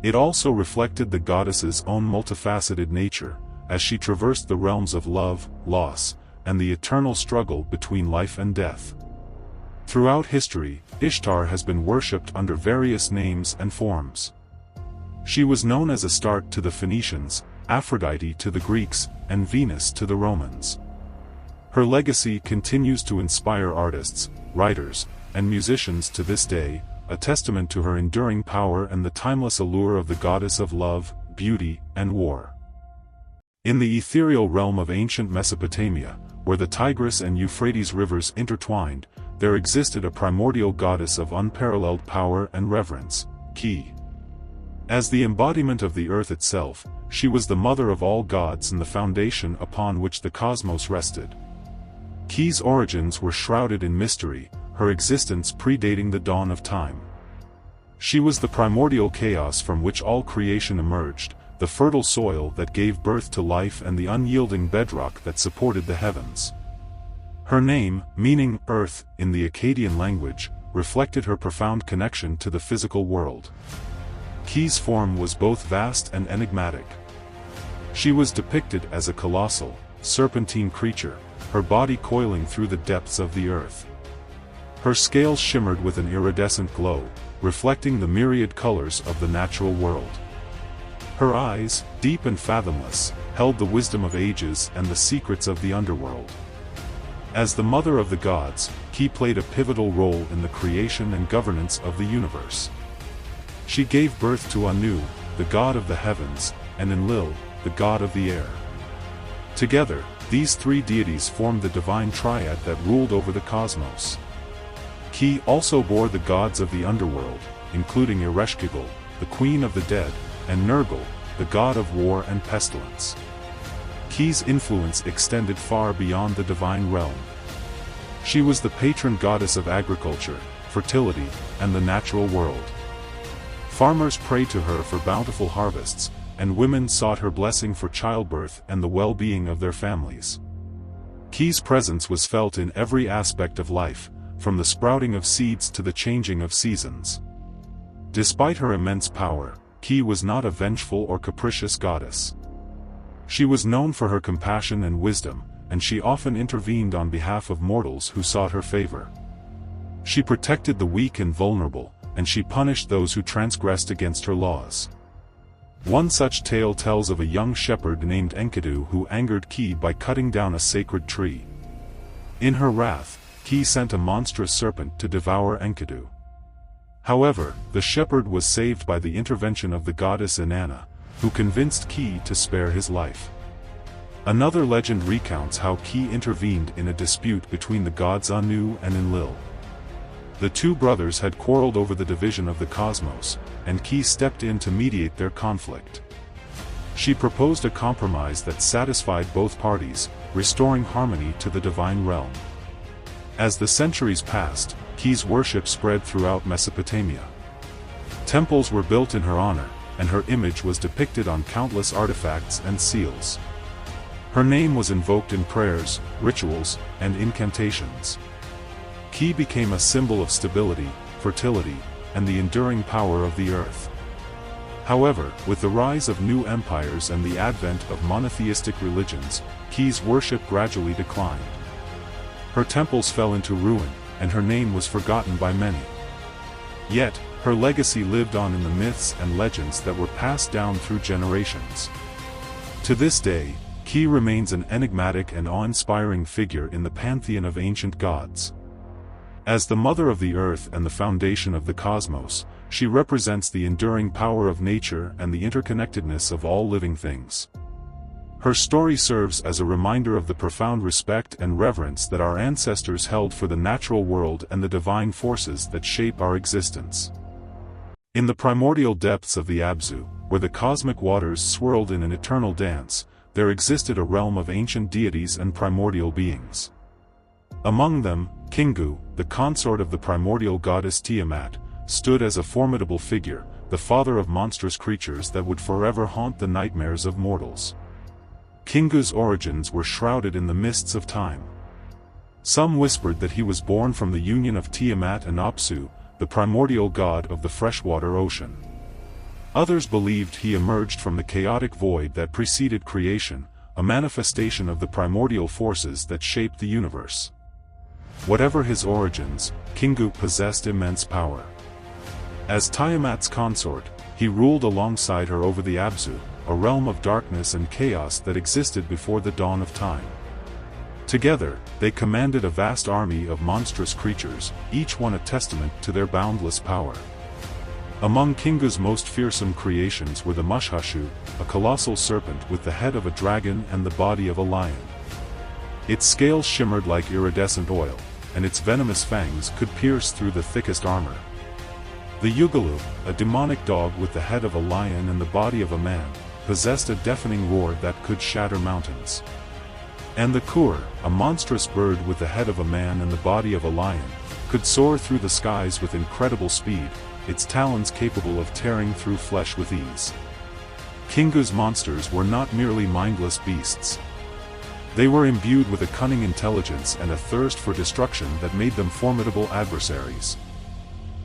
It also reflected the goddess's own multifaceted nature, as she traversed the realms of love, loss, and the eternal struggle between life and death. Throughout history, Ishtar has been worshipped under various names and forms. She was known as Astarte to the Phoenicians, Aphrodite to the Greeks, and Venus to the Romans. Her legacy continues to inspire artists, writers, and musicians to this day, a testament to her enduring power and the timeless allure of the goddess of love, beauty, and war. In the ethereal realm of ancient Mesopotamia, where the Tigris and Euphrates rivers intertwined, there existed a primordial goddess of unparalleled power and reverence, Ki. As the embodiment of the earth itself, she was the mother of all gods and the foundation upon which the cosmos rested. Ki's origins were shrouded in mystery, her existence predating the dawn of time. She was the primordial chaos from which all creation emerged, the fertile soil that gave birth to life and the unyielding bedrock that supported the heavens. Her name, meaning earth in the Akkadian language, reflected her profound connection to the physical world. Ki's form was both vast and enigmatic. She was depicted as a colossal, serpentine creature, her body coiling through the depths of the earth. Her scales shimmered with an iridescent glow, reflecting the myriad colors of the natural world. Her eyes, deep and fathomless, held the wisdom of ages and the secrets of the underworld. As the mother of the gods, Ki played a pivotal role in the creation and governance of the universe. She gave birth to Anu, the god of the heavens, and Enlil, the god of the air. Together, these three deities formed the divine triad that ruled over the cosmos. Ki also bore the gods of the underworld, including Ereshkigal, the queen of the dead, and Nergal, the god of war and pestilence. Ki's influence extended far beyond the divine realm. She was the patron goddess of agriculture, fertility, and the natural world. Farmers prayed to her for bountiful harvests, and women sought her blessing for childbirth and the well-being of their families. Ki's presence was felt in every aspect of life, from the sprouting of seeds to the changing of seasons. Despite her immense power, Ki was not a vengeful or capricious goddess. She was known for her compassion and wisdom, and she often intervened on behalf of mortals who sought her favor. She protected the weak and vulnerable, and she punished those who transgressed against her laws. One such tale tells of a young shepherd named Enkidu who angered Ki by cutting down a sacred tree. In her wrath, Ki sent a monstrous serpent to devour Enkidu. However, the shepherd was saved by the intervention of the goddess Inanna, who convinced Ki to spare his life. Another legend recounts how Ki intervened in a dispute between the gods Anu and Enlil. The two brothers had quarreled over the division of the cosmos, and Ki stepped in to mediate their conflict. She proposed a compromise that satisfied both parties, restoring harmony to the divine realm. As the centuries passed, Ki's worship spread throughout Mesopotamia. Temples were built in her honor, and her image was depicted on countless artifacts and seals. Her name was invoked in prayers, rituals, and incantations. Ki became a symbol of stability, fertility, and the enduring power of the earth. However, with the rise of new empires and the advent of monotheistic religions, Ki's worship gradually declined. Her temples fell into ruin, and her name was forgotten by many. Yet, her legacy lived on in the myths and legends that were passed down through generations. To this day, Ki remains an enigmatic and awe-inspiring figure in the pantheon of ancient gods. As the mother of the earth and the foundation of the cosmos, she represents the enduring power of nature and the interconnectedness of all living things. Her story serves as a reminder of the profound respect and reverence that our ancestors held for the natural world and the divine forces that shape our existence. In the primordial depths of the Abzu, where the cosmic waters swirled in an eternal dance, there existed a realm of ancient deities and primordial beings. Among them, Kingu, the consort of the primordial goddess Tiamat, stood as a formidable figure, the father of monstrous creatures that would forever haunt the nightmares of mortals. Kingu's origins were shrouded in the mists of time. Some whispered that he was born from the union of Tiamat and Apsu, the primordial god of the freshwater ocean. Others believed he emerged from the chaotic void that preceded creation, a manifestation of the primordial forces that shaped the universe. Whatever his origins, Kingu possessed immense power. As Tiamat's consort, he ruled alongside her over the Abzu, a realm of darkness and chaos that existed before the dawn of time. Together, they commanded a vast army of monstrous creatures, each one a testament to their boundless power. Among Kingu's most fearsome creations were the Mushashu, a colossal serpent with the head of a dragon and the body of a lion. Its scales shimmered like iridescent oil, and its venomous fangs could pierce through the thickest armor. The Yugalu, a demonic dog with the head of a lion and the body of a man, possessed a deafening roar that could shatter mountains. And the Kur, a monstrous bird with the head of a man and the body of a lion, could soar through the skies with incredible speed, its talons capable of tearing through flesh with ease. Kingu's monsters were not merely mindless beasts. They were imbued with a cunning intelligence and a thirst for destruction that made them formidable adversaries.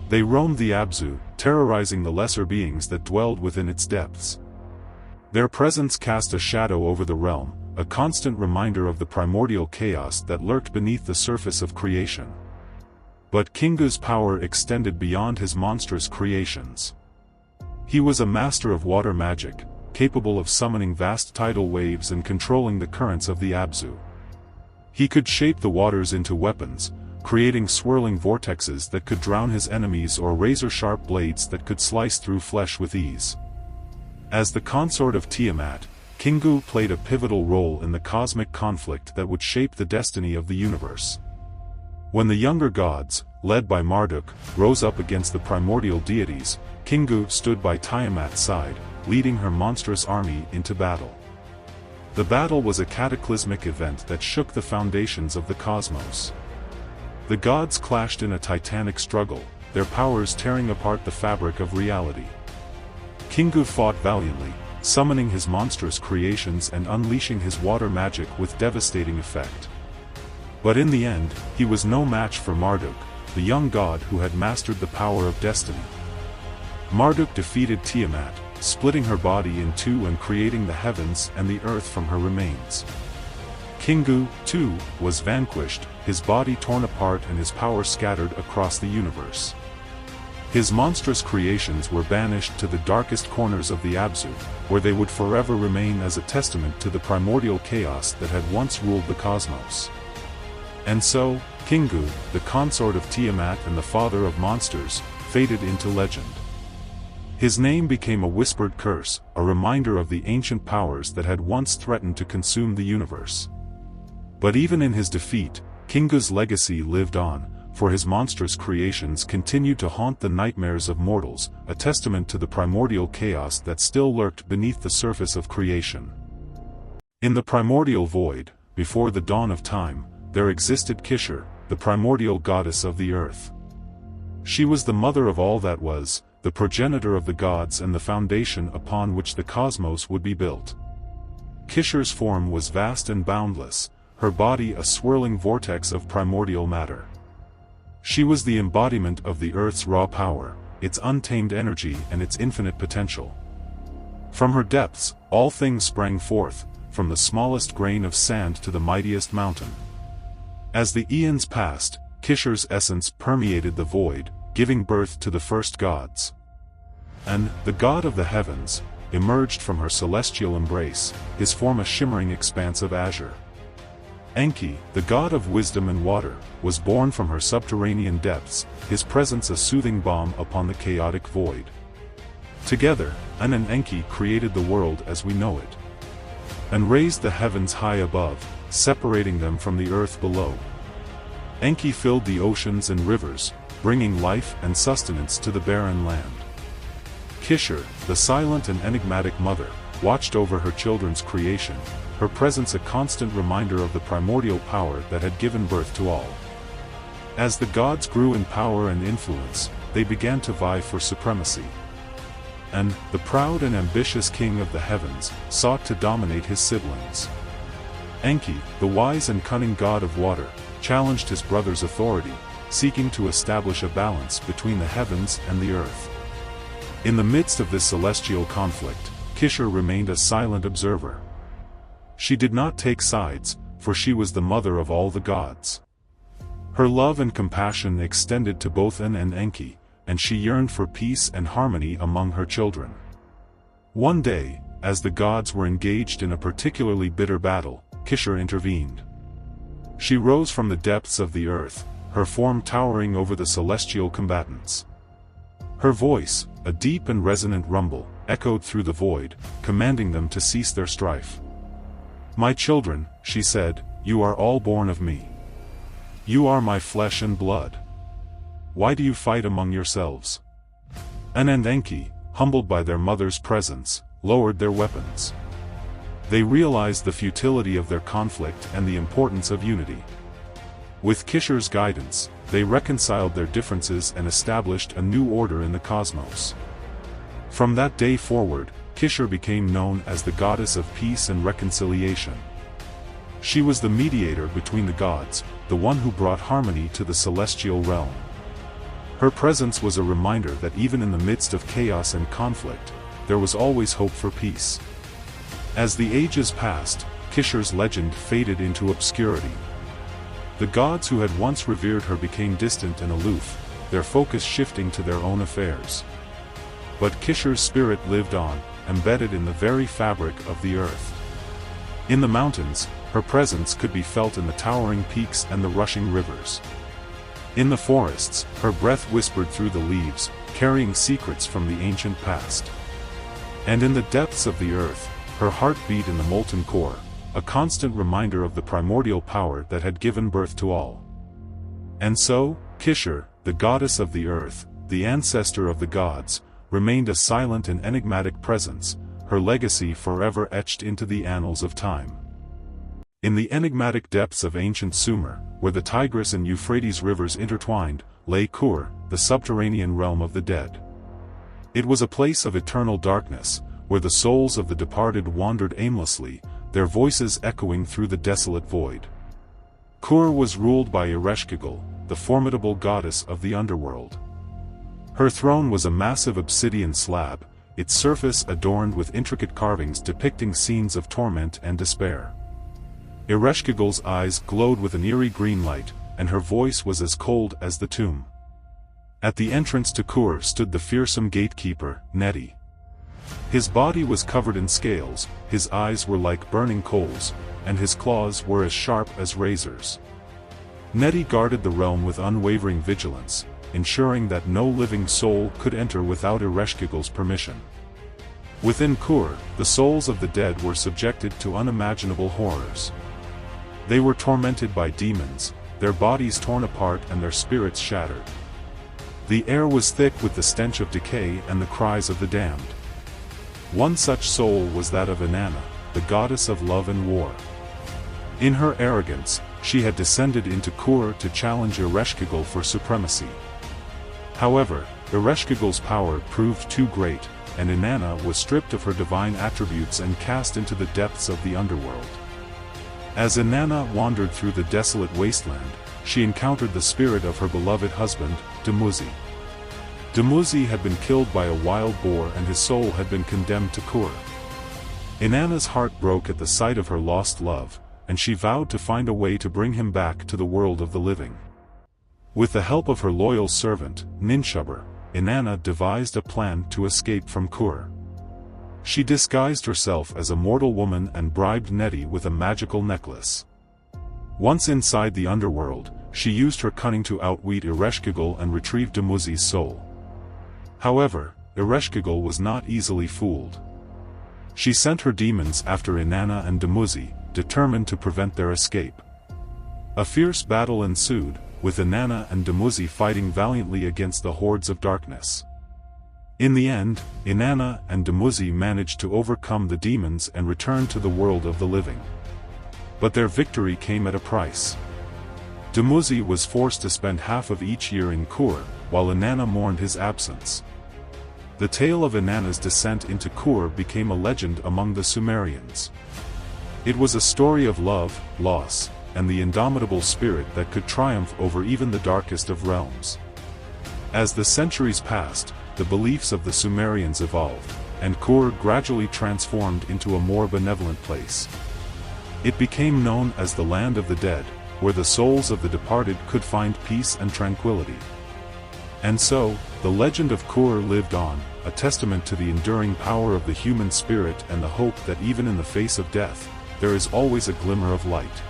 They roamed the Abzu, terrorizing the lesser beings that dwelled within its depths. Their presence cast a shadow over the realm, a constant reminder of the primordial chaos that lurked beneath the surface of creation. But Kingu's power extended beyond his monstrous creations. He was a master of water magic, capable of summoning vast tidal waves and controlling the currents of the Abzu. He could shape the waters into weapons, creating swirling vortexes that could drown his enemies or razor-sharp blades that could slice through flesh with ease. As the consort of Tiamat, Kingu played a pivotal role in the cosmic conflict that would shape the destiny of the universe. When the younger gods, led by Marduk, rose up against the primordial deities, Kingu stood by Tiamat's side, leading her monstrous army into battle. The battle was a cataclysmic event that shook the foundations of the cosmos. The gods clashed in a titanic struggle, their powers tearing apart the fabric of reality. Kingu fought valiantly, summoning his monstrous creations and unleashing his water magic with devastating effect. But in the end, he was no match for Marduk, the young god who had mastered the power of destiny. Marduk defeated Tiamat, splitting her body in two and creating the heavens and the earth from her remains. Kingu, too, was vanquished, his body torn apart and his power scattered across the universe. His monstrous creations were banished to the darkest corners of the Abzu, where they would forever remain as a testament to the primordial chaos that had once ruled the cosmos. And so, Kingu, the consort of Tiamat and the father of monsters, faded into legend. His name became a whispered curse, a reminder of the ancient powers that had once threatened to consume the universe. But even in his defeat, Kingu's legacy lived on, for his monstrous creations continued to haunt the nightmares of mortals, a testament to the primordial chaos that still lurked beneath the surface of creation. In the primordial void, before the dawn of time, there existed Kishar, the primordial goddess of the earth. She was the mother of all that was, the progenitor of the gods and the foundation upon which the cosmos would be built. Kishar's form was vast and boundless, her body a swirling vortex of primordial matter. She was the embodiment of the earth's raw power, its untamed energy and its infinite potential. From her depths, all things sprang forth, from the smallest grain of sand to the mightiest mountain. As the eons passed, Kishar's essence permeated the void, giving birth to the first gods. And, the god of the heavens, emerged from her celestial embrace, his form a shimmering expanse of azure. Enki, the god of wisdom and water, was born from her subterranean depths, his presence a soothing balm upon the chaotic void. Together, En and Enki created the world as we know it. and raised the heavens high above, separating them from the earth below. Enki filled the oceans and rivers, bringing life and sustenance to the barren land. Kishar, the silent and enigmatic mother, watched over her children's creation, her presence a constant reminder of the primordial power that had given birth to all. As the gods grew in power and influence, they began to vie for supremacy. And, the proud and ambitious king of the heavens, sought to dominate his siblings. Enki, the wise and cunning god of water, challenged his brother's authority, seeking to establish a balance between the heavens and the earth. In the midst of this celestial conflict, Kishar remained a silent observer. She did not take sides, for she was the mother of all the gods. Her love and compassion extended to both En and Enki, and she yearned for peace and harmony among her children. One day, as the gods were engaged in a particularly bitter battle, Kishar intervened. She rose from the depths of the earth, her form towering over the celestial combatants. Her voice, a deep and resonant rumble, echoed through the void, commanding them to cease their strife. "My children," she said, "you are all born of me. You are my flesh and blood. Why do you fight among yourselves?" En and Enki, humbled by their mother's presence, lowered their weapons. They realized the futility of their conflict and the importance of unity. With Kishar's guidance, they reconciled their differences and established a new order in the cosmos. From that day forward, Kishar became known as the goddess of peace and reconciliation. She was the mediator between the gods, the one who brought harmony to the celestial realm. Her presence was a reminder that even in the midst of chaos and conflict, there was always hope for peace. As the ages passed, Kishar's legend faded into obscurity. The gods who had once revered her became distant and aloof, their focus shifting to their own affairs. But Kishar's spirit lived on, embedded in the very fabric of the earth. In the mountains, her presence could be felt in the towering peaks and the rushing rivers. In the forests, her breath whispered through the leaves, carrying secrets from the ancient past. And in the depths of the earth, her heart beat in the molten core, a constant reminder of the primordial power that had given birth to all. And so, Kishar, the goddess of the earth, the ancestor of the gods, remained a silent and enigmatic presence, her legacy forever etched into the annals of time. In the enigmatic depths of ancient Sumer, where the Tigris and Euphrates rivers intertwined, lay Kur, the subterranean realm of the dead. It was a place of eternal darkness, where the souls of the departed wandered aimlessly, their voices echoing through the desolate void. Kur was ruled by Ereshkigal, the formidable goddess of the underworld. Her throne was a massive obsidian slab, its surface adorned with intricate carvings depicting scenes of torment and despair. Ereshkigal's eyes glowed with an eerie green light, and her voice was as cold as the tomb. At the entrance to Kur stood the fearsome gatekeeper, En-hedu. His body was covered in scales, his eyes were like burning coals, and his claws were as sharp as razors. En-hedu guarded the realm with unwavering vigilance, ensuring that no living soul could enter without Ereshkigal's permission. Within Kur, the souls of the dead were subjected to unimaginable horrors. They were tormented by demons, their bodies torn apart and their spirits shattered. The air was thick with the stench of decay and the cries of the damned. One such soul was that of Inanna, the goddess of love and war. In her arrogance, she had descended into Kur to challenge Ereshkigal for supremacy. However, Ereshkigal's power proved too great, and Inanna was stripped of her divine attributes and cast into the depths of the underworld. As Inanna wandered through the desolate wasteland, she encountered the spirit of her beloved husband, Dumuzid. Dumuzid had been killed by a wild boar and his soul had been condemned to Kur. Inanna's heart broke at the sight of her lost love, and she vowed to find a way to bring him back to the world of the living. With the help of her loyal servant, Ninshubur, Inanna devised a plan to escape from Kur. She disguised herself as a mortal woman and bribed En-hedu with a magical necklace. Once inside the underworld, she used her cunning to outwit Ereshkigal and retrieve Dumuzid's soul. However, Ereshkigal was not easily fooled. She sent her demons after Inanna and Dumuzid, determined to prevent their escape. A fierce battle ensued, with Inanna and Dumuzid fighting valiantly against the hordes of darkness. In the end, Inanna and Dumuzid managed to overcome the demons and return to the world of the living. But their victory came at a price. Dumuzid was forced to spend half of each year in Kur, while Inanna mourned his absence. The tale of Inanna's descent into Kur became a legend among the Sumerians. It was a story of love, loss, and the indomitable spirit that could triumph over even the darkest of realms. As the centuries passed, the beliefs of the Sumerians evolved, and Kur gradually transformed into a more benevolent place. It became known as the Land of the Dead, where the souls of the departed could find peace and tranquility. And so, the legend of Kur lived on, a testament to the enduring power of the human spirit and the hope that even in the face of death, there is always a glimmer of light.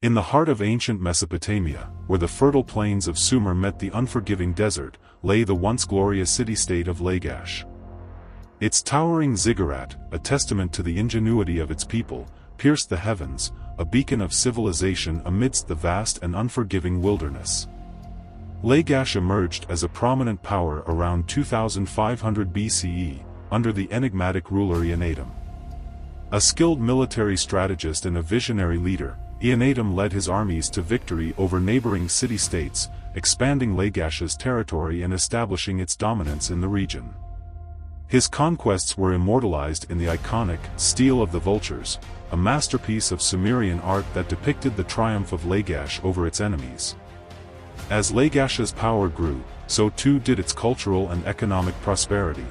In the heart of ancient Mesopotamia, where the fertile plains of Sumer met the unforgiving desert, lay the once glorious city-state of Lagash. Its towering ziggurat, a testament to the ingenuity of its people, pierced the heavens, a beacon of civilization amidst the vast and unforgiving wilderness. Lagash emerged as a prominent power around 2500 BCE, under the enigmatic ruler Enkidu. A skilled military strategist and a visionary leader, Enkidu led his armies to victory over neighboring city-states, expanding Lagash's territory and establishing its dominance in the region. His conquests were immortalized in the iconic Stele of the Vultures, a masterpiece of Sumerian art that depicted the triumph of Lagash over its enemies. As Lagash's power grew, so too did its cultural and economic prosperity.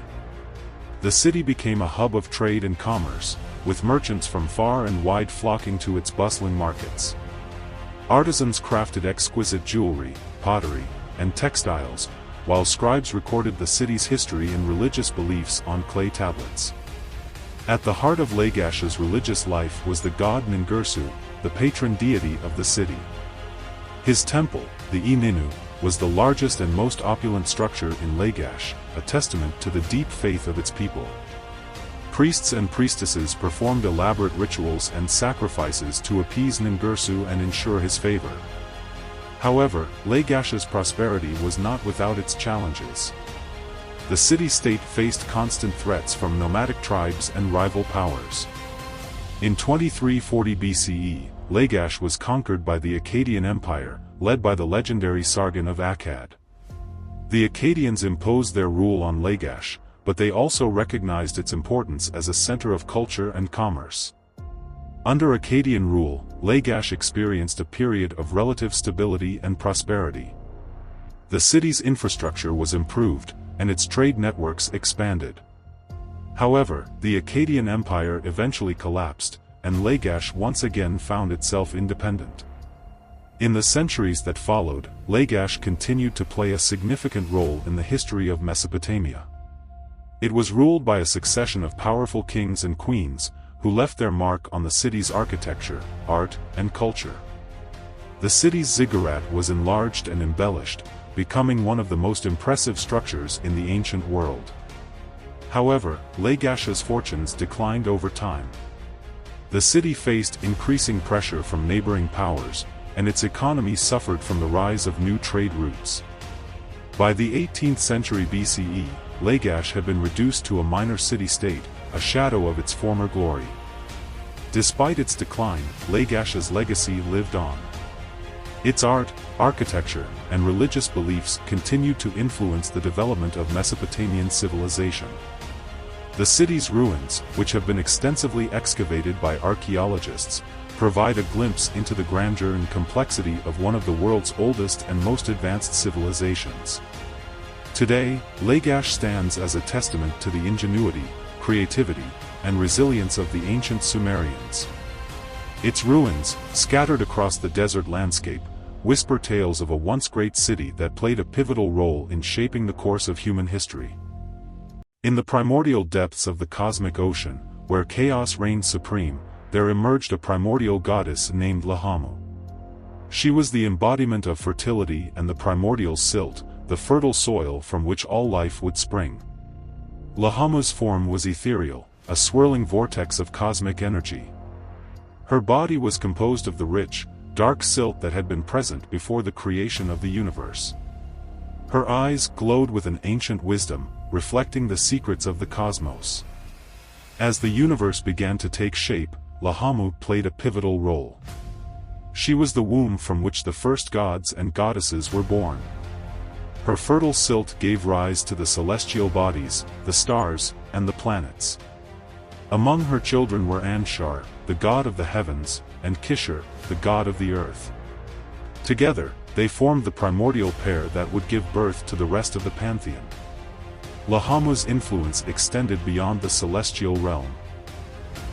The city became a hub of trade and commerce, with merchants from far and wide flocking to its bustling markets. Artisans crafted exquisite jewelry, pottery, and textiles, while scribes recorded the city's history and religious beliefs on clay tablets. At the heart of Lagash's religious life was the god Ningersu, the patron deity of the city. His temple, the En-hedu-ana, was the largest and most opulent structure in Lagash, a testament to the deep faith of its people. Priests and priestesses performed elaborate rituals and sacrifices to appease Ningersu and ensure his favor. However, Lagash's prosperity was not without its challenges. The city-state faced constant threats from nomadic tribes and rival powers. In 2340 BCE, Lagash was conquered by the Akkadian Empire, led by the legendary Sargon of Akkad. The Akkadians imposed their rule on Lagash, but they also recognized its importance as a center of culture and commerce. Under Akkadian rule, Lagash experienced a period of relative stability and prosperity. The city's infrastructure was improved, and its trade networks expanded. However, the Akkadian Empire eventually collapsed, and Lagash once again found itself independent. In the centuries that followed, Lagash continued to play a significant role in the history of Mesopotamia. It was ruled by a succession of powerful kings and queens, who left their mark on the city's architecture, art, and culture. The city's ziggurat was enlarged and embellished, becoming one of the most impressive structures in the ancient world. However, Lagash's fortunes declined over time. The city faced increasing pressure from neighboring powers, and its economy suffered from the rise of new trade routes. By the 18th century BCE, Lagash had been reduced to a minor city-state, a shadow of its former glory. Despite its decline, Lagash's legacy lived on. Its art, architecture, and religious beliefs continued to influence the development of Mesopotamian civilization. The city's ruins, which have been extensively excavated by archaeologists, provide a glimpse into the grandeur and complexity of one of the world's oldest and most advanced civilizations. Today, Lagash stands as a testament to the ingenuity, creativity, and resilience of the ancient Sumerians. Its ruins, scattered across the desert landscape, whisper tales of a once great city that played a pivotal role in shaping the course of human history. In the primordial depths of the cosmic ocean, where chaos reigned supreme, there emerged a primordial goddess named Lahamu. She was the embodiment of fertility and the primordial silt, the fertile soil from which all life would spring. Lahamu's form was ethereal, a swirling vortex of cosmic energy. Her body was composed of the rich, dark silt that had been present before the creation of the universe. Her eyes glowed with an ancient wisdom, reflecting the secrets of the cosmos. As the universe began to take shape, Lahamu played a pivotal role. She was the womb from which the first gods and goddesses were born. Her fertile silt gave rise to the celestial bodies, the stars, and the planets. Among her children were Anshar, the god of the heavens, and Kishar, the god of the earth. Together, they formed the primordial pair that would give birth to the rest of the pantheon. Lahamu's influence extended beyond the celestial realm.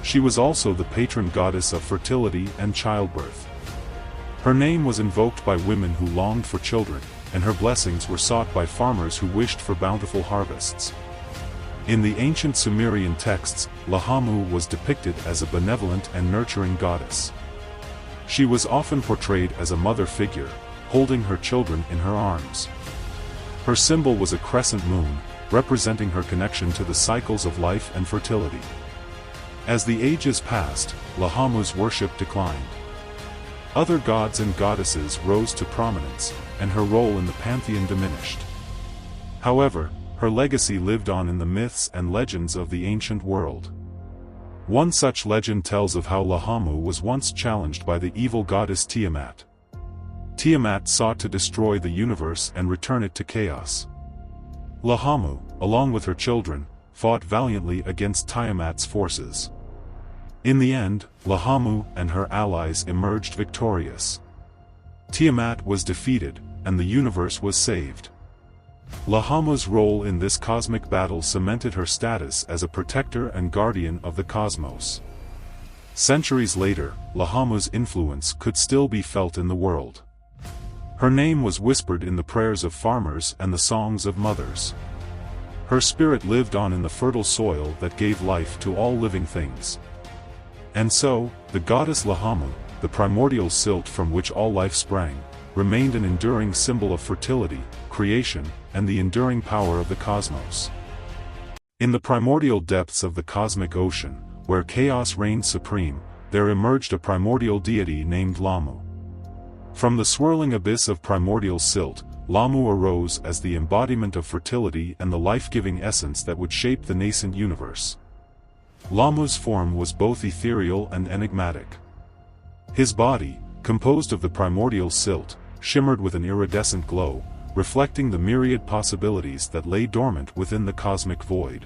She was also the patron goddess of fertility and childbirth. Her name was invoked by women who longed for children, and her blessings were sought by farmers who wished for bountiful harvests. In the ancient Sumerian texts, Lahamu was depicted as a benevolent and nurturing goddess. She was often portrayed as a mother figure, holding her children in her arms. Her symbol was a crescent moon, representing her connection to the cycles of life and fertility. As the ages passed, Lahamu's worship declined. Other gods and goddesses rose to prominence, and her role in the pantheon diminished. However, her legacy lived on in the myths and legends of the ancient world. One such legend tells of how Lahamu was once challenged by the evil goddess Tiamat. Tiamat sought to destroy the universe and return it to chaos. Lahamu, along with her children, fought valiantly against Tiamat's forces. In the end, Lahamu and her allies emerged victorious. Tiamat was defeated, and the universe was saved. Lahamu's role in this cosmic battle cemented her status as a protector and guardian of the cosmos. Centuries later, Lahamu's influence could still be felt in the world. Her name was whispered in the prayers of farmers and the songs of mothers. Her spirit lived on in the fertile soil that gave life to all living things. And so, the goddess Lahamu, the primordial silt from which all life sprang, remained an enduring symbol of fertility, creation, and the enduring power of the cosmos. In the primordial depths of the cosmic ocean, where chaos reigned supreme, there emerged a primordial deity named Lamu. From the swirling abyss of primordial silt, Lamu arose as the embodiment of fertility and the life-giving essence that would shape the nascent universe. Lamu's form was both ethereal and enigmatic. His body, composed of the primordial silt, shimmered with an iridescent glow, reflecting the myriad possibilities that lay dormant within the cosmic void.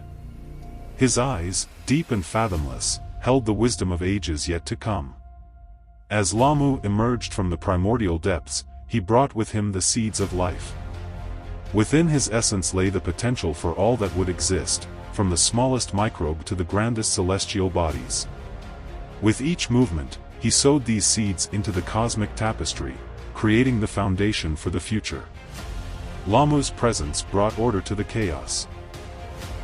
His eyes, deep and fathomless, held the wisdom of ages yet to come. As Lamu emerged from the primordial depths, he brought with him the seeds of life. Within his essence lay the potential for all that would exist, from the smallest microbe to the grandest celestial bodies. With each movement, he sowed these seeds into the cosmic tapestry, creating the foundation for the future. Lamu's presence brought order to the chaos.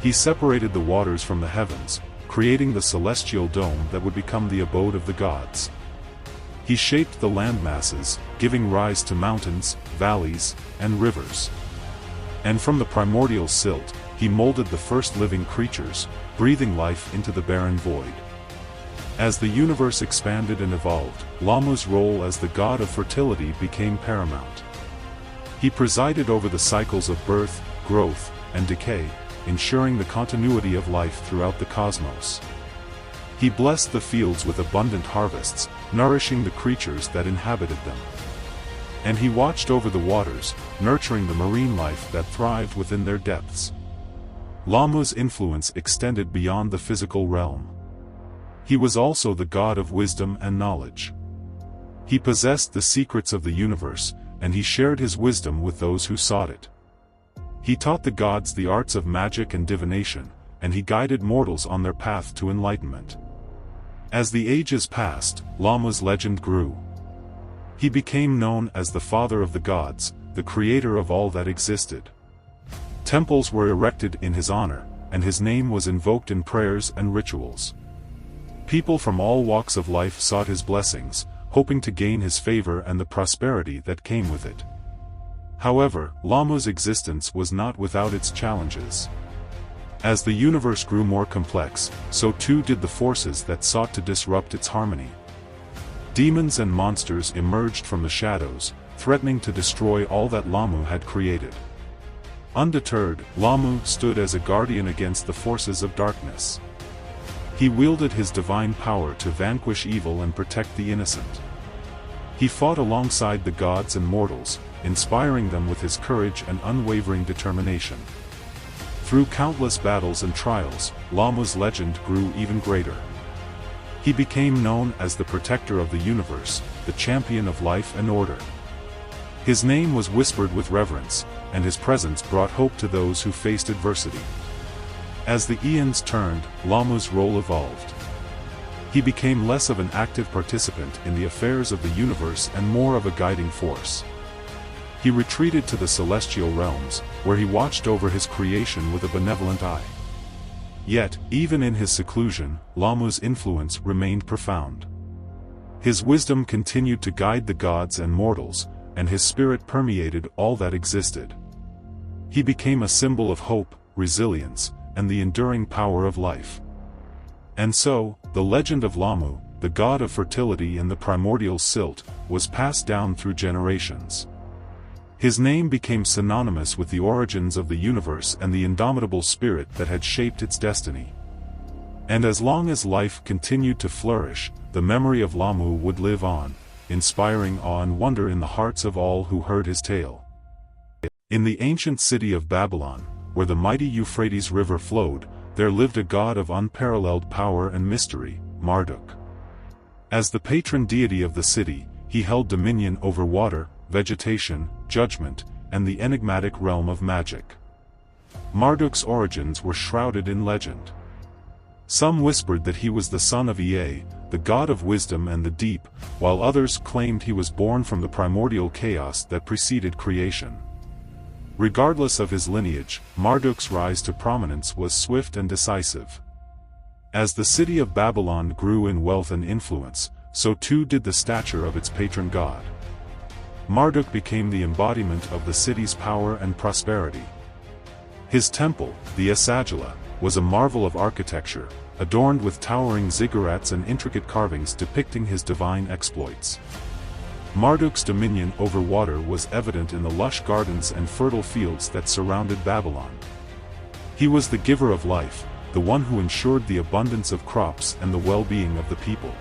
He separated the waters from the heavens, creating the celestial dome that would become the abode of the gods. He shaped the land masses, giving rise to mountains, valleys, and rivers. And from the primordial silt, he molded the first living creatures, breathing life into the barren void. As the universe expanded and evolved, Lamu's role as the god of fertility became paramount. He presided over the cycles of birth, growth, and decay, ensuring the continuity of life throughout the cosmos. He blessed the fields with abundant harvests, nourishing the creatures that inhabited them. And he watched over the waters, nurturing the marine life that thrived within their depths. Lamu's influence extended beyond the physical realm. He was also the god of wisdom and knowledge. He possessed the secrets of the universe, and he shared his wisdom with those who sought it. He taught the gods the arts of magic and divination, and he guided mortals on their path to enlightenment. As the ages passed, Lamu's legend grew. He became known as the father of the gods, the creator of all that existed. Temples were erected in his honor, and his name was invoked in prayers and rituals. People from all walks of life sought his blessings, hoping to gain his favor and the prosperity that came with it. However, Lamu's existence was not without its challenges. As the universe grew more complex, so too did the forces that sought to disrupt its harmony. Demons and monsters emerged from the shadows, threatening to destroy all that Lahmu had created. Undeterred, Lahmu stood as a guardian against the forces of darkness. He wielded his divine power to vanquish evil and protect the innocent. He fought alongside the gods and mortals, inspiring them with his courage and unwavering determination. Through countless battles and trials, Lahmu's legend grew even greater. He became known as the protector of the universe, the champion of life and order. His name was whispered with reverence, and his presence brought hope to those who faced adversity. As the eons turned, Lahmu's role evolved. He became less of an active participant in the affairs of the universe and more of a guiding force. He retreated to the celestial realms, where he watched over his creation with a benevolent eye. Yet, even in his seclusion, Lahmu's influence remained profound. His wisdom continued to guide the gods and mortals, and his spirit permeated all that existed. He became a symbol of hope, resilience, and the enduring power of life. And so, the legend of Lahmu, the god of fertility and the primordial silt, was passed down through generations. His name became synonymous with the origins of the universe and the indomitable spirit that had shaped its destiny. And as long as life continued to flourish, the memory of Lahmu would live on, inspiring awe and wonder in the hearts of all who heard his tale. In the ancient city of Babylon, where the mighty Euphrates River flowed, there lived a god of unparalleled power and mystery, Marduk. As the patron deity of the city, he held dominion over water, vegetation, judgment, and the enigmatic realm of magic. Marduk's origins were shrouded in legend. Some whispered that he was the son of Ea, the god of wisdom and the deep, while others claimed he was born from the primordial chaos that preceded creation. Regardless of his lineage, Marduk's rise to prominence was swift and decisive. As the city of Babylon grew in wealth and influence, so too did the stature of its patron god. Marduk became the embodiment of the city's power and prosperity. His temple, the Esagila, was a marvel of architecture, adorned with towering ziggurats and intricate carvings depicting his divine exploits. Marduk's dominion over water was evident in the lush gardens and fertile fields that surrounded Babylon. He was the giver of life, the one who ensured the abundance of crops and the well-being of the people.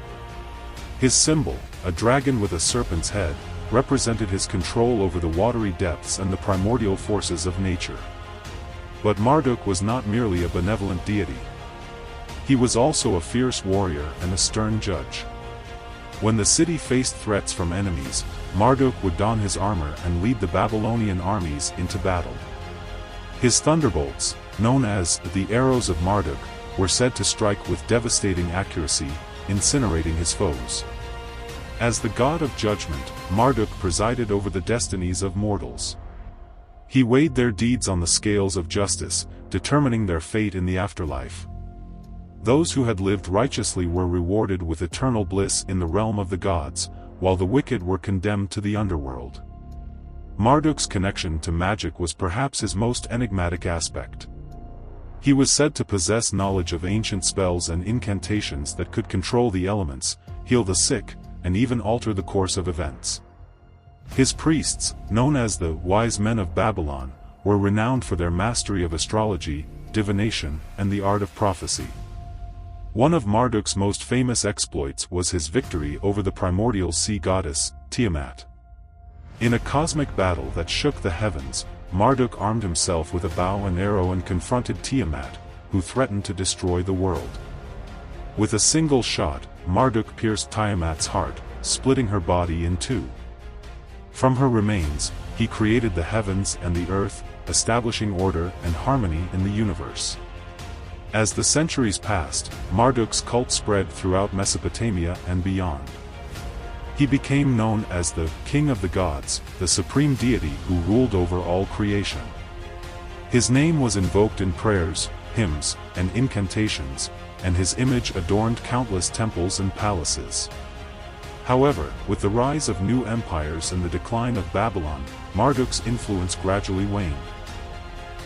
His symbol, a dragon with a serpent's head, represented his control over the watery depths and the primordial forces of nature. But Marduk was not merely a benevolent deity. He was also a fierce warrior and a stern judge. When the city faced threats from enemies, Marduk would don his armor and lead the Babylonian armies into battle. His thunderbolts, known as the arrows of Marduk, were said to strike with devastating accuracy, incinerating his foes. As the god of judgment, Marduk presided over the destinies of mortals. He weighed their deeds on the scales of justice, determining their fate in the afterlife. Those who had lived righteously were rewarded with eternal bliss in the realm of the gods, while the wicked were condemned to the underworld. Marduk's connection to magic was perhaps his most enigmatic aspect. He was said to possess knowledge of ancient spells and incantations that could control the elements, heal the sick, and even alter the course of events. His priests, known as the Wise Men of Babylon, were renowned for their mastery of astrology, divination, and the art of prophecy. One of Marduk's most famous exploits was his victory over the primordial sea goddess, Tiamat. In a cosmic battle that shook the heavens, Marduk armed himself with a bow and arrow and confronted Tiamat, who threatened to destroy the world. With a single shot, Marduk pierced Tiamat's heart, splitting her body in two. From her remains, he created the heavens and the earth, establishing order and harmony in the universe. As the centuries passed, Marduk's cult spread throughout Mesopotamia and beyond. He became known as the King of the Gods, the supreme deity who ruled over all creation. His name was invoked in prayers, hymns, and incantations, and his image adorned countless temples and palaces. However, with the rise of new empires and the decline of Babylon, Marduk's influence gradually waned.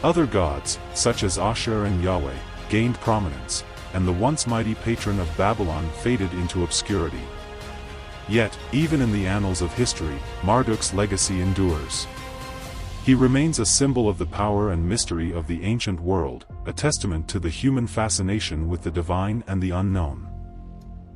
Other gods, such as Ashur and Yahweh, gained prominence, and the once mighty patron of Babylon faded into obscurity. Yet, even in the annals of history, Marduk's legacy endures. He remains a symbol of the power and mystery of the ancient world, a testament to the human fascination with the divine and the unknown.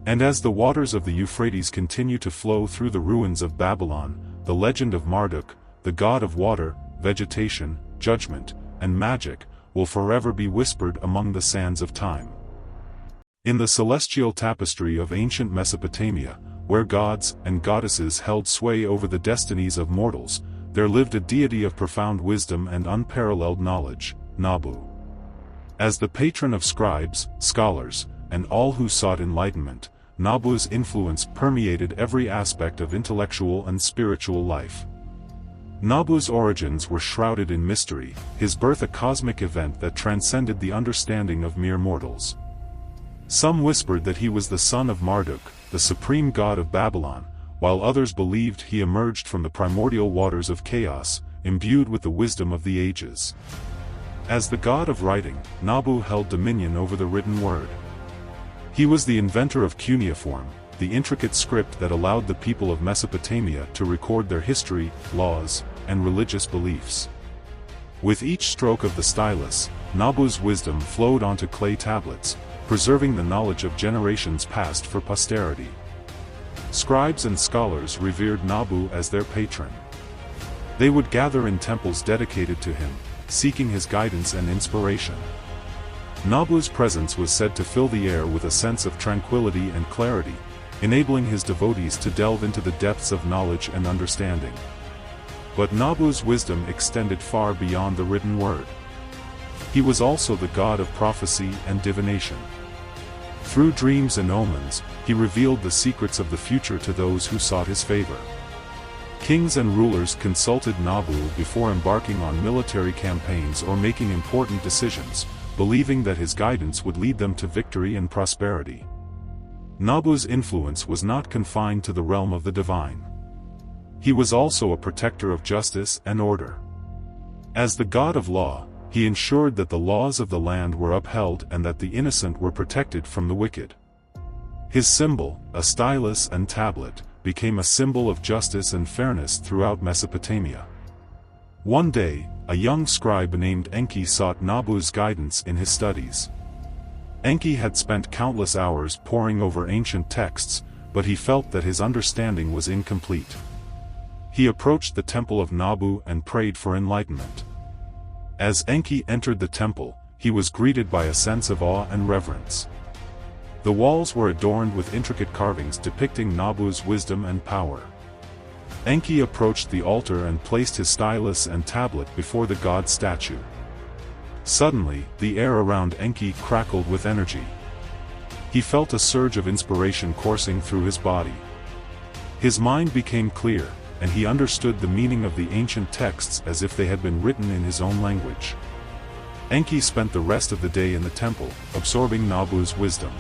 And as the waters of the Euphrates continue to flow through the ruins of Babylon, the legend of Marduk, the god of water, vegetation, judgment, and magic, will forever be whispered among the sands of time. In the celestial tapestry of ancient Mesopotamia, where gods and goddesses held sway over the destinies of mortals, there lived a deity of profound wisdom and unparalleled knowledge, Nabu. As the patron of scribes, scholars, and all who sought enlightenment, Nabu's influence permeated every aspect of intellectual and spiritual life. Nabu's origins were shrouded in mystery, his birth a cosmic event that transcended the understanding of mere mortals. Some whispered that he was the son of Marduk, the supreme god of Babylon, while others believed he emerged from the primordial waters of chaos, imbued with the wisdom of the ages. As the god of writing, Nabu held dominion over the written word. He was the inventor of cuneiform, the intricate script that allowed the people of Mesopotamia to record their history, laws, and religious beliefs. With each stroke of the stylus, Nabu's wisdom flowed onto clay tablets, preserving the knowledge of generations past for posterity. Scribes and scholars revered Nabu as their patron. They would gather in temples dedicated to him, seeking his guidance and inspiration. Nabu's presence was said to fill the air with a sense of tranquility and clarity, enabling his devotees to delve into the depths of knowledge and understanding. But Nabu's wisdom extended far beyond the written word. He was also the god of prophecy and divination. Through dreams and omens, he revealed the secrets of the future to those who sought his favor. Kings and rulers consulted Nabu before embarking on military campaigns or making important decisions, believing that his guidance would lead them to victory and prosperity. Nabu's influence was not confined to the realm of the divine. He was also a protector of justice and order. As the god of law, he ensured that the laws of the land were upheld and that the innocent were protected from the wicked. His symbol, a stylus and tablet, became a symbol of justice and fairness throughout Mesopotamia. One day, a young scribe named Enki sought Nabu's guidance in his studies. Enki had spent countless hours poring over ancient texts, but he felt that his understanding was incomplete. He approached the temple of Nabu and prayed for enlightenment. As Enki entered the temple, he was greeted by a sense of awe and reverence. The walls were adorned with intricate carvings depicting Nabu's wisdom and power. Enki approached the altar and placed his stylus and tablet before the god's statue. Suddenly, the air around Enki crackled with energy. He felt a surge of inspiration coursing through his body. His mind became clear, and he understood the meaning of the ancient texts as if they had been written in his own language. Enki spent the rest of the day in the temple, absorbing Nabu's wisdom.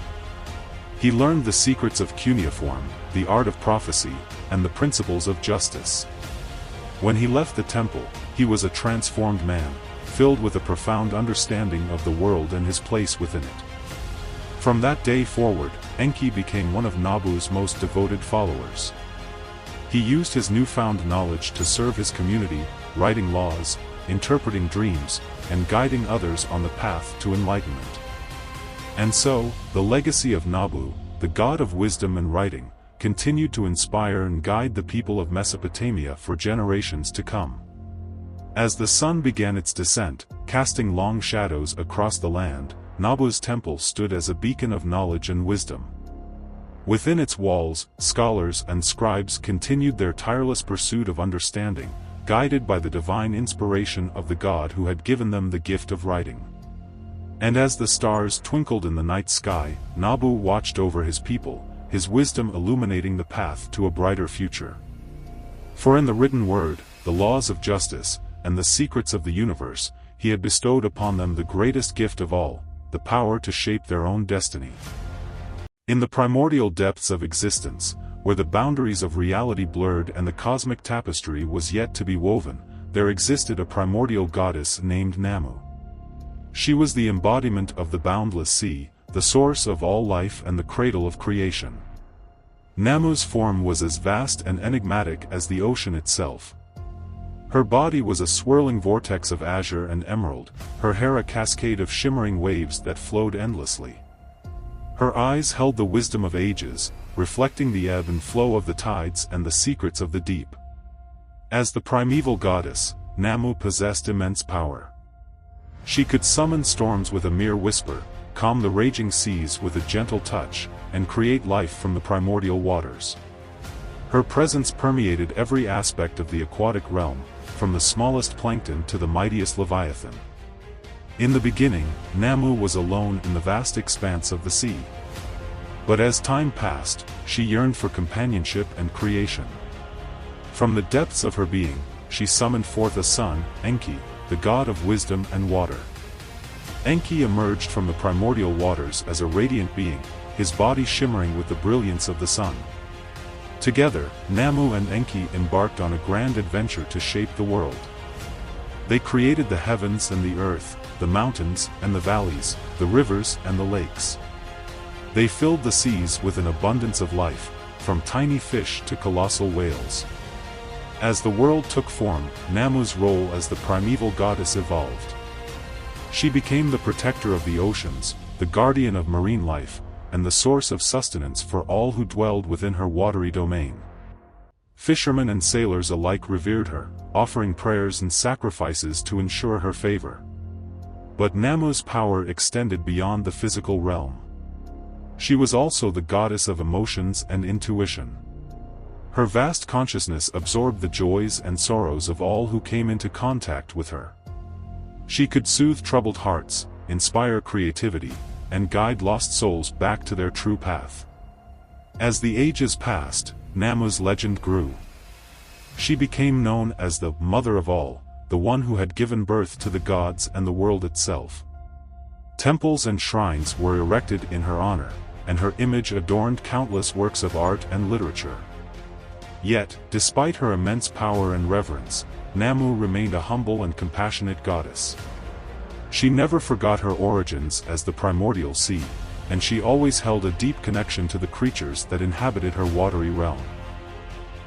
He learned the secrets of cuneiform, the art of prophecy, and the principles of justice. When he left the temple, he was a transformed man, filled with a profound understanding of the world and his place within it. From that day forward, Enki became one of Nabu's most devoted followers. He used his newfound knowledge to serve his community, writing laws, interpreting dreams, and guiding others on the path to enlightenment. And so, the legacy of Nabu, the god of wisdom and writing, continued to inspire and guide the people of Mesopotamia for generations to come. As the sun began its descent, casting long shadows across the land, Nabu's temple stood as a beacon of knowledge and wisdom. Within its walls, scholars and scribes continued their tireless pursuit of understanding, guided by the divine inspiration of the god who had given them the gift of writing. And as the stars twinkled in the night sky, Nabu watched over his people, his wisdom illuminating the path to a brighter future. For in the written word, the laws of justice, and the secrets of the universe, he had bestowed upon them the greatest gift of all, the power to shape their own destiny. In the primordial depths of existence, where the boundaries of reality blurred and the cosmic tapestry was yet to be woven, there existed a primordial goddess named Namu. She was the embodiment of the boundless sea, the source of all life and the cradle of creation. Namu's form was as vast and enigmatic as the ocean itself. Her body was a swirling vortex of azure and emerald, her hair a cascade of shimmering waves that flowed endlessly. Her eyes held the wisdom of ages, reflecting the ebb and flow of the tides and the secrets of the deep. As the primeval goddess, Namu possessed immense power. She could summon storms with a mere whisper, calm the raging seas with a gentle touch, and create life from the primordial waters. Her presence permeated every aspect of the aquatic realm, from the smallest plankton to the mightiest leviathan. In the beginning, Namu was alone in the vast expanse of the sea. But as time passed, she yearned for companionship and creation. From the depths of her being, she summoned forth a son, Enki, the god of wisdom and water. Enki emerged from the primordial waters as a radiant being, his body shimmering with the brilliance of the sun. Together, Namu and Enki embarked on a grand adventure to shape the world. They created the heavens and the earth, the mountains and the valleys, the rivers and the lakes. They filled the seas with an abundance of life, from tiny fish to colossal whales. As the world took form, Namu's role as the primeval goddess evolved. She became the protector of the oceans, the guardian of marine life, and the source of sustenance for all who dwelled within her watery domain. Fishermen and sailors alike revered her, offering prayers and sacrifices to ensure her favor. But Namu's power extended beyond the physical realm. She was also the goddess of emotions and intuition. Her vast consciousness absorbed the joys and sorrows of all who came into contact with her. She could soothe troubled hearts, inspire creativity, and guide lost souls back to their true path. As the ages passed, Namu's legend grew. She became known as the Mother of All, the one who had given birth to the gods and the world itself. Temples and shrines were erected in her honor, and her image adorned countless works of art and literature. Yet, despite her immense power and reverence, Namu remained a humble and compassionate goddess. She never forgot her origins as the primordial sea, and she always held a deep connection to the creatures that inhabited her watery realm.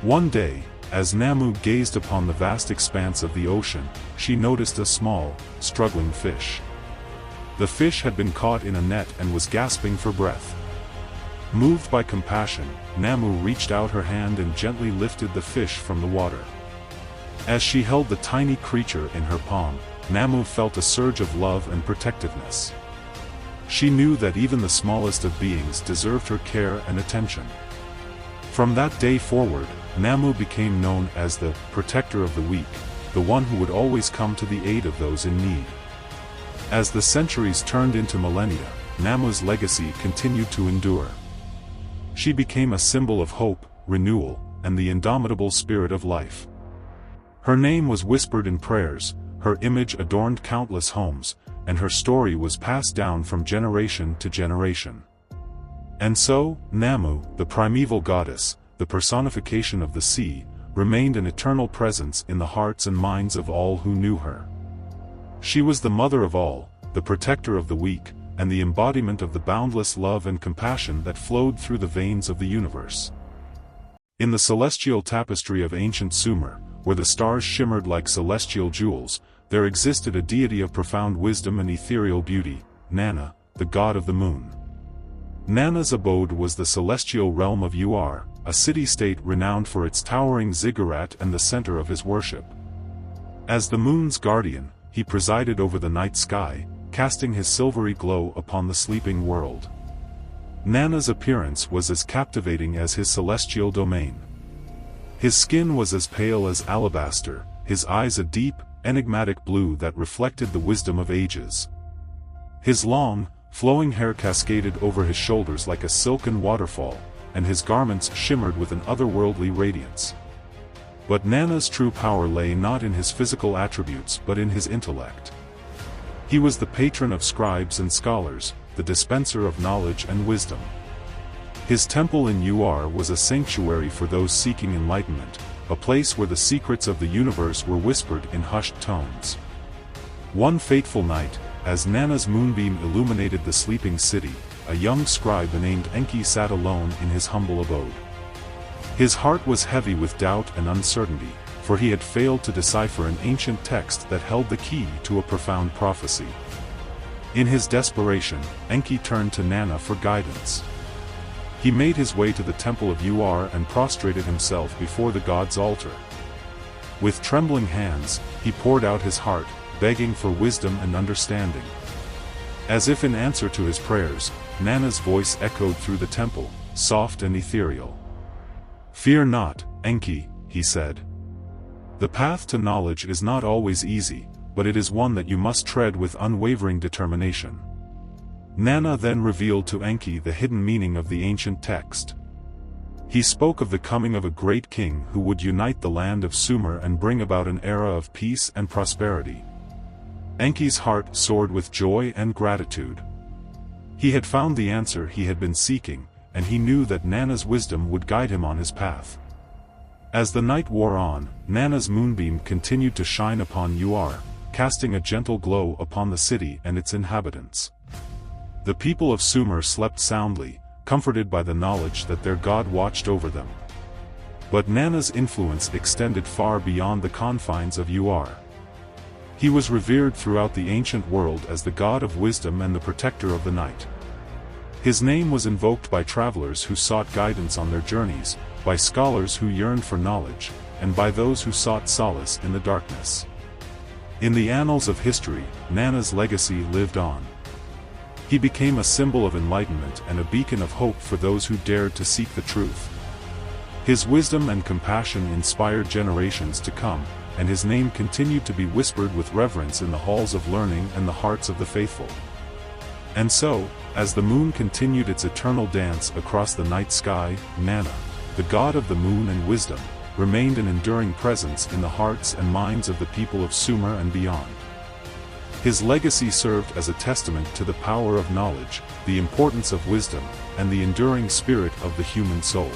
One day, as Namu gazed upon the vast expanse of the ocean, she noticed a small, struggling fish. The fish had been caught in a net and was gasping for breath. Moved by compassion, Namu reached out her hand and gently lifted the fish from the water. As she held the tiny creature in her palm, Namu felt a surge of love and protectiveness. She knew that even the smallest of beings deserved her care and attention. From that day forward, Namu became known as the protector of the weak, the one who would always come to the aid of those in need. As the centuries turned into millennia, Namu's legacy continued to endure. She became a symbol of hope, renewal, and the indomitable spirit of life. Her name was whispered in prayers, her image adorned countless homes, and her story was passed down from generation to generation. And so, Namu, the primeval goddess, the personification of the sea, remained an eternal presence in the hearts and minds of all who knew her. She was the mother of all, the protector of the weak, and the embodiment of the boundless love and compassion that flowed through the veins of the universe. In the celestial tapestry of ancient Sumer, where the stars shimmered like celestial jewels, there existed a deity of profound wisdom and ethereal beauty, Nanna, the god of the moon. Nanna's abode was the celestial realm of Ur, a city-state renowned for its towering ziggurat and the center of his worship. As the moon's guardian, he presided over the night sky, casting his silvery glow upon the sleeping world. Nanna's appearance was as captivating as his celestial domain. His skin was as pale as alabaster, his eyes a deep, enigmatic blue that reflected the wisdom of ages. His long, flowing hair cascaded over his shoulders like a silken waterfall, and his garments shimmered with an otherworldly radiance. But Nanna's true power lay not in his physical attributes but in his intellect. He was the patron of scribes and scholars, the dispenser of knowledge and wisdom. His temple in Ur was a sanctuary for those seeking enlightenment, a place where the secrets of the universe were whispered in hushed tones. One fateful night, as Nanna's moonbeam illuminated the sleeping city, a young scribe named Enki sat alone in his humble abode. His heart was heavy with doubt and uncertainty, for he had failed to decipher an ancient text that held the key to a profound prophecy. In his desperation, Enki turned to Nanna for guidance. He made his way to the temple of Ur and prostrated himself before the god's altar. With trembling hands, he poured out his heart, begging for wisdom and understanding. As if in answer to his prayers, Nanna's voice echoed through the temple, soft and ethereal. "Fear not, Enki," he said. "The path to knowledge is not always easy, but it is one that you must tread with unwavering determination." Nanna then revealed to Enki the hidden meaning of the ancient text. He spoke of the coming of a great king who would unite the land of Sumer and bring about an era of peace and prosperity. Enki's heart soared with joy and gratitude. He had found the answer he had been seeking, and he knew that Nanna's wisdom would guide him on his path. As the night wore on, Nanna's moonbeam continued to shine upon Ur, casting a gentle glow upon the city and its inhabitants. The people of Sumer slept soundly, comforted by the knowledge that their god watched over them. But Nanna's influence extended far beyond the confines of Ur. He was revered throughout the ancient world as the god of wisdom and the protector of the night. His name was invoked by travelers who sought guidance on their journeys, by scholars who yearned for knowledge, and by those who sought solace in the darkness. In the annals of history, Nanna's legacy lived on. He became a symbol of enlightenment and a beacon of hope for those who dared to seek the truth. His wisdom and compassion inspired generations to come, and his name continued to be whispered with reverence in the halls of learning and the hearts of the faithful. And so, as the moon continued its eternal dance across the night sky, Nanna, the god of the moon and wisdom, remained an enduring presence in the hearts and minds of the people of Sumer and beyond. His legacy served as a testament to the power of knowledge, the importance of wisdom, and the enduring spirit of the human soul.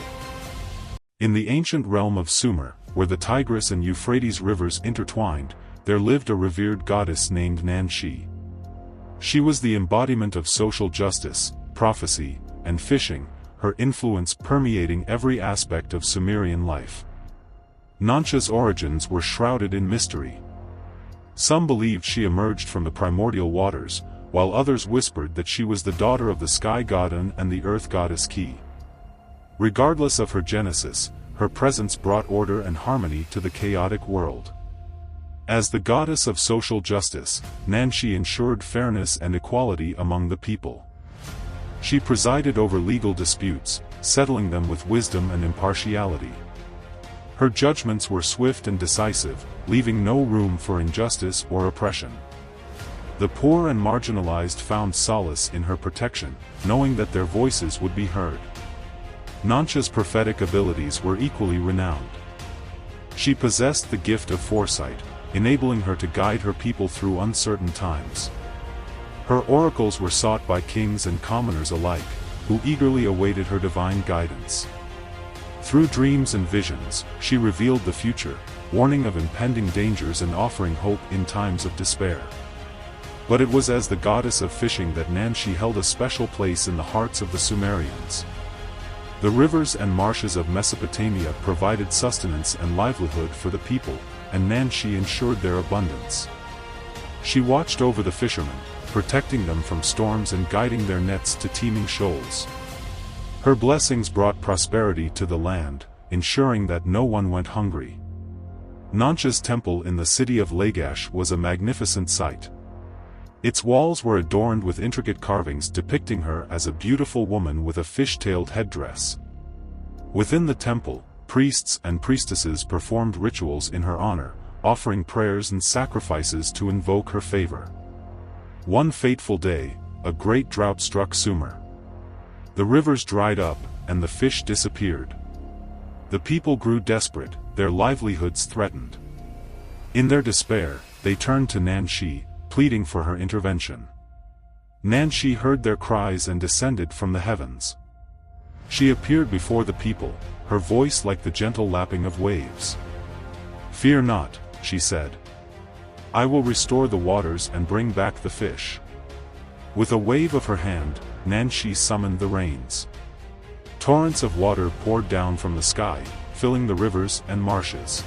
In the ancient realm of Sumer, where the Tigris and Euphrates rivers intertwined, there lived a revered goddess named Nanshi. She was the embodiment of social justice, prophecy, and fishing, her influence permeating every aspect of Sumerian life. Nansha's origins were shrouded in mystery. Some believed she emerged from the primordial waters, while others whispered that she was the daughter of the sky god En and the earth goddess Ki. Regardless of her genesis, her presence brought order and harmony to the chaotic world. As the goddess of social justice, Nanshi ensured fairness and equality among the people. She presided over legal disputes, settling them with wisdom and impartiality. Her judgments were swift and decisive, leaving no room for injustice or oppression. The poor and marginalized found solace in her protection, knowing that their voices would be heard. Nansha's prophetic abilities were equally renowned. She possessed the gift of foresight, enabling her to guide her people through uncertain times. Her oracles were sought by kings and commoners alike, who eagerly awaited her divine guidance. Through dreams and visions, she revealed the future, warning of impending dangers and offering hope in times of despair. But it was as the goddess of fishing that Nanshi held a special place in the hearts of the Sumerians. The rivers and marshes of Mesopotamia provided sustenance and livelihood for the people, and Nanshi ensured their abundance. She watched over the fishermen, protecting them from storms and guiding their nets to teeming shoals. Her blessings brought prosperity to the land, ensuring that no one went hungry. Nansha's temple in the city of Lagash was a magnificent sight. Its walls were adorned with intricate carvings depicting her as a beautiful woman with a fish-tailed headdress. Within the temple, priests and priestesses performed rituals in her honor, offering prayers and sacrifices to invoke her favor. One fateful day, a great drought struck Sumer. The rivers dried up, and the fish disappeared. The people grew desperate, their livelihoods threatened. In their despair, they turned to Nanshi, pleading for her intervention. Nanshi heard their cries and descended from the heavens. She appeared before the people, her voice like the gentle lapping of waves. "Fear not," she said. "I will restore the waters and bring back the fish." With a wave of her hand, Nanshi summoned the rains. Torrents of water poured down from the sky, filling the rivers and marshes.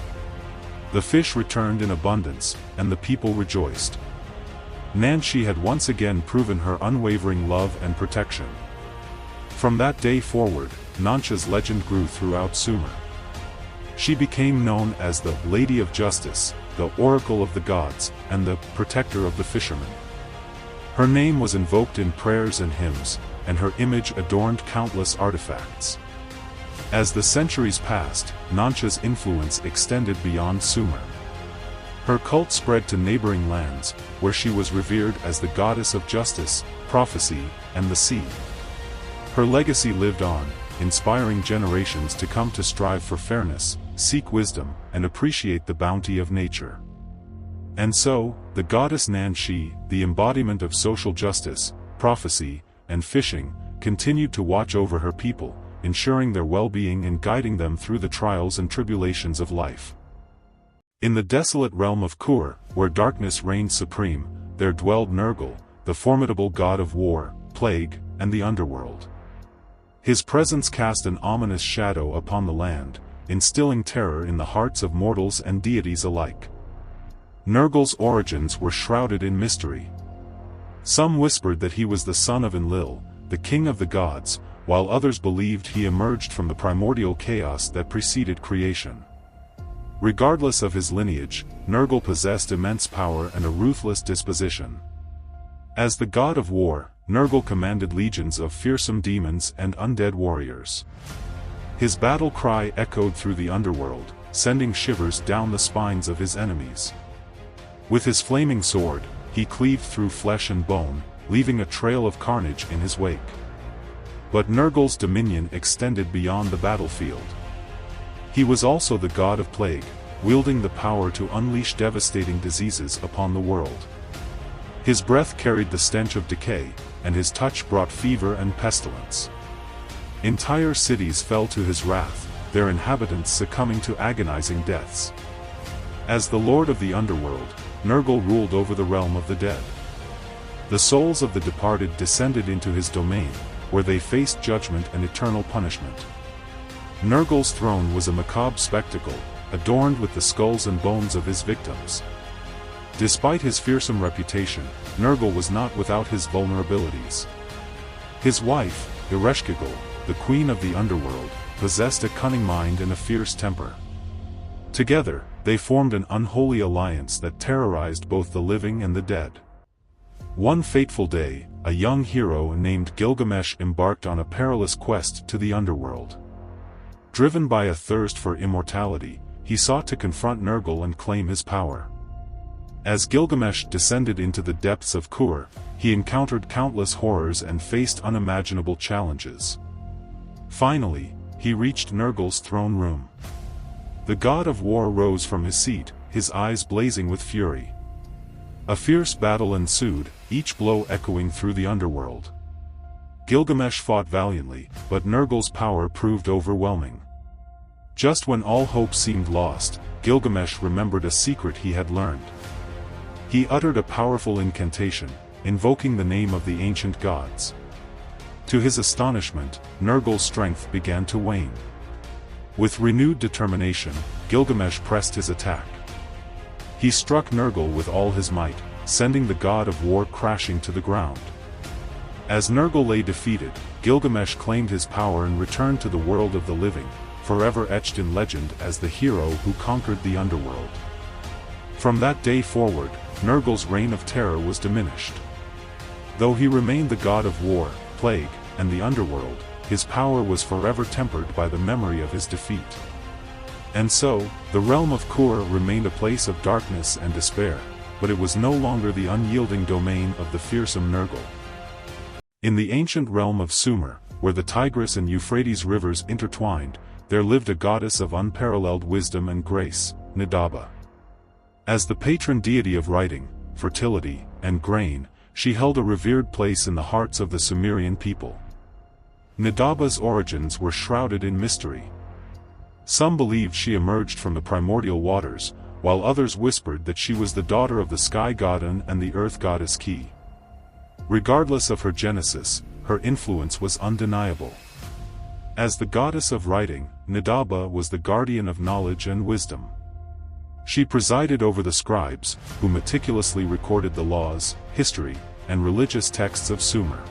The fish returned in abundance, and the people rejoiced. Nanshi had once again proven her unwavering love and protection. From that day forward, Nansha's legend grew throughout Sumer. She became known as the Lady of Justice, the Oracle of the Gods, and the Protector of the Fishermen. Her name was invoked in prayers and hymns, and her image adorned countless artifacts. As the centuries passed, Nansha's influence extended beyond Sumer. Her cult spread to neighboring lands, where she was revered as the goddess of justice, prophecy, and the sea. Her legacy lived on, inspiring generations to come to strive for fairness, seek wisdom, and appreciate the bounty of nature. And so, the goddess Nanshi, the embodiment of social justice, prophecy, and fishing, continued to watch over her people, ensuring their well-being and guiding them through the trials and tribulations of life. In the desolate realm of Kur, where darkness reigned supreme, there dwelled Nergal, the formidable god of war, plague, and the underworld. His presence cast an ominous shadow upon the land, instilling terror in the hearts of mortals and deities alike. Nergal's origins were shrouded in mystery. Some whispered that he was the son of Enlil, the king of the gods, while others believed he emerged from the primordial chaos that preceded creation. Regardless of his lineage, Nergal possessed immense power and a ruthless disposition. As the god of war, Nergal commanded legions of fearsome demons and undead warriors. His battle cry echoed through the underworld, sending shivers down the spines of his enemies. With his flaming sword, he cleaved through flesh and bone, leaving a trail of carnage in his wake. But Nergal's dominion extended beyond the battlefield. He was also the god of plague, wielding the power to unleash devastating diseases upon the world. His breath carried the stench of decay, and his touch brought fever and pestilence. Entire cities fell to his wrath, their inhabitants succumbing to agonizing deaths. As the lord of the underworld, Nergal ruled over the realm of the dead. The souls of the departed descended into his domain, where they faced judgment and eternal punishment. Nergal's throne was a macabre spectacle, adorned with the skulls and bones of his victims. Despite his fearsome reputation, Nergal was not without his vulnerabilities. His wife, Ereshkigal, the queen of the underworld, possessed a cunning mind and a fierce temper. Together, they formed an unholy alliance that terrorized both the living and the dead. One fateful day, a young hero named Gilgamesh embarked on a perilous quest to the underworld. Driven by a thirst for immortality, he sought to confront Nergal and claim his power. As Gilgamesh descended into the depths of Kur, he encountered countless horrors and faced unimaginable challenges. Finally, he reached Nergal's throne room. The god of war rose from his seat, his eyes blazing with fury. A fierce battle ensued, each blow echoing through the underworld. Gilgamesh fought valiantly, but Nergal's power proved overwhelming. Just when all hope seemed lost, Gilgamesh remembered a secret he had learned. He uttered a powerful incantation, invoking the name of the ancient gods. To his astonishment, Nergal's strength began to wane. With renewed determination, Gilgamesh pressed his attack. He struck Nergal with all his might, sending the god of war crashing to the ground. As Nergal lay defeated, Gilgamesh claimed his power and returned to the world of the living, forever etched in legend as the hero who conquered the underworld. From that day forward, Nergal's reign of terror was diminished. Though he remained the god of war, plague, and the underworld, his power was forever tempered by the memory of his defeat. And so, the realm of Kur remained a place of darkness and despair, but it was no longer the unyielding domain of the fearsome Nergal. In the ancient realm of Sumer, where the Tigris and Euphrates rivers intertwined, there lived a goddess of unparalleled wisdom and grace, Nidaba. As the patron deity of writing, fertility, and grain, she held a revered place in the hearts of the Sumerian people. Nidaba's origins were shrouded in mystery. Some believed she emerged from the primordial waters, while others whispered that she was the daughter of the sky god En and the earth goddess Ki. Regardless of her genesis, her influence was undeniable. As the goddess of writing, Ndaba was the guardian of knowledge and wisdom. She presided over the scribes, who meticulously recorded the laws, history, and religious texts of Sumer.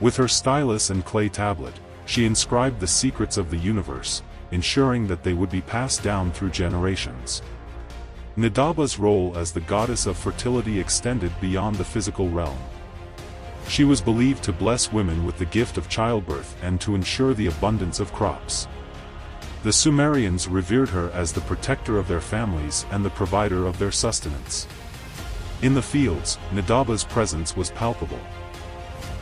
With her stylus and clay tablet, she inscribed the secrets of the universe, ensuring that they would be passed down through generations. Ndaba's role as the goddess of fertility extended beyond the physical realm. She was believed to bless women with the gift of childbirth and to ensure the abundance of crops. The Sumerians revered her as the protector of their families and the provider of their sustenance. In the fields, Ndaba's presence was palpable.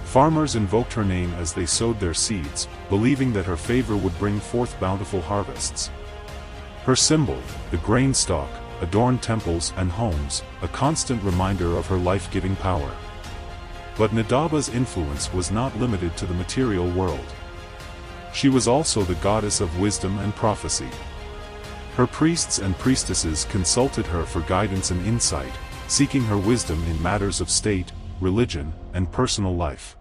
Farmers invoked her name as they sowed their seeds, believing that her favor would bring forth bountiful harvests. Her symbol, the grain stalk, adorned temples and homes, a constant reminder of her life-giving power. But Ndaba's influence was not limited to the material world. She was also the goddess of wisdom and prophecy. Her priests and priestesses consulted her for guidance and insight, seeking her wisdom in matters of state, religion, and personal life.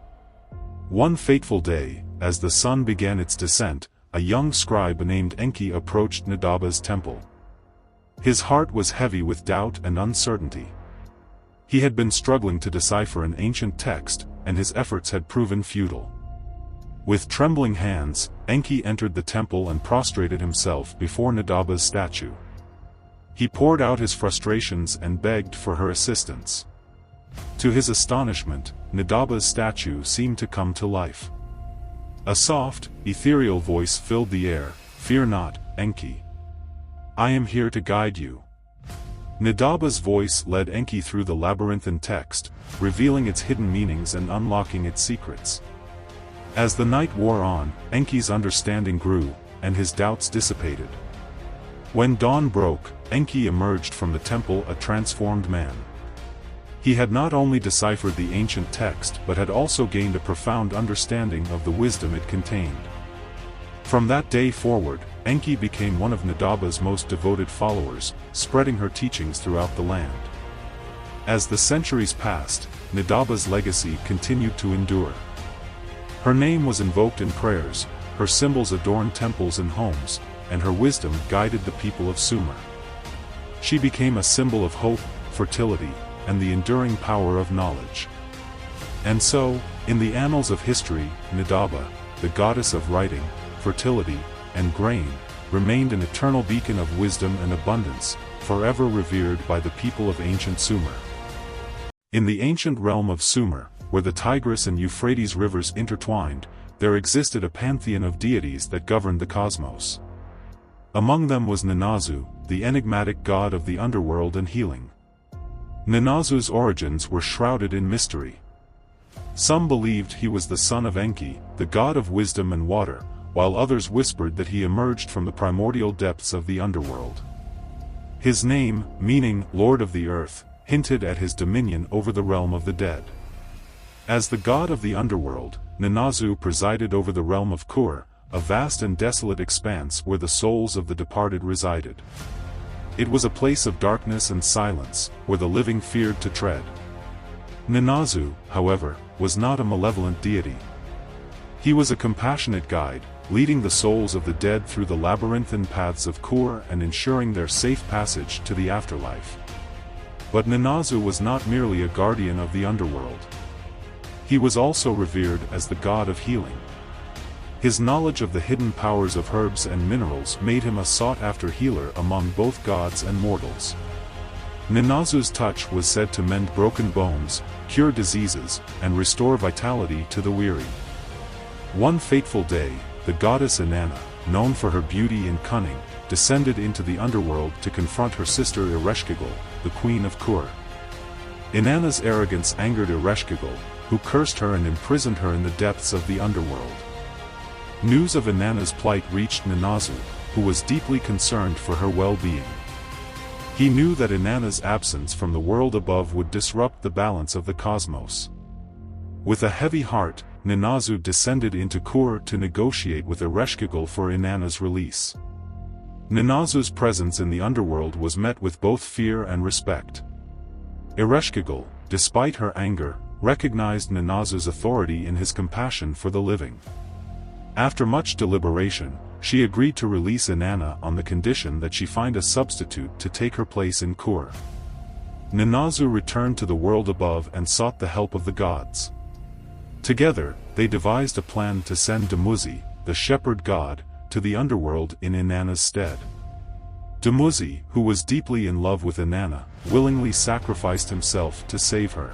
One fateful day, as the sun began its descent, a young scribe named Enki approached Ndaba's temple. His heart was heavy with doubt and uncertainty. He had been struggling to decipher an ancient text, and his efforts had proven futile. With trembling hands, Enki entered the temple and prostrated himself before Ndaba's statue. He poured out his frustrations and begged for her assistance. To his astonishment, Ndaba's statue seemed to come to life. A soft, ethereal voice filled the air, "Fear not, Enki. I am here to guide you." Ndaba's voice led Enki through the labyrinthine text, revealing its hidden meanings and unlocking its secrets. As the night wore on, Enki's understanding grew, and his doubts dissipated. When dawn broke, Enki emerged from the temple a transformed man. He had not only deciphered the ancient text but had also gained a profound understanding of the wisdom it contained. From that day forward, Enki became one of Ndaba's most devoted followers, spreading her teachings throughout the land. As the centuries passed, Ndaba's legacy continued to endure. Her name was invoked in prayers, her symbols adorned temples and homes, and her wisdom guided the people of Sumer. She became a symbol of hope, fertility, and the enduring power of knowledge. And so, in the annals of history, Ndaba, the goddess of writing, fertility, and grain, remained an eternal beacon of wisdom and abundance, forever revered by the people of ancient Sumer. In the ancient realm of Sumer, where the Tigris and Euphrates rivers intertwined, there existed a pantheon of deities that governed the cosmos. Among them was Nanazu, the enigmatic god of the underworld and healing. Nanazu's origins were shrouded in mystery. Some believed he was the son of Enki, the god of wisdom and water, while others whispered that he emerged from the primordial depths of the underworld. His name, meaning Lord of the Earth, hinted at his dominion over the realm of the dead. As the god of the underworld, Nanazu presided over the realm of Kur, a vast and desolate expanse where the souls of the departed resided. It was a place of darkness and silence, where the living feared to tread. Nanazu, however, was not a malevolent deity. He was a compassionate guide, leading the souls of the dead through the labyrinthine paths of Kur and ensuring their safe passage to the afterlife. But Nanazu was not merely a guardian of the underworld. He was also revered as the god of healing. His knowledge of the hidden powers of herbs and minerals made him a sought-after healer among both gods and mortals. Nanazu's touch was said to mend broken bones, cure diseases, and restore vitality to the weary. One fateful day, the goddess Inanna, known for her beauty and cunning, descended into the underworld to confront her sister Ereshkigal, the queen of Kur. Inanna's arrogance angered Ereshkigal, who cursed her and imprisoned her in the depths of the underworld. News of Inanna's plight reached Nanazu, who was deeply concerned for her well-being. He knew that Inanna's absence from the world above would disrupt the balance of the cosmos. With a heavy heart, Nanazu descended into Kur to negotiate with Ereshkigal for Inanna's release. Ninnazu's presence in the underworld was met with both fear and respect. Ereshkigal, despite her anger, recognized Ninnazu's authority in his compassion for the living. After much deliberation, she agreed to release Inanna on the condition that she find a substitute to take her place in Kur. Ninnazu returned to the world above and sought the help of the gods. Together, they devised a plan to send Dumuzid, the shepherd god, to the underworld in Inanna's stead. Dumuzid, who was deeply in love with Inanna, willingly sacrificed himself to save her.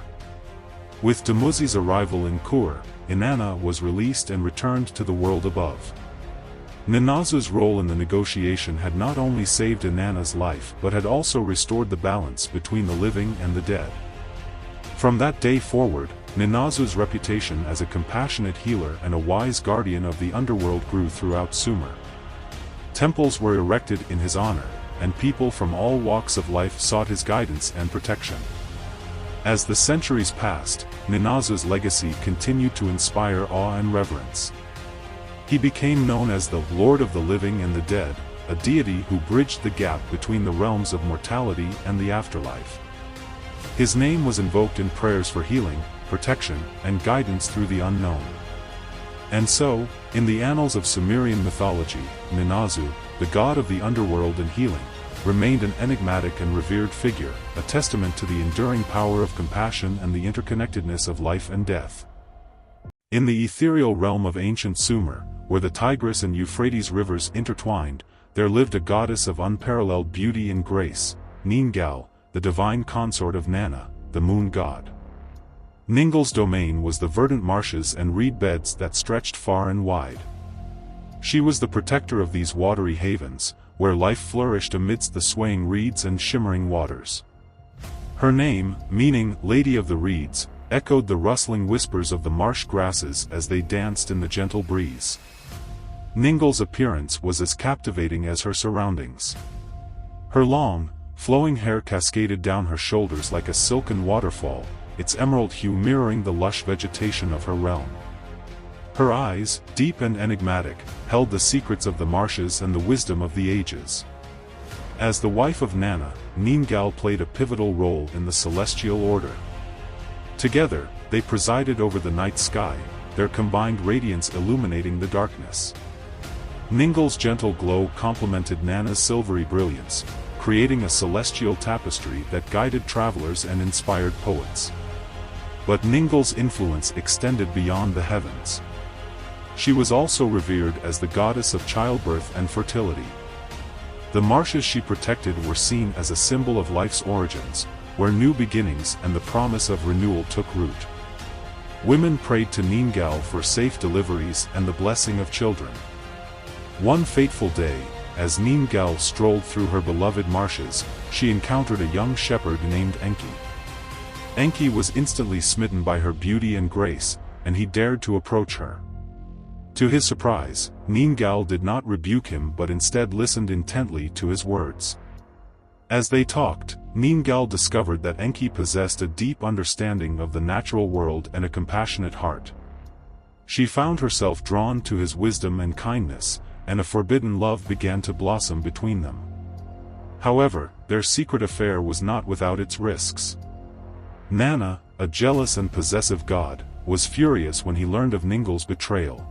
With Dumuzid's arrival in Kur, Inanna was released and returned to the world above. Ninnazu's role in the negotiation had not only saved Inanna's life but had also restored the balance between the living and the dead. From that day forward, Ninnazu's reputation as a compassionate healer and a wise guardian of the underworld grew throughout Sumer. Temples were erected in his honor, and people from all walks of life sought his guidance and protection. As the centuries passed, Ninnazu's legacy continued to inspire awe and reverence. He became known as the Lord of the Living and the Dead, a deity who bridged the gap between the realms of mortality and the afterlife. His name was invoked in prayers for healing, protection, and guidance through the unknown. And so, in the annals of Sumerian mythology, Ninnazu, the god of the underworld and healing, remained an enigmatic and revered figure, a testament to the enduring power of compassion and the interconnectedness of life and death. In the ethereal realm of ancient Sumer, where the Tigris and Euphrates rivers intertwined, there lived a goddess of unparalleled beauty and grace, Ningal, the divine consort of Nanna, the moon god. Ningal's domain was the verdant marshes and reed beds that stretched far and wide. She was the protector of these watery havens, where life flourished amidst the swaying reeds and shimmering waters. Her name, meaning Lady of the Reeds, echoed the rustling whispers of the marsh grasses as they danced in the gentle breeze. Ningal's appearance was as captivating as her surroundings. Her long, flowing hair cascaded down her shoulders like a silken waterfall, its emerald hue mirroring the lush vegetation of her realm. Her eyes, deep and enigmatic, held the secrets of the marshes and the wisdom of the ages. As the wife of Nanna, Ningal played a pivotal role in the celestial order. Together, they presided over the night sky, their combined radiance illuminating the darkness. Ningal's gentle glow complemented Nanna's silvery brilliance, creating a celestial tapestry that guided travelers and inspired poets. But Ningal's influence extended beyond the heavens. She was also revered as the goddess of childbirth and fertility. The marshes she protected were seen as a symbol of life's origins, where new beginnings and the promise of renewal took root. Women prayed to Ningal for safe deliveries and the blessing of children. One fateful day, as Ningal strolled through her beloved marshes, she encountered a young shepherd named Enki. Enki was instantly smitten by her beauty and grace, and he dared to approach her. To his surprise, Ningal did not rebuke him but instead listened intently to his words. As they talked, Ningal discovered that Enki possessed a deep understanding of the natural world and a compassionate heart. She found herself drawn to his wisdom and kindness, and a forbidden love began to blossom between them. However, their secret affair was not without its risks. Nanna, a jealous and possessive god, was furious when he learned of Ningal's betrayal.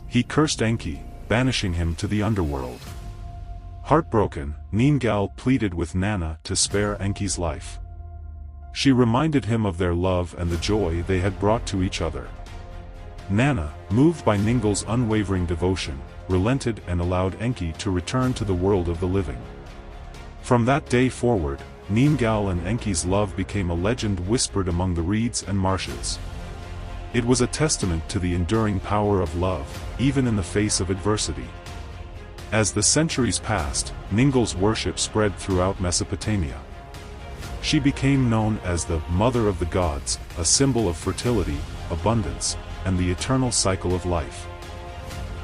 He cursed Enki, banishing him to the underworld. Heartbroken, Ningal pleaded with Nanna to spare Enki's life. She reminded him of their love and the joy they had brought to each other. Nanna, moved by Ningal's unwavering devotion, relented and allowed Enki to return to the world of the living. From that day forward, Ningal and Enki's love became a legend whispered among the reeds and marshes. It was a testament to the enduring power of love, even in the face of adversity. As the centuries passed, Ningal's worship spread throughout Mesopotamia. She became known as the Mother of the Gods, a symbol of fertility, abundance, and the eternal cycle of life.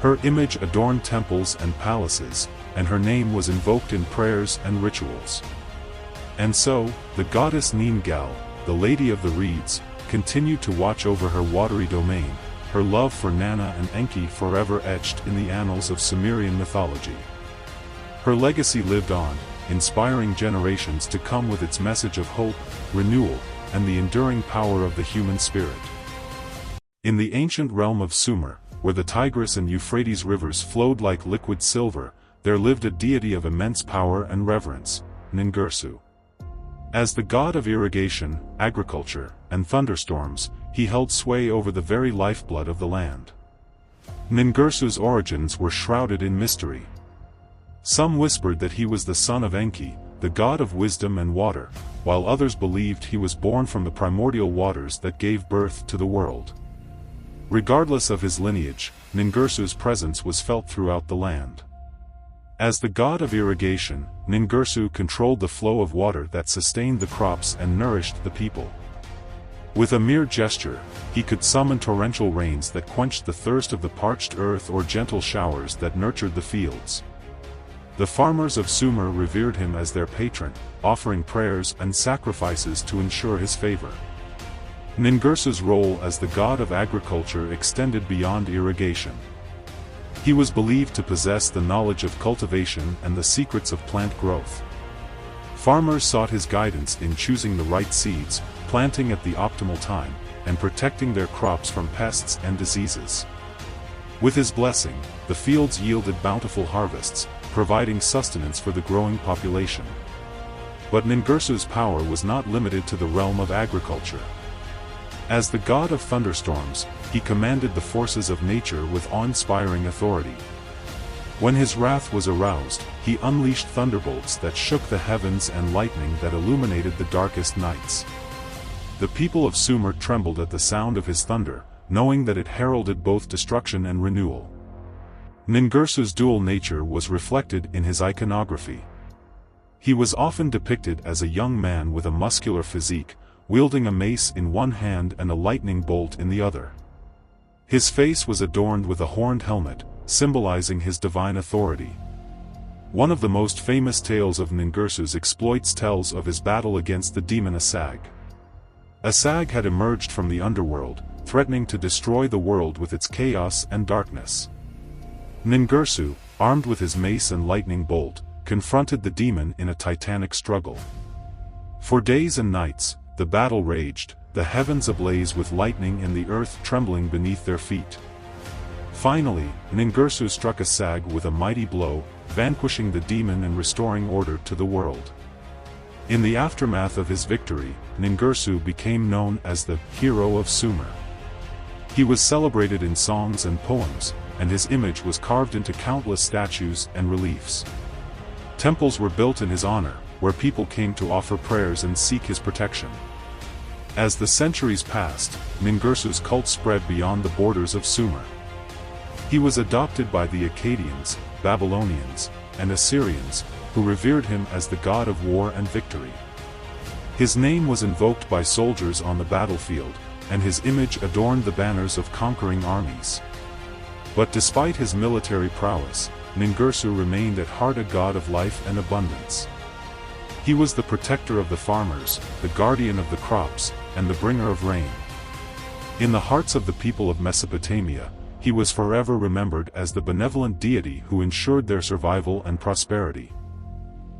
Her image adorned temples and palaces, and her name was invoked in prayers and rituals. And so, the goddess Ningal, the Lady of the Reeds, continued to watch over her watery domain, her love for Nanna and Enki forever etched in the annals of Sumerian mythology. Her legacy lived on, inspiring generations to come with its message of hope, renewal, and the enduring power of the human spirit. In the ancient realm of Sumer, where the Tigris and Euphrates rivers flowed like liquid silver, there lived a deity of immense power and reverence, Ningirsu. As the god of irrigation, agriculture, and thunderstorms, he held sway over the very lifeblood of the land. Ningirsu's origins were shrouded in mystery. Some whispered that he was the son of Enki, the god of wisdom and water, while others believed he was born from the primordial waters that gave birth to the world. Regardless of his lineage, Ningirsu's presence was felt throughout the land. As the god of irrigation, Ningirsu controlled the flow of water that sustained the crops and nourished the people. With a mere gesture, he could summon torrential rains that quenched the thirst of the parched earth or gentle showers that nurtured the fields. The farmers of Sumer revered him as their patron, offering prayers and sacrifices to ensure his favor. Ningirsu's role as the god of agriculture extended beyond irrigation. He was believed to possess the knowledge of cultivation and the secrets of plant growth. Farmers sought his guidance in choosing the right seeds, planting at the optimal time, and protecting their crops from pests and diseases. With his blessing, the fields yielded bountiful harvests, providing sustenance for the growing population. But Ningirsu's power was not limited to the realm of agriculture. As the god of thunderstorms, he commanded the forces of nature with awe-inspiring authority. When his wrath was aroused, he unleashed thunderbolts that shook the heavens and lightning that illuminated the darkest nights. The people of Sumer trembled at the sound of his thunder, knowing that it heralded both destruction and renewal. Ningirsu's dual nature was reflected in his iconography. He was often depicted as a young man with a muscular physique, wielding a mace in one hand and a lightning bolt in the other. His face was adorned with a horned helmet, symbolizing his divine authority. One of the most famous tales of Ningirsu's exploits tells of his battle against the demon Asag. Asag had emerged from the underworld, threatening to destroy the world with its chaos and darkness. Ningirsu, armed with his mace and lightning bolt, confronted the demon in a titanic struggle. For days and nights, the battle raged, the heavens ablaze with lightning and the earth trembling beneath their feet. Finally, Ningirsu struck Asag with a mighty blow, vanquishing the demon and restoring order to the world. In the aftermath of his victory, Ningirsu became known as the hero of Sumer. He was celebrated in songs and poems, and his image was carved into countless statues and reliefs. Temples were built in his honor, where people came to offer prayers and seek his protection. As the centuries passed, Ningirsu's cult spread beyond the borders of Sumer. He was adopted by the Akkadians, Babylonians, and Assyrians, who revered him as the god of war and victory. His name was invoked by soldiers on the battlefield, and his image adorned the banners of conquering armies. But despite his military prowess, Ningirsu remained at heart a god of life and abundance. He was the protector of the farmers, the guardian of the crops, and the bringer of rain. In the hearts of the people of Mesopotamia, he was forever remembered as the benevolent deity who ensured their survival and prosperity.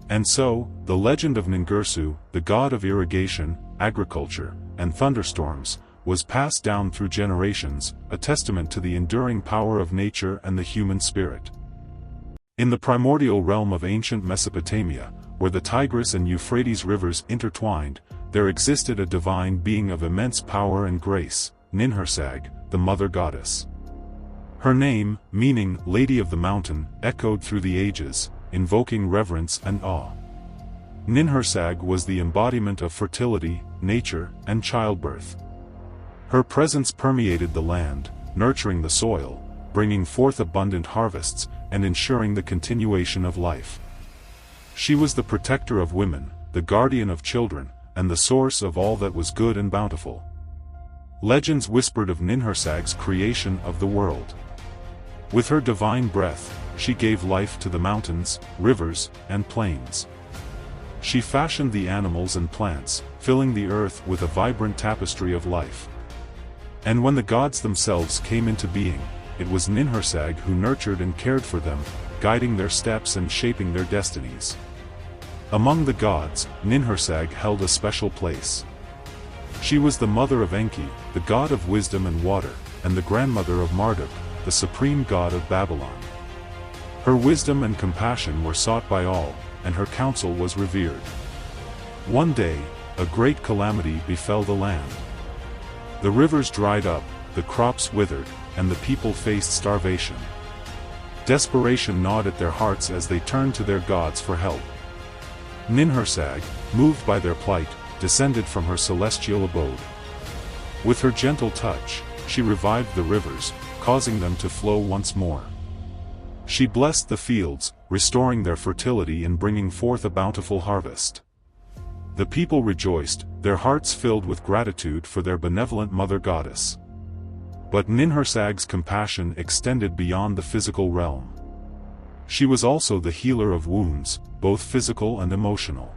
And so, the legend of Ningirsu, the god of irrigation, agriculture, and thunderstorms, was passed down through generations, a testament to the enduring power of nature and the human spirit. In the primordial realm of ancient Mesopotamia, where the Tigris and Euphrates rivers intertwined, there existed a divine being of immense power and grace, Ninhursag, the mother goddess. Her name, meaning Lady of the Mountain, echoed through the ages, invoking reverence and awe. Ninhursag was the embodiment of fertility, nature, and childbirth. Her presence permeated the land, nurturing the soil, bringing forth abundant harvests, and ensuring the continuation of life. She was the protector of women, the guardian of children, and the source of all that was good and bountiful. Legends whispered of Ninhursag's creation of the world. With her divine breath, she gave life to the mountains, rivers, and plains. She fashioned the animals and plants, filling the earth with a vibrant tapestry of life. And when the gods themselves came into being, it was Ninhursag who nurtured and cared for them, guiding their steps and shaping their destinies. Among the gods, Ninhursag held a special place. She was the mother of Enki, the god of wisdom and water, and the grandmother of Marduk, the supreme god of Babylon. Her wisdom and compassion were sought by all, and her counsel was revered. One day, a great calamity befell the land. The rivers dried up, the crops withered, and the people faced starvation. Desperation gnawed at their hearts as they turned to their gods for help. Ninhursag, moved by their plight, descended from her celestial abode. With her gentle touch, she revived the rivers, causing them to flow once more. She blessed the fields, restoring their fertility and bringing forth a bountiful harvest. The people rejoiced, their hearts filled with gratitude for their benevolent mother goddess. But Ninhursag's compassion extended beyond the physical realm. She was also the healer of wounds, both physical and emotional.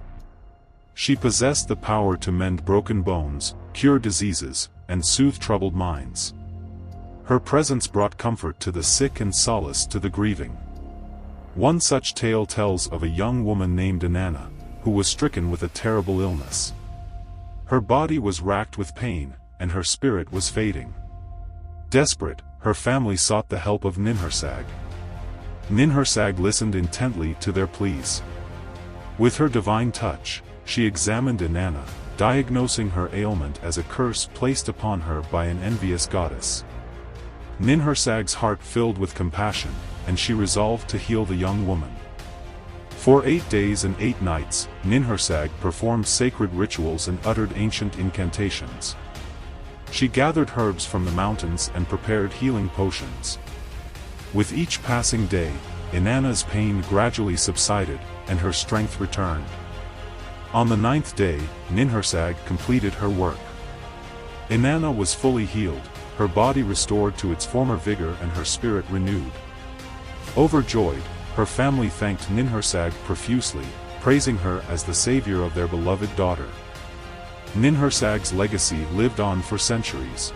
She possessed the power to mend broken bones, cure diseases, and soothe troubled minds. Her presence brought comfort to the sick and solace to the grieving. One such tale tells of a young woman named Inanna, who was stricken with a terrible illness. Her body was racked with pain, and her spirit was fading. Desperate, her family sought the help of Ninhursag. Ninhursag listened intently to their pleas. With her divine touch, she examined Inanna, diagnosing her ailment as a curse placed upon her by an envious goddess. Ninhursag's heart filled with compassion, and she resolved to heal the young woman. For 8 days and 8 nights, Ninhursag performed sacred rituals and uttered ancient incantations. She gathered herbs from the mountains and prepared healing potions. With each passing day, Inanna's pain gradually subsided, and her strength returned. On the 9th day, Ninhursag completed her work. Inanna was fully healed, her body restored to its former vigor and her spirit renewed. Overjoyed, her family thanked Ninhursag profusely, praising her as the savior of their beloved daughter. Ninhursag's legacy lived on for centuries.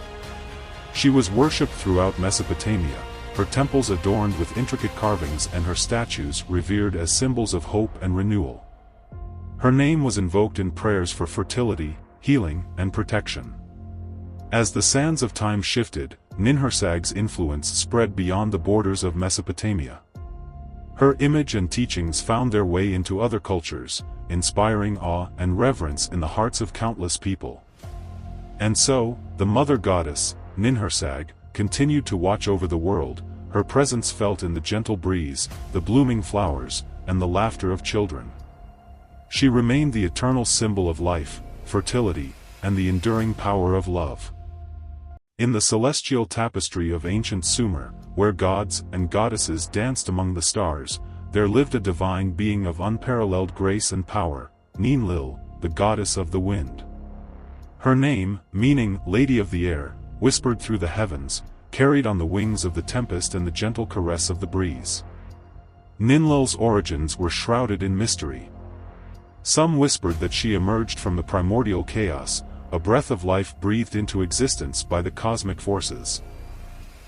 She was worshipped throughout Mesopotamia, her temples adorned with intricate carvings and her statues revered as symbols of hope and renewal. Her name was invoked in prayers for fertility, healing, and protection. As the sands of time shifted, Ninhursag's influence spread beyond the borders of Mesopotamia. Her image and teachings found their way into other cultures, inspiring awe and reverence in the hearts of countless people. And so, the mother goddess, Ninhursag, continued to watch over the world, her presence felt in the gentle breeze, the blooming flowers, and the laughter of children. She remained the eternal symbol of life, fertility, and the enduring power of love. In the celestial tapestry of ancient Sumer, where gods and goddesses danced among the stars, there lived a divine being of unparalleled grace and power, Enlil, the goddess of the wind. Her name, meaning Lady of the Air, whispered through the heavens, carried on the wings of the tempest and the gentle caress of the breeze. Enlil's origins were shrouded in mystery. Some whispered that she emerged from the primordial chaos, a breath of life breathed into existence by the cosmic forces.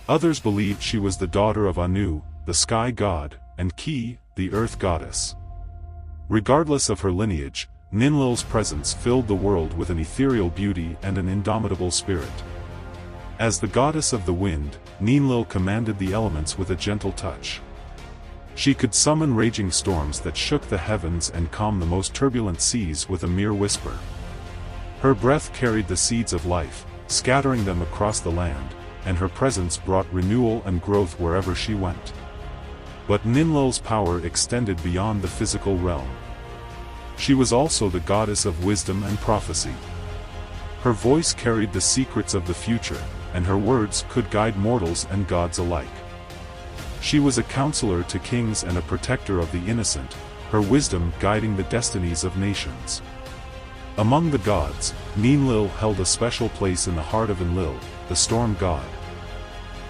Others believed she was the daughter of Anu, the sky god, and Ki, the earth goddess. Regardless of her lineage, Enlil's presence filled the world with an ethereal beauty and an indomitable spirit. As the goddess of the wind, Enlil commanded the elements with a gentle touch. She could summon raging storms that shook the heavens and calm the most turbulent seas with a mere whisper. Her breath carried the seeds of life, scattering them across the land, and her presence brought renewal and growth wherever she went. But Enlil's power extended beyond the physical realm. She was also the goddess of wisdom and prophecy. Her voice carried the secrets of the future, and her words could guide mortals and gods alike. She was a counselor to kings and a protector of the innocent, her wisdom guiding the destinies of nations. Among the gods, Enlil held a special place in the heart of Enlil, the storm god.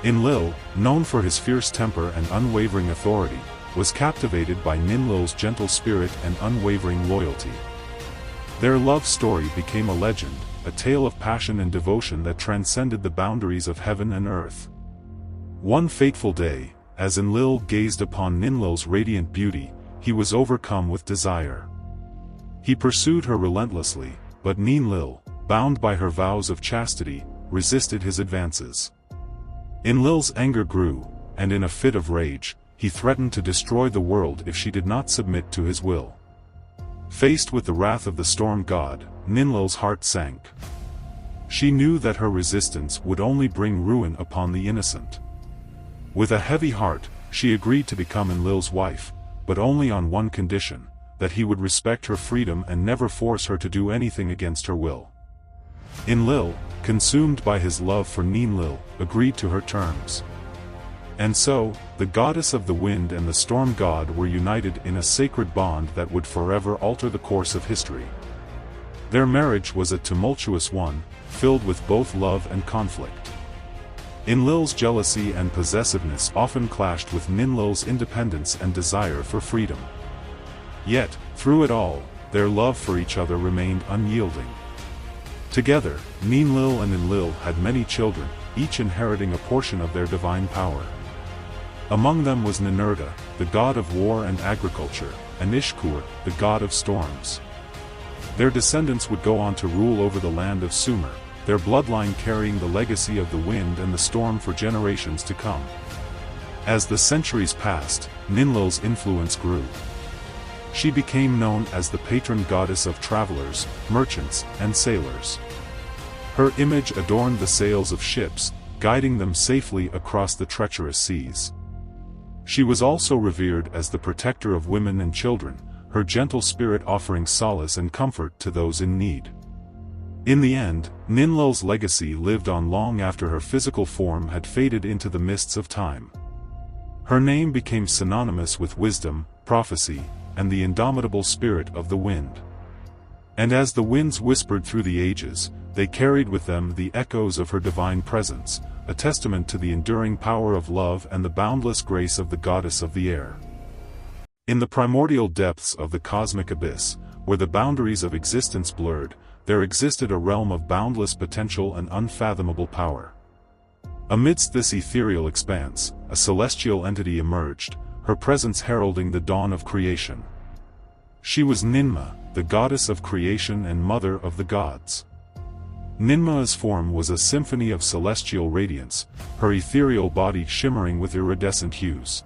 Enlil, known for his fierce temper and unwavering authority, was captivated by Enlil's gentle spirit and unwavering loyalty. Their love story became a legend, a tale of passion and devotion that transcended the boundaries of heaven and earth. One fateful day, as Enlil gazed upon Ninlil's radiant beauty, he was overcome with desire. He pursued her relentlessly, but Ninlil, bound by her vows of chastity, resisted his advances. Enlil's anger grew, and in a fit of rage, he threatened to destroy the world if she did not submit to his will. Faced with the wrath of the storm god, Ninlil's heart sank. She knew that her resistance would only bring ruin upon the innocent. With a heavy heart, she agreed to become Enlil's wife, but only on one condition, that he would respect her freedom and never force her to do anything against her will. Enlil, consumed by his love for Ninlil, agreed to her terms. And so, the goddess of the wind and the storm god were united in a sacred bond that would forever alter the course of history. Their marriage was a tumultuous one, filled with both love and conflict. Enlil's jealousy and possessiveness often clashed with Ninlil's independence and desire for freedom. Yet, through it all, their love for each other remained unyielding. Together, Ninlil and Enlil had many children, each inheriting a portion of their divine power. Among them was Ninurta, the god of war and agriculture, and Ishkur, the god of storms. Their descendants would go on to rule over the land of Sumer, their bloodline carrying the legacy of the wind and the storm for generations to come. As the centuries passed, Ninlil's influence grew. She became known as the patron goddess of travelers, merchants, and sailors. Her image adorned the sails of ships, guiding them safely across the treacherous seas. She was also revered as the protector of women and children, her gentle spirit offering solace and comfort to those in need. In the end, Ninlil's legacy lived on long after her physical form had faded into the mists of time. Her name became synonymous with wisdom, prophecy, and the indomitable spirit of the wind. And as the winds whispered through the ages, they carried with them the echoes of her divine presence, a testament to the enduring power of love and the boundless grace of the goddess of the air. In the primordial depths of the cosmic abyss, where the boundaries of existence blurred, there existed a realm of boundless potential and unfathomable power. Amidst this ethereal expanse, a celestial entity emerged, her presence heralding the dawn of creation. She was Ninmah, the goddess of creation and mother of the gods. Ninmah's form was a symphony of celestial radiance, her ethereal body shimmering with iridescent hues.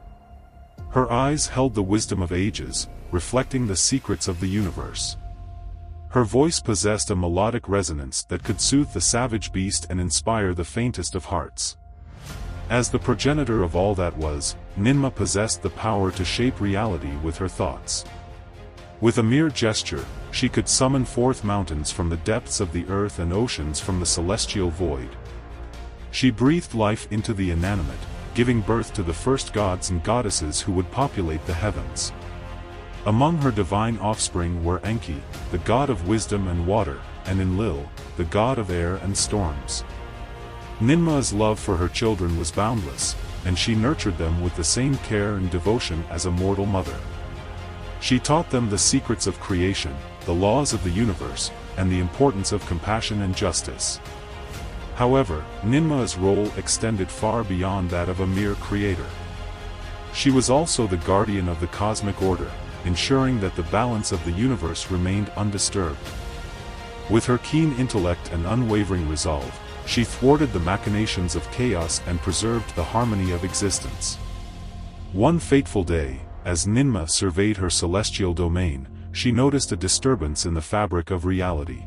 Her eyes held the wisdom of ages, reflecting the secrets of the universe. Her voice possessed a melodic resonance that could soothe the savage beast and inspire the faintest of hearts. As the progenitor of all that was, Ninmah possessed the power to shape reality with her thoughts. With a mere gesture, she could summon forth mountains from the depths of the earth and oceans from the celestial void. She breathed life into the inanimate, giving birth to the first gods and goddesses who would populate the heavens. Among her divine offspring were Enki, the god of wisdom and water, and Enlil, the god of air and storms. Ninmah's love for her children was boundless, and she nurtured them with the same care and devotion as a mortal mother. She taught them the secrets of creation, the laws of the universe, and the importance of compassion and justice. However, Ninmah's role extended far beyond that of a mere creator. She was also the guardian of the cosmic order, ensuring that the balance of the universe remained undisturbed. With her keen intellect and unwavering resolve, she thwarted the machinations of chaos and preserved the harmony of existence. One fateful day, as Ninmah surveyed her celestial domain, she noticed a disturbance in the fabric of reality.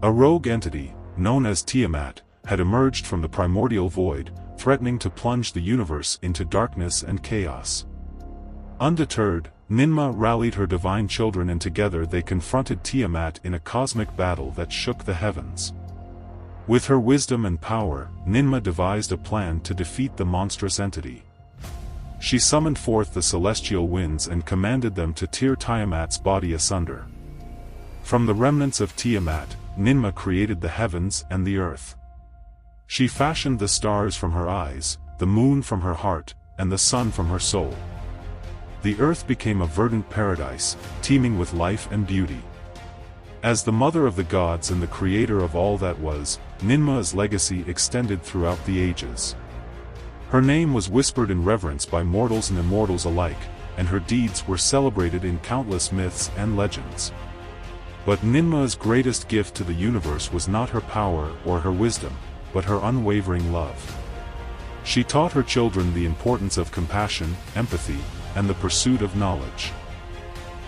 A rogue entity, known as Tiamat, had emerged from the primordial void, threatening to plunge the universe into darkness and chaos. Undeterred, Ninmah rallied her divine children and together they confronted Tiamat in a cosmic battle that shook the heavens. With her wisdom and power, Ninmah devised a plan to defeat the monstrous entity. She summoned forth the celestial winds and commanded them to tear Tiamat's body asunder. From the remnants of Tiamat, Ninmah created the heavens and the earth. She fashioned the stars from her eyes, the moon from her heart, and the sun from her soul. The earth became a verdant paradise, teeming with life and beauty. As the mother of the gods and the creator of all that was, Ninmah's legacy extended throughout the ages. Her name was whispered in reverence by mortals and immortals alike, and her deeds were celebrated in countless myths and legends. But Ninma's greatest gift to the universe was not her power or her wisdom, but her unwavering love. She taught her children the importance of compassion, empathy, and the pursuit of knowledge.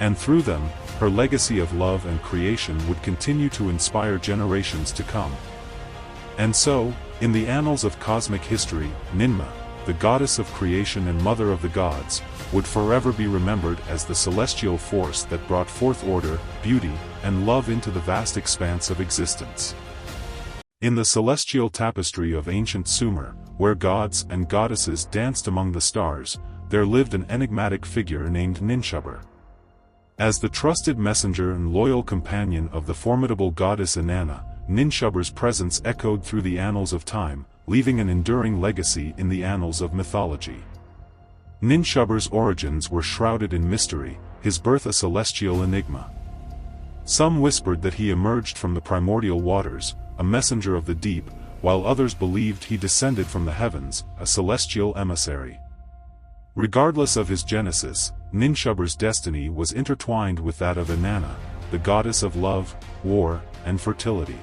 And through them, her legacy of love and creation would continue to inspire generations to come. And so, in the annals of cosmic history, Ninma, the goddess of creation and mother of the gods, would forever be remembered as the celestial force that brought forth order, beauty, and love into the vast expanse of existence. In the celestial tapestry of ancient Sumer, where gods and goddesses danced among the stars, there lived an enigmatic figure named Ninshubur. As the trusted messenger and loyal companion of the formidable goddess Inanna, Ninshubur's presence echoed through the annals of time, leaving an enduring legacy in the annals of mythology. Ninshubur's origins were shrouded in mystery, his birth a celestial enigma. Some whispered that he emerged from the primordial waters, a messenger of the deep, while others believed he descended from the heavens, a celestial emissary. Regardless of his genesis, Ninshubur's destiny was intertwined with that of Inanna, the goddess of love, war, and fertility.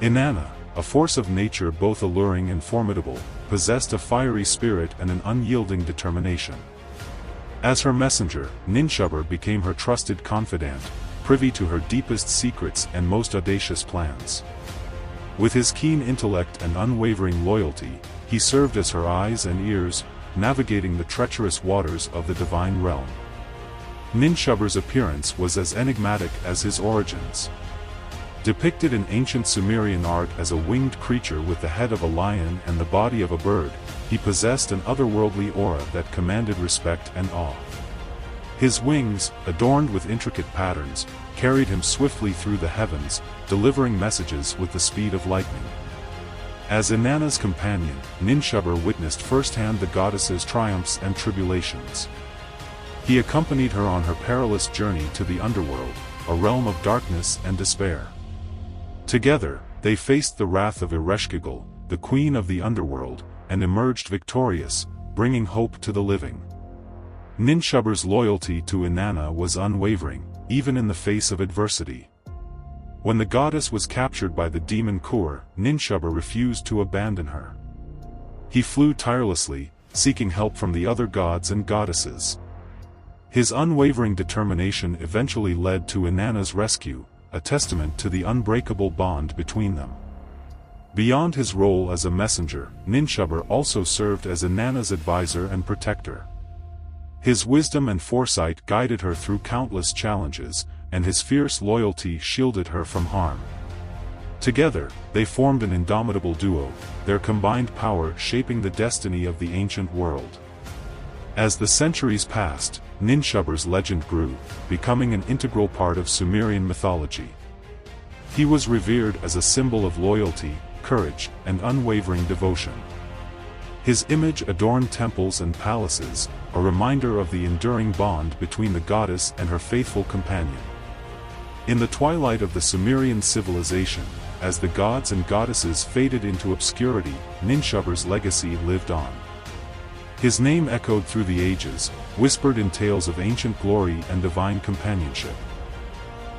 Inanna, a force of nature both alluring and formidable, possessed a fiery spirit and an unyielding determination. As her messenger, Ninshubur became her trusted confidant, privy to her deepest secrets and most audacious plans. With his keen intellect and unwavering loyalty, he served as her eyes and ears, navigating the treacherous waters of the divine realm. Ninshubur's appearance was as enigmatic as his origins. Depicted in ancient Sumerian art as a winged creature with the head of a lion and the body of a bird, he possessed an otherworldly aura that commanded respect and awe. His wings, adorned with intricate patterns, carried him swiftly through the heavens, delivering messages with the speed of lightning. As Inanna's companion, Ninshubur witnessed firsthand the goddess's triumphs and tribulations. He accompanied her on her perilous journey to the underworld, a realm of darkness and despair. Together, they faced the wrath of Ereshkigal, the queen of the underworld, and emerged victorious, bringing hope to the living. Ninshubur's loyalty to Inanna was unwavering, even in the face of adversity. When the goddess was captured by the demon Kur, Ninshubur refused to abandon her. He flew tirelessly, seeking help from the other gods and goddesses. His unwavering determination eventually led to Inanna's rescue, a testament to the unbreakable bond between them. Beyond his role as a messenger, Ninshubur also served as Inanna's advisor and protector. His wisdom and foresight guided her through countless challenges, and his fierce loyalty shielded her from harm. Together, they formed an indomitable duo, their combined power shaping the destiny of the ancient world. As the centuries passed, Ninshubur's legend grew, becoming an integral part of Sumerian mythology. He was revered as a symbol of loyalty, courage, and unwavering devotion. His image adorned temples and palaces, a reminder of the enduring bond between the goddess and her faithful companion. In the twilight of the Sumerian civilization, as the gods and goddesses faded into obscurity, Ninshubur's legacy lived on. His name echoed through the ages, whispered in tales of ancient glory and divine companionship.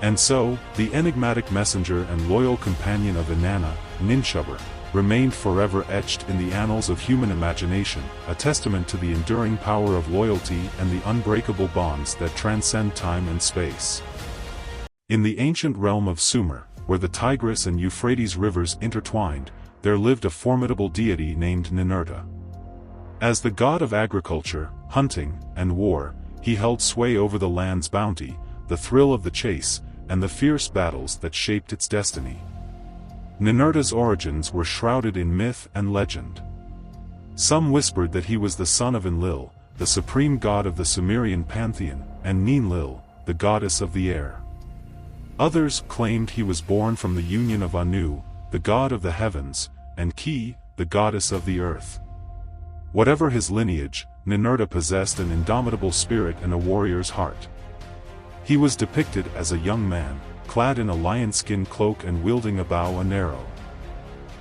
And so, the enigmatic messenger and loyal companion of Inanna, Ninshubur, remained forever etched in the annals of human imagination, a testament to the enduring power of loyalty and the unbreakable bonds that transcend time and space. In the ancient realm of Sumer, where the Tigris and Euphrates rivers intertwined, there lived a formidable deity named Ninurta. As the god of agriculture, hunting, and war, he held sway over the land's bounty, the thrill of the chase, and the fierce battles that shaped its destiny. Ninurta's origins were shrouded in myth and legend. Some whispered that he was the son of Enlil, the supreme god of the Sumerian pantheon, and Ninlil, the goddess of the air. Others claimed he was born from the union of Anu, the god of the heavens, and Ki, the goddess of the earth. Whatever his lineage, Ninurta possessed an indomitable spirit and a warrior's heart. He was depicted as a young man, clad in a lion-skin cloak and wielding a bow and arrow.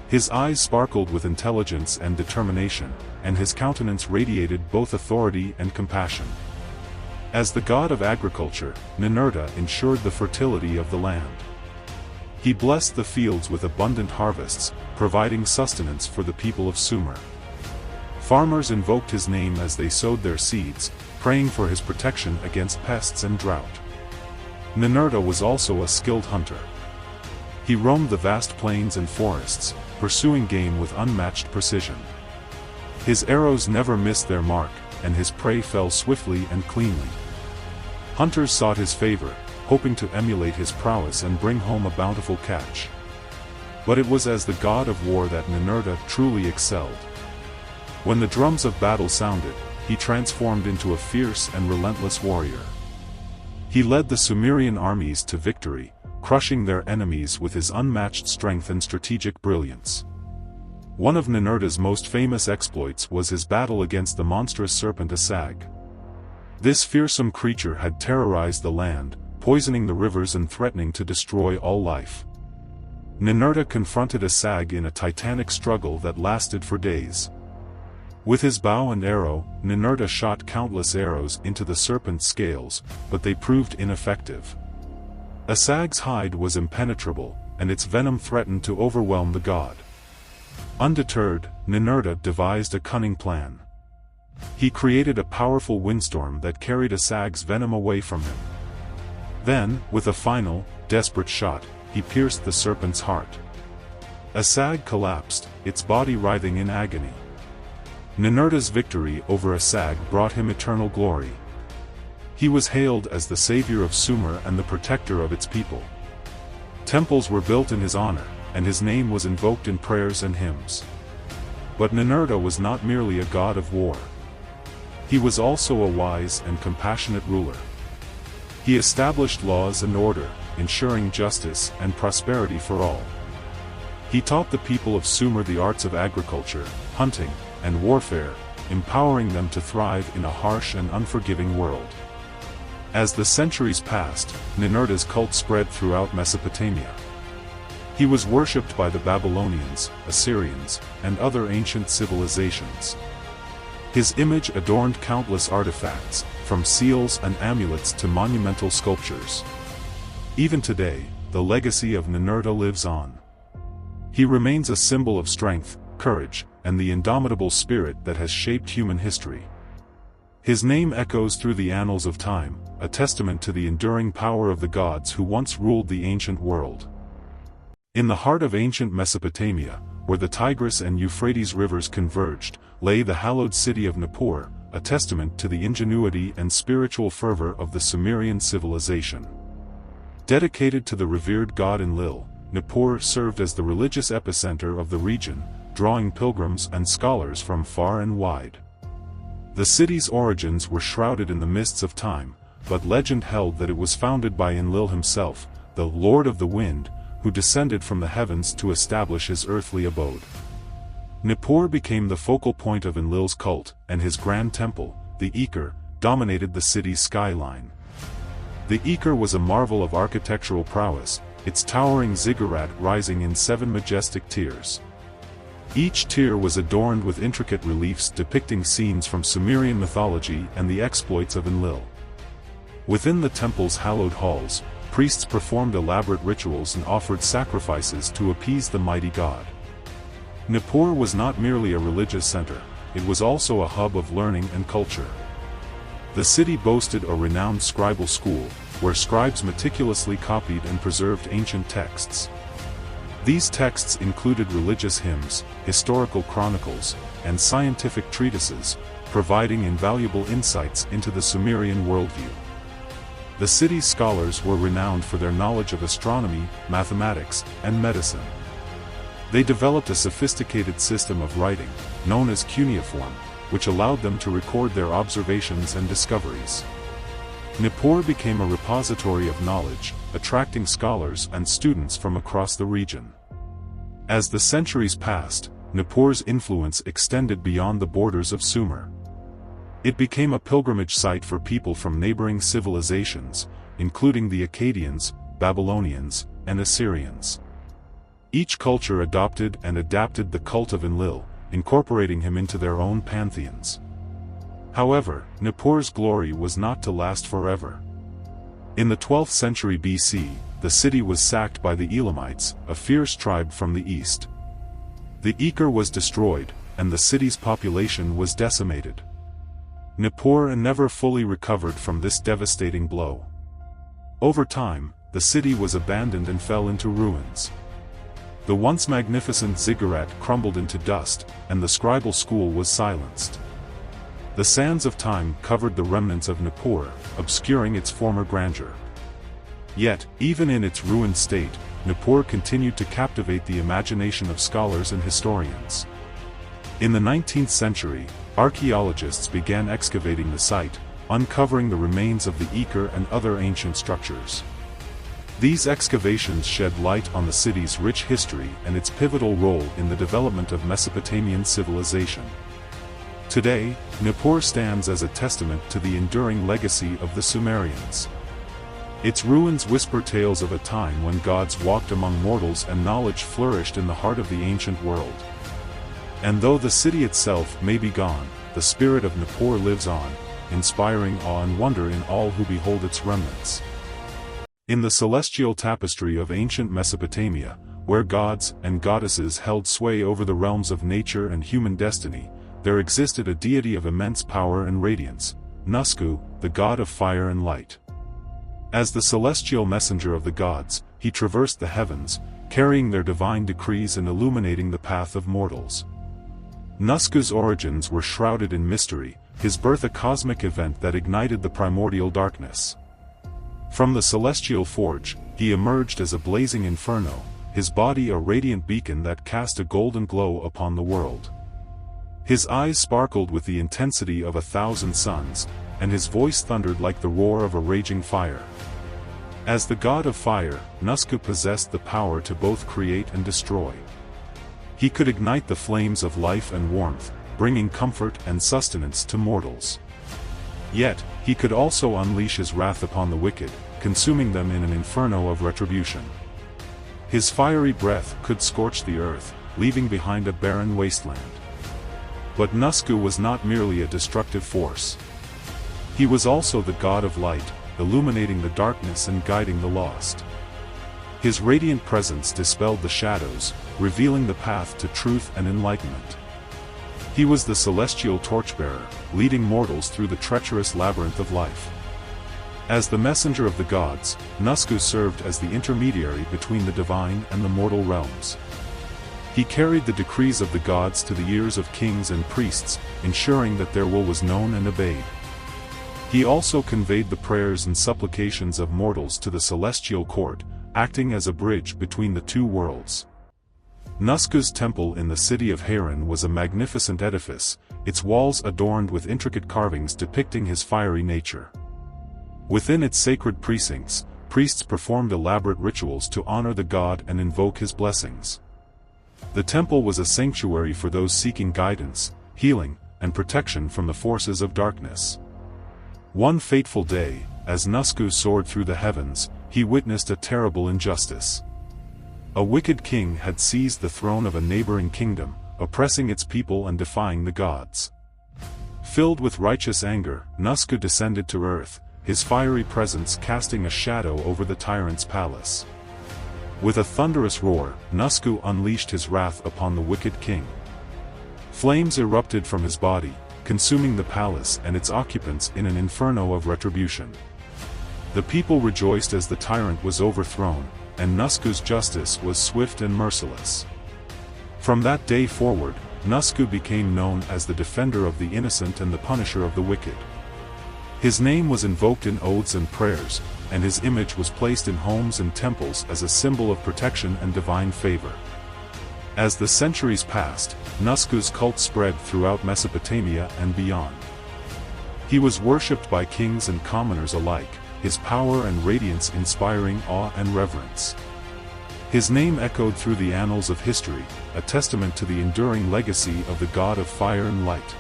His eyes sparkled with intelligence and determination, and his countenance radiated both authority and compassion. As the god of agriculture, Ninurta ensured the fertility of the land. He blessed the fields with abundant harvests, providing sustenance for the people of Sumer. Farmers invoked his name as they sowed their seeds, praying for his protection against pests and drought. Ninurta was also a skilled hunter. He roamed the vast plains and forests, pursuing game with unmatched precision. His arrows never missed their mark, and his prey fell swiftly and cleanly. Hunters sought his favor, hoping to emulate his prowess and bring home a bountiful catch. But it was as the god of war that Ninurta truly excelled. When the drums of battle sounded, he transformed into a fierce and relentless warrior. He led the Sumerian armies to victory, crushing their enemies with his unmatched strength and strategic brilliance. One of Ninurta's most famous exploits was his battle against the monstrous serpent Asag. This fearsome creature had terrorized the land, poisoning the rivers and threatening to destroy all life. Ninurta confronted Asag in a titanic struggle that lasted for days. With his bow and arrow, Ninurta shot countless arrows into the serpent's scales, but they proved ineffective. Asag's hide was impenetrable, and its venom threatened to overwhelm the god. Undeterred, Ninurta devised a cunning plan. He created a powerful windstorm that carried Asag's venom away from him. Then, with a final, desperate shot, he pierced the serpent's heart. Asag collapsed, its body writhing in agony. Ninurta's victory over Asag brought him eternal glory. He was hailed as the savior of Sumer and the protector of its people. Temples were built in his honor, and his name was invoked in prayers and hymns. But Ninurta was not merely a god of war. He was also a wise and compassionate ruler. He established laws and order, ensuring justice and prosperity for all. He taught the people of Sumer the arts of agriculture, hunting, and warfare, empowering them to thrive in a harsh and unforgiving world. As the centuries passed, Ninurta's cult spread throughout Mesopotamia. He was worshipped by the Babylonians, Assyrians, and other ancient civilizations. His image adorned countless artifacts, from seals and amulets to monumental sculptures. Even today, the legacy of Ninurta lives on. He remains a symbol of strength, courage, and the indomitable spirit that has shaped human history. His name echoes through the annals of time, a testament to the enduring power of the gods who once ruled the ancient world. In the heart of ancient Mesopotamia, where the Tigris and Euphrates rivers converged, lay the hallowed city of Nippur, a testament to the ingenuity and spiritual fervor of the Sumerian civilization. Dedicated to the revered god Enlil, Nippur served as the religious epicenter of the region, drawing pilgrims and scholars from far and wide. The city's origins were shrouded in the mists of time, but legend held that it was founded by Enlil himself, the Lord of the Wind, who descended from the heavens to establish his earthly abode. Nippur became the focal point of Enlil's cult, and his grand temple, the Eker, dominated the city's skyline. The Eker was a marvel of architectural prowess, its towering ziggurat rising in 7 majestic tiers. Each tier was adorned with intricate reliefs depicting scenes from Sumerian mythology and the exploits of Enlil. Within the temple's hallowed halls, priests performed elaborate rituals and offered sacrifices to appease the mighty god. Nippur was not merely a religious center, it was also a hub of learning and culture. The city boasted a renowned scribal school, where scribes meticulously copied and preserved ancient texts. These texts included religious hymns, historical chronicles, and scientific treatises, providing invaluable insights into the Sumerian worldview. The city's scholars were renowned for their knowledge of astronomy, mathematics, and medicine. They developed a sophisticated system of writing, known as cuneiform, which allowed them to record their observations and discoveries. Nippur became a repository of knowledge, attracting scholars and students from across the region. As the centuries passed, Nippur's influence extended beyond the borders of Sumer. It became a pilgrimage site for people from neighboring civilizations, including the Akkadians, Babylonians, and Assyrians. Each culture adopted and adapted the cult of Enlil, incorporating him into their own pantheons. However, Nippur's glory was not to last forever. In the 12th century BC, the city was sacked by the Elamites, a fierce tribe from the east. The Eker was destroyed, and the city's population was decimated. Nippur never fully recovered from this devastating blow. Over time, the city was abandoned and fell into ruins. The once magnificent ziggurat crumbled into dust, and the scribal school was silenced. The sands of time covered the remnants of Nippur, obscuring its former grandeur. Yet, even in its ruined state, Nippur continued to captivate the imagination of scholars and historians. In the 19th century, archaeologists began excavating the site, uncovering the remains of the Eker and other ancient structures. These excavations shed light on the city's rich history and its pivotal role in the development of Mesopotamian civilization. Today, Nippur stands as a testament to the enduring legacy of the Sumerians. Its ruins whisper tales of a time when gods walked among mortals and knowledge flourished in the heart of the ancient world. And though the city itself may be gone, the spirit of Nippur lives on, inspiring awe and wonder in all who behold its remnants. In the celestial tapestry of ancient Mesopotamia, where gods and goddesses held sway over the realms of nature and human destiny, there existed a deity of immense power and radiance, Nusku, the god of fire and light. As the celestial messenger of the gods, he traversed the heavens, carrying their divine decrees and illuminating the path of mortals. Nusku's origins were shrouded in mystery, his birth a cosmic event that ignited the primordial darkness. From the celestial forge, he emerged as a blazing inferno, his body a radiant beacon that cast a golden glow upon the world. His eyes sparkled with the intensity of 1,000 suns, and his voice thundered like the roar of a raging fire. As the god of fire, Nusku possessed the power to both create and destroy. He could ignite the flames of life and warmth, bringing comfort and sustenance to mortals. Yet, he could also unleash his wrath upon the wicked, consuming them in an inferno of retribution. His fiery breath could scorch the earth, leaving behind a barren wasteland. But Nusku was not merely a destructive force. He was also the god of light, illuminating the darkness and guiding the lost. His radiant presence dispelled the shadows, revealing the path to truth and enlightenment. He was the celestial torchbearer, leading mortals through the treacherous labyrinth of life. As the messenger of the gods, Nusku served as the intermediary between the divine and the mortal realms. He carried the decrees of the gods to the ears of kings and priests, ensuring that their will was known and obeyed. He also conveyed the prayers and supplications of mortals to the celestial court, acting as a bridge between the two worlds. Nusku's temple in the city of Haran was a magnificent edifice, its walls adorned with intricate carvings depicting his fiery nature. Within its sacred precincts, priests performed elaborate rituals to honor the god and invoke his blessings. The temple was a sanctuary for those seeking guidance, healing, and protection from the forces of darkness. One fateful day, as Nusku soared through the heavens, he witnessed a terrible injustice. A wicked king had seized the throne of a neighboring kingdom, oppressing its people and defying the gods. Filled with righteous anger, Nusku descended to earth, his fiery presence casting a shadow over the tyrant's palace. With a thunderous roar, Nusku unleashed his wrath upon the wicked king. Flames erupted from his body, consuming the palace and its occupants in an inferno of retribution. The people rejoiced as the tyrant was overthrown, and Nusku's justice was swift and merciless. From that day forward, Nusku became known as the defender of the innocent and the punisher of the wicked. His name was invoked in oaths and prayers, and his image was placed in homes and temples as a symbol of protection and divine favor. As the centuries passed, Nusku's cult spread throughout Mesopotamia and beyond. He was worshipped by kings and commoners alike, his power and radiance inspiring awe and reverence. His name echoed through the annals of history, a testament to the enduring legacy of the god of fire and light.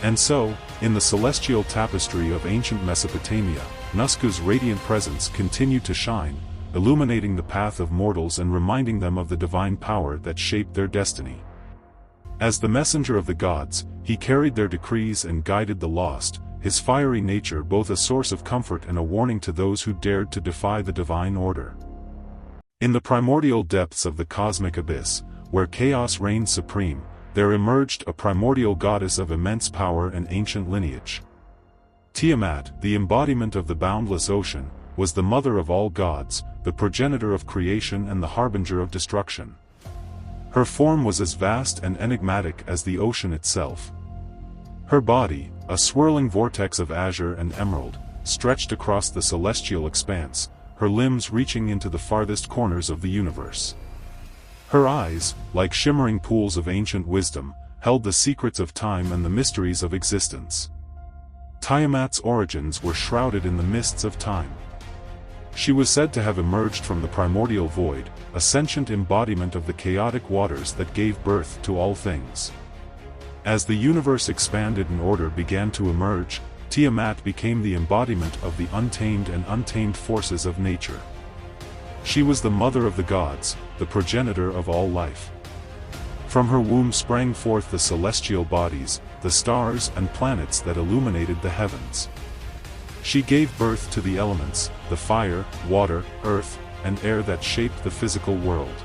And so, in the celestial tapestry of ancient Mesopotamia, Nusku's radiant presence continued to shine, illuminating the path of mortals and reminding them of the divine power that shaped their destiny. As the messenger of the gods, he carried their decrees and guided the lost, his fiery nature both a source of comfort and a warning to those who dared to defy the divine order. In the primordial depths of the cosmic abyss, where chaos reigned supreme, there emerged a primordial goddess of immense power and ancient lineage. Tiamat, the embodiment of the boundless ocean, was the mother of all gods, the progenitor of creation and the harbinger of destruction. Her form was as vast and enigmatic as the ocean itself. Her body, a swirling vortex of azure and emerald, stretched across the celestial expanse, her limbs reaching into the farthest corners of the universe. Her eyes, like shimmering pools of ancient wisdom, held the secrets of time and the mysteries of existence. Tiamat's origins were shrouded in the mists of time. She was said to have emerged from the primordial void, a sentient embodiment of the chaotic waters that gave birth to all things. As the universe expanded and order began to emerge, Tiamat became the embodiment of the untamed and untamed forces of nature. She was the mother of the gods, the progenitor of all life. From her womb sprang forth the celestial bodies, the stars and planets that illuminated the heavens. She gave birth to the elements, the fire, water, earth, and air that shaped the physical world.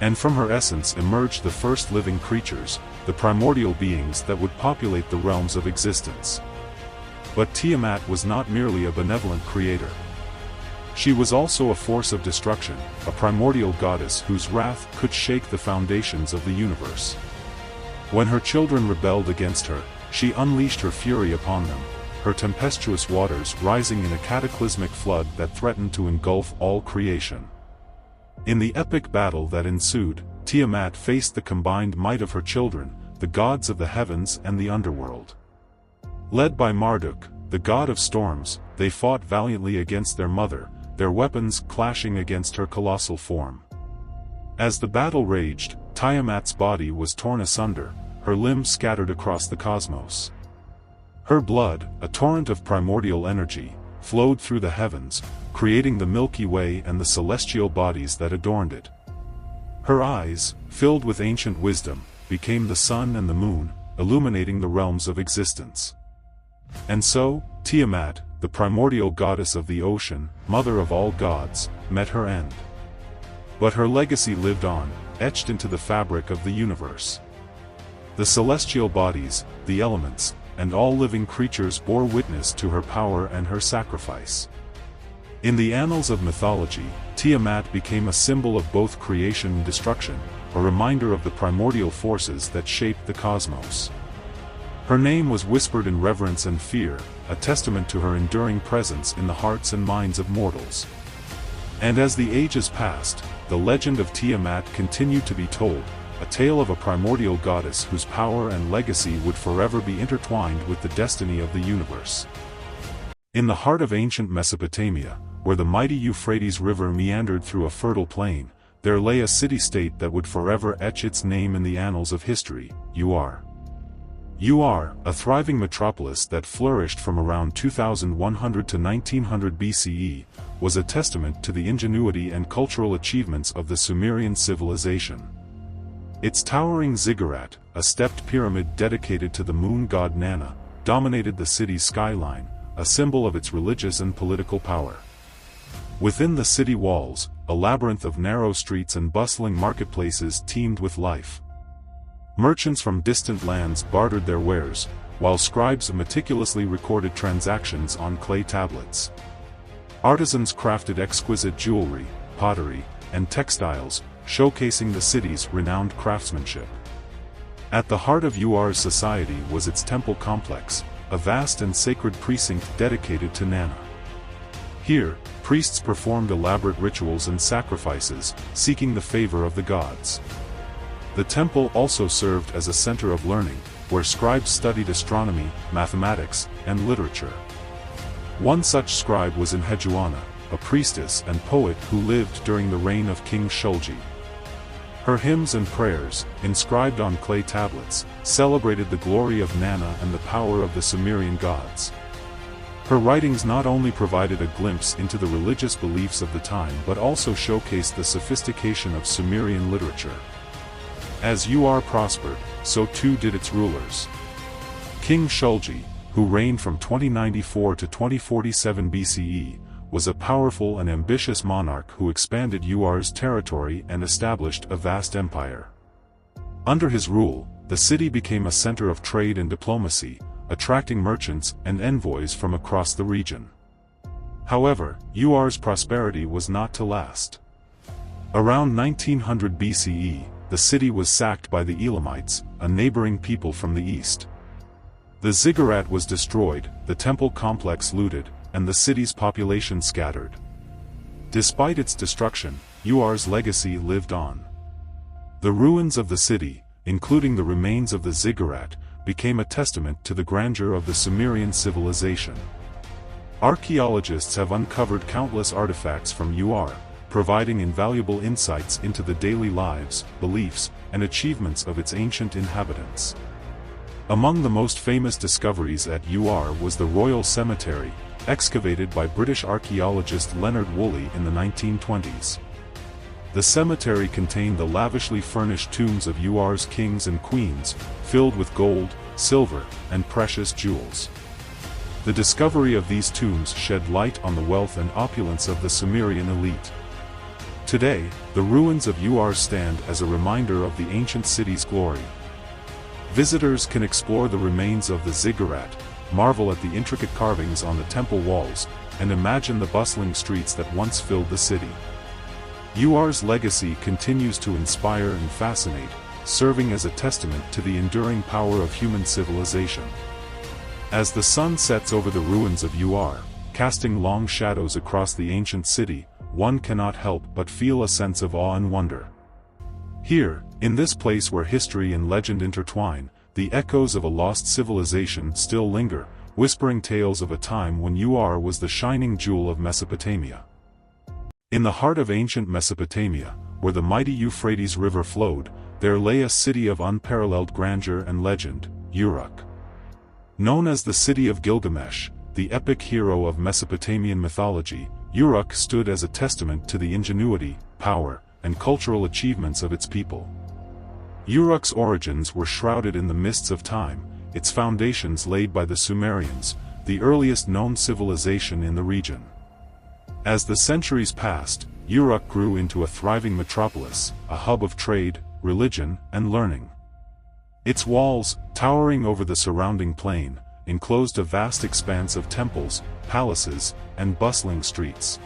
And from her essence emerged the first living creatures, the primordial beings that would populate the realms of existence. But Tiamat was not merely a benevolent creator. She was also a force of destruction, a primordial goddess whose wrath could shake the foundations of the universe. When her children rebelled against her, she unleashed her fury upon them, her tempestuous waters rising in a cataclysmic flood that threatened to engulf all creation. In the epic battle that ensued, Tiamat faced the combined might of her children, the gods of the heavens and the underworld. Led by Marduk, the god of storms, they fought valiantly against their mother, their weapons clashing against her colossal form. As the battle raged, Tiamat's body was torn asunder, her limbs scattered across the cosmos. Her blood, a torrent of primordial energy, flowed through the heavens, creating the Milky Way and the celestial bodies that adorned it. Her eyes, filled with ancient wisdom, became the sun and the moon, illuminating the realms of existence. And so, Tiamat, the primordial goddess of the ocean, mother of all gods, met her end. But her legacy lived on, etched into the fabric of the universe. The celestial bodies, the elements, and all living creatures bore witness to her power and her sacrifice. In the annals of mythology, Tiamat became a symbol of both creation and destruction, a reminder of the primordial forces that shaped the cosmos. Her name was whispered in reverence and fear, a testament to her enduring presence in the hearts and minds of mortals. And as the ages passed, the legend of Tiamat continued to be told, a tale of a primordial goddess whose power and legacy would forever be intertwined with the destiny of the universe. In the heart of ancient Mesopotamia, where the mighty Euphrates River meandered through a fertile plain, there lay a city-state that would forever etch its name in the annals of history, Ur. Ur, a thriving metropolis that flourished from around 2100 to 1900 BCE, was a testament to the ingenuity and cultural achievements of the Sumerian civilization. Its towering ziggurat, a stepped pyramid dedicated to the moon god Nanna, dominated the city's skyline, a symbol of its religious and political power. Within the city walls, a labyrinth of narrow streets and bustling marketplaces teemed with life. Merchants from distant lands bartered their wares, while scribes meticulously recorded transactions on clay tablets. Artisans crafted exquisite jewelry, pottery, and textiles, showcasing the city's renowned craftsmanship. At the heart of Ur's society was its temple complex, a vast and sacred precinct dedicated to Nanna. Here, priests performed elaborate rituals and sacrifices, seeking the favor of the gods. The temple also served as a center of learning, where scribes studied astronomy, mathematics, and literature. One such scribe was En-hedu-ana, a priestess and poet who lived during the reign of King Shulgi. Her hymns and prayers, inscribed on clay tablets, celebrated the glory of Nanna and the power of the Sumerian gods. Her writings not only provided a glimpse into the religious beliefs of the time but also showcased the sophistication of Sumerian literature. As Ur prospered, so too did its rulers. King Shulgi, who reigned from 2094 to 2047 BCE, was a powerful and ambitious monarch who expanded Ur's territory and established a vast empire. Under his rule, the city became a center of trade and diplomacy, attracting merchants and envoys from across the region. However, Ur's prosperity was not to last. Around 1900 BCE, the city was sacked by the Elamites, a neighboring people from the east. The ziggurat was destroyed, the temple complex looted, and the city's population scattered. Despite its destruction, Ur's legacy lived on. The ruins of the city, including the remains of the ziggurat, became a testament to the grandeur of the Sumerian civilization. Archaeologists have uncovered countless artifacts from Ur, providing invaluable insights into the daily lives, beliefs, and achievements of its ancient inhabitants. Among the most famous discoveries at Ur was the Royal Cemetery, excavated by British archaeologist Leonard Woolley in the 1920s. The cemetery contained the lavishly furnished tombs of Ur's kings and queens, filled with gold, silver, and precious jewels. The discovery of these tombs shed light on the wealth and opulence of the Sumerian elite. Today, the ruins of Ur stand as a reminder of the ancient city's glory. Visitors can explore the remains of the ziggurat, marvel at the intricate carvings on the temple walls, and imagine the bustling streets that once filled the city. Ur's legacy continues to inspire and fascinate, serving as a testament to the enduring power of human civilization. As the sun sets over the ruins of Ur, casting long shadows across the ancient city, one cannot help but feel a sense of awe and wonder. Here, in this place where history and legend intertwine, the echoes of a lost civilization still linger, whispering tales of a time when Ur was the shining jewel of Mesopotamia. In the heart of ancient Mesopotamia, where the mighty Euphrates River flowed, there lay a city of unparalleled grandeur and legend, Uruk. Known as the city of Gilgamesh, the epic hero of Mesopotamian mythology, Uruk stood as a testament to the ingenuity, power, and cultural achievements of its people. Uruk's origins were shrouded in the mists of time, its foundations laid by the Sumerians, the earliest known civilization in the region. As the centuries passed, Uruk grew into a thriving metropolis, a hub of trade, religion, and learning. Its walls, towering over the surrounding plain, enclosed a vast expanse of temples, palaces, and bustling streets.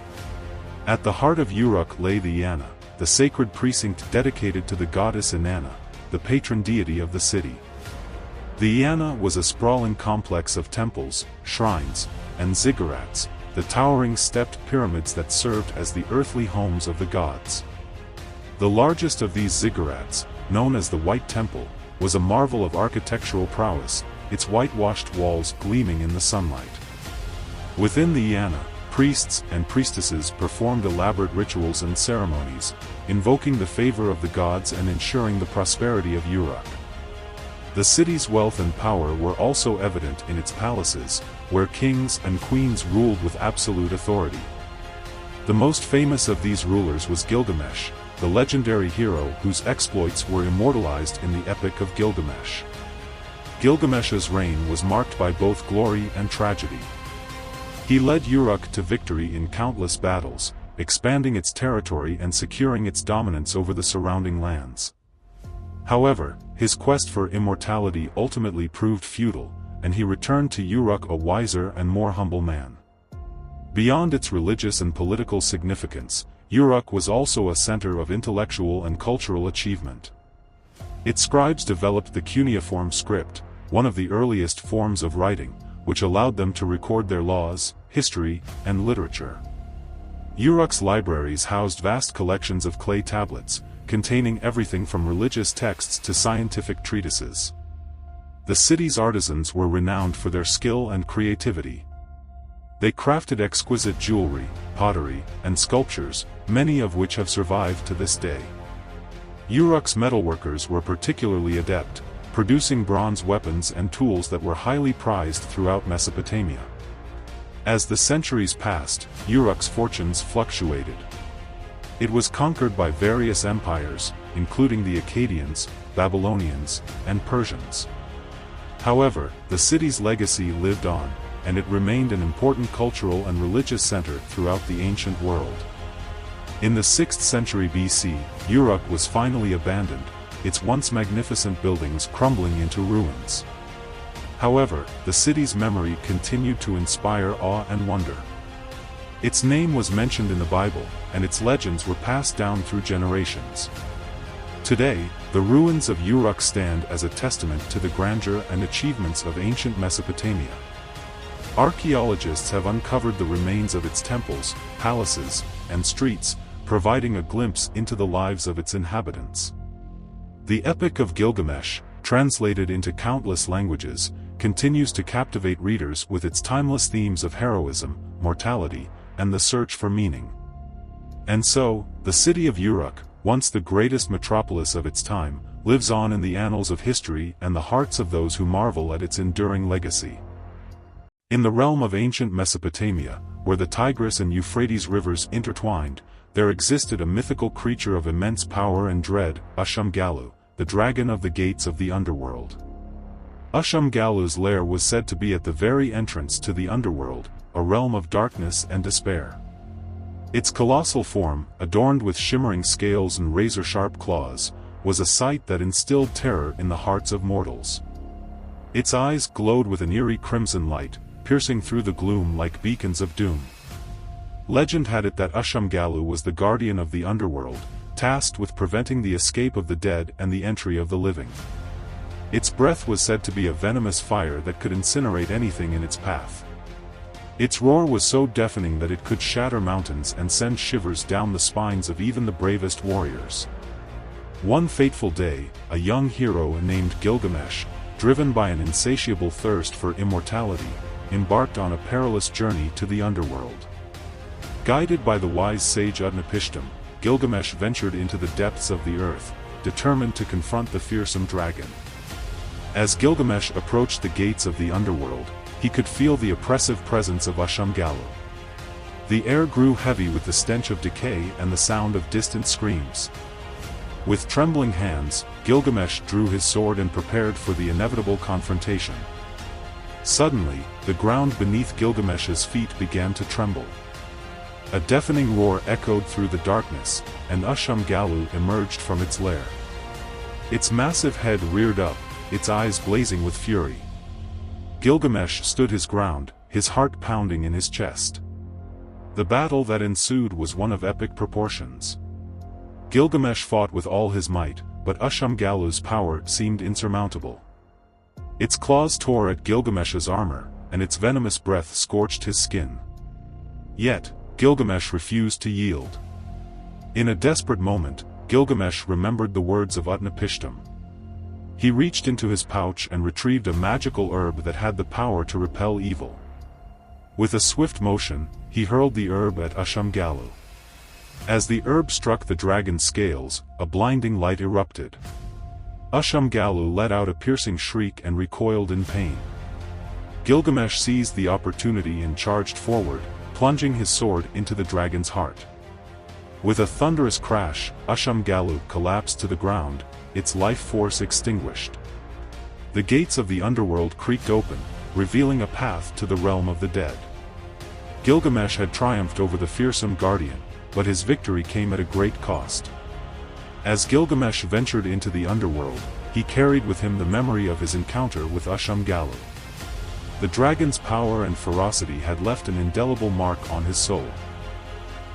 At the heart of Uruk lay the Inanna, the sacred precinct dedicated to the goddess Inanna, the patron deity of the city. The Inanna was a sprawling complex of temples, shrines, and ziggurats, the towering stepped pyramids that served as the earthly homes of the gods. The largest of these ziggurats, known as the White Temple, was a marvel of architectural prowess, its whitewashed walls gleaming in the sunlight. Within the Inanna, priests and priestesses performed elaborate rituals and ceremonies, invoking the favor of the gods and ensuring the prosperity of Uruk. The city's wealth and power were also evident in its palaces, where kings and queens ruled with absolute authority. The most famous of these rulers was Gilgamesh, the legendary hero whose exploits were immortalized in the Epic of Gilgamesh. Gilgamesh's reign was marked by both glory and tragedy. He led Uruk to victory in countless battles, expanding its territory and securing its dominance over the surrounding lands. However, his quest for immortality ultimately proved futile, and he returned to Uruk a wiser and more humble man. Beyond its religious and political significance, Uruk was also a center of intellectual and cultural achievement. Its scribes developed the cuneiform script, one of the earliest forms of writing, which allowed them to record their laws, history, and literature. Uruk's libraries housed vast collections of clay tablets, containing everything from religious texts to scientific treatises. The city's artisans were renowned for their skill and creativity. They crafted exquisite jewelry, pottery, and sculptures, many of which have survived to this day. Uruk's metalworkers were particularly adept, producing bronze weapons and tools that were highly prized throughout Mesopotamia. As the centuries passed, Uruk's fortunes fluctuated. It was conquered by various empires, including the Akkadians, Babylonians, and Persians. However, the city's legacy lived on, and it remained an important cultural and religious center throughout the ancient world. In the 6th century BC, Uruk was finally abandoned, its once magnificent buildings crumbling into ruins. However, the city's memory continued to inspire awe and wonder. Its name was mentioned in the Bible, and its legends were passed down through generations. Today, the ruins of Uruk stand as a testament to the grandeur and achievements of ancient Mesopotamia. Archaeologists have uncovered the remains of its temples, palaces, and streets, providing a glimpse into the lives of its inhabitants. The Epic of Gilgamesh, translated into countless languages, continues to captivate readers with its timeless themes of heroism, mortality, and the search for meaning. And so, the city of Uruk, once the greatest metropolis of its time, lives on in the annals of history and the hearts of those who marvel at its enduring legacy. In the realm of ancient Mesopotamia, where the Tigris and Euphrates rivers intertwined, there existed a mythical creature of immense power and dread, Ushumgalu, the dragon of the gates of the underworld. Ushumgalu's lair was said to be at the very entrance to the underworld, a realm of darkness and despair. Its colossal form, adorned with shimmering scales and razor-sharp claws, was a sight that instilled terror in the hearts of mortals. Its eyes glowed with an eerie crimson light, piercing through the gloom like beacons of doom. Legend had it that Ushumgalu was the guardian of the underworld, tasked with preventing the escape of the dead and the entry of the living. Its breath was said to be a venomous fire that could incinerate anything in its path. Its roar was so deafening that it could shatter mountains and send shivers down the spines of even the bravest warriors. One fateful day, a young hero named Gilgamesh, driven by an insatiable thirst for immortality, embarked on a perilous journey to the underworld. Guided by the wise sage Utnapishtim, Gilgamesh ventured into the depths of the earth, determined to confront the fearsome dragon. As Gilgamesh approached the gates of the underworld, he could feel the oppressive presence of Ushumgalu. The air grew heavy with the stench of decay and the sound of distant screams. With trembling hands, Gilgamesh drew his sword and prepared for the inevitable confrontation. Suddenly, the ground beneath Gilgamesh's feet began to tremble. A deafening roar echoed through the darkness, and Ushumgalu emerged from its lair. Its massive head reared up, its eyes blazing with fury. Gilgamesh stood his ground, his heart pounding in his chest. The battle that ensued was one of epic proportions. Gilgamesh fought with all his might, but Ushumgalu's power seemed insurmountable. Its claws tore at Gilgamesh's armor, and its venomous breath scorched his skin. Yet, Gilgamesh refused to yield. In a desperate moment, Gilgamesh remembered the words of Utnapishtim. He reached into his pouch and retrieved a magical herb that had the power to repel evil. With a swift motion, he hurled the herb at Ushumgalu. As the herb struck the dragon's scales, a blinding light erupted. Ushumgalu let out a piercing shriek and recoiled in pain. Gilgamesh seized the opportunity and charged forward, plunging his sword into the dragon's heart. With a thunderous crash, Ushumgalu collapsed to the ground, its life force extinguished. The gates of the underworld creaked open, revealing a path to the realm of the dead. Gilgamesh had triumphed over the fearsome guardian, but his victory came at a great cost. As Gilgamesh ventured into the underworld, he carried with him the memory of his encounter with Ushumgalu. The dragon's power and ferocity had left an indelible mark on his soul.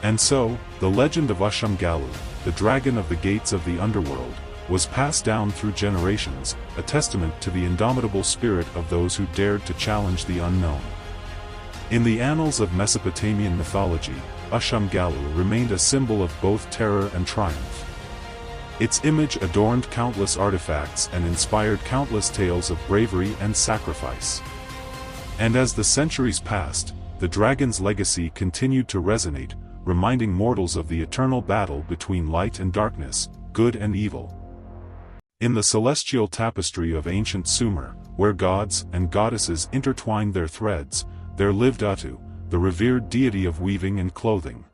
And so, the legend of Ushumgalu, the dragon of the gates of the underworld, was passed down through generations, a testament to the indomitable spirit of those who dared to challenge the unknown. In the annals of Mesopotamian mythology, Ushumgalu remained a symbol of both terror and triumph. Its image adorned countless artifacts and inspired countless tales of bravery and sacrifice. And as the centuries passed, the dragon's legacy continued to resonate, reminding mortals of the eternal battle between light and darkness, good and evil. In the celestial tapestry of ancient Sumer, where gods and goddesses intertwined their threads, there lived Antu, the revered deity of weaving and clothing.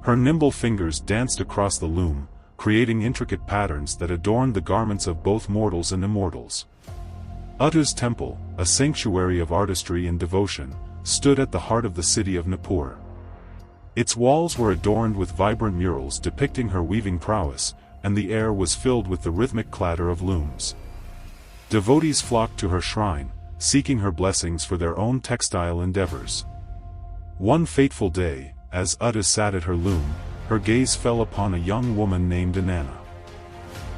Her nimble fingers danced across the loom, creating intricate patterns that adorned the garments of both mortals and immortals. Utu's temple, a sanctuary of artistry and devotion, stood at the heart of the city of Nippur. Its walls were adorned with vibrant murals depicting her weaving prowess, and the air was filled with the rhythmic clatter of looms. Devotees flocked to her shrine, seeking her blessings for their own textile endeavors. One fateful day, as Utu sat at her loom, her gaze fell upon a young woman named Inanna.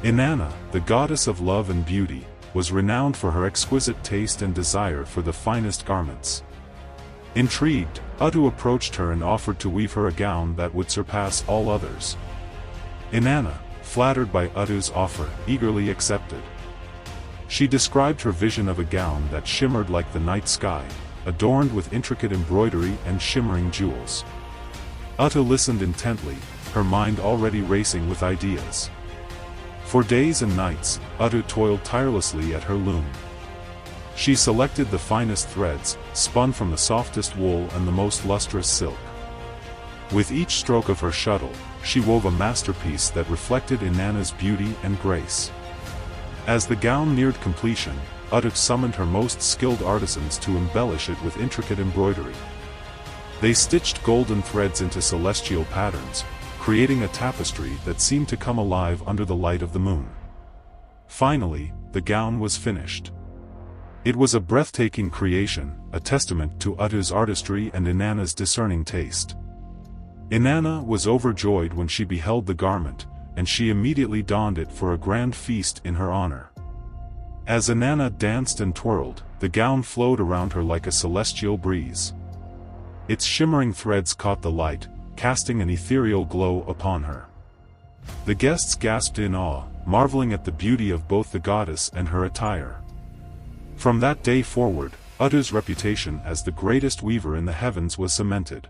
Inanna, the goddess of love and beauty, was renowned for her exquisite taste and desire for the finest garments. Intrigued, Utu approached her and offered to weave her a gown that would surpass all others. Inanna, flattered by Utu's offer, eagerly accepted. She described her vision of a gown that shimmered like the night sky, adorned with intricate embroidery and shimmering jewels. Utu listened intently, her mind already racing with ideas. For days and nights, Utu toiled tirelessly at her loom. She selected the finest threads, spun from the softest wool and the most lustrous silk. With each stroke of her shuttle, she wove a masterpiece that reflected Inanna's beauty and grace. As the gown neared completion, Utu summoned her most skilled artisans to embellish it with intricate embroidery. They stitched golden threads into celestial patterns, creating a tapestry that seemed to come alive under the light of the moon. Finally, the gown was finished. It was a breathtaking creation, a testament to Utu's artistry and Inanna's discerning taste. Inanna was overjoyed when she beheld the garment, and she immediately donned it for a grand feast in her honor. As Inanna danced and twirled, the gown flowed around her like a celestial breeze. Its shimmering threads caught the light, casting an ethereal glow upon her. The guests gasped in awe, marveling at the beauty of both the goddess and her attire. From that day forward, Utu's reputation as the greatest weaver in the heavens was cemented.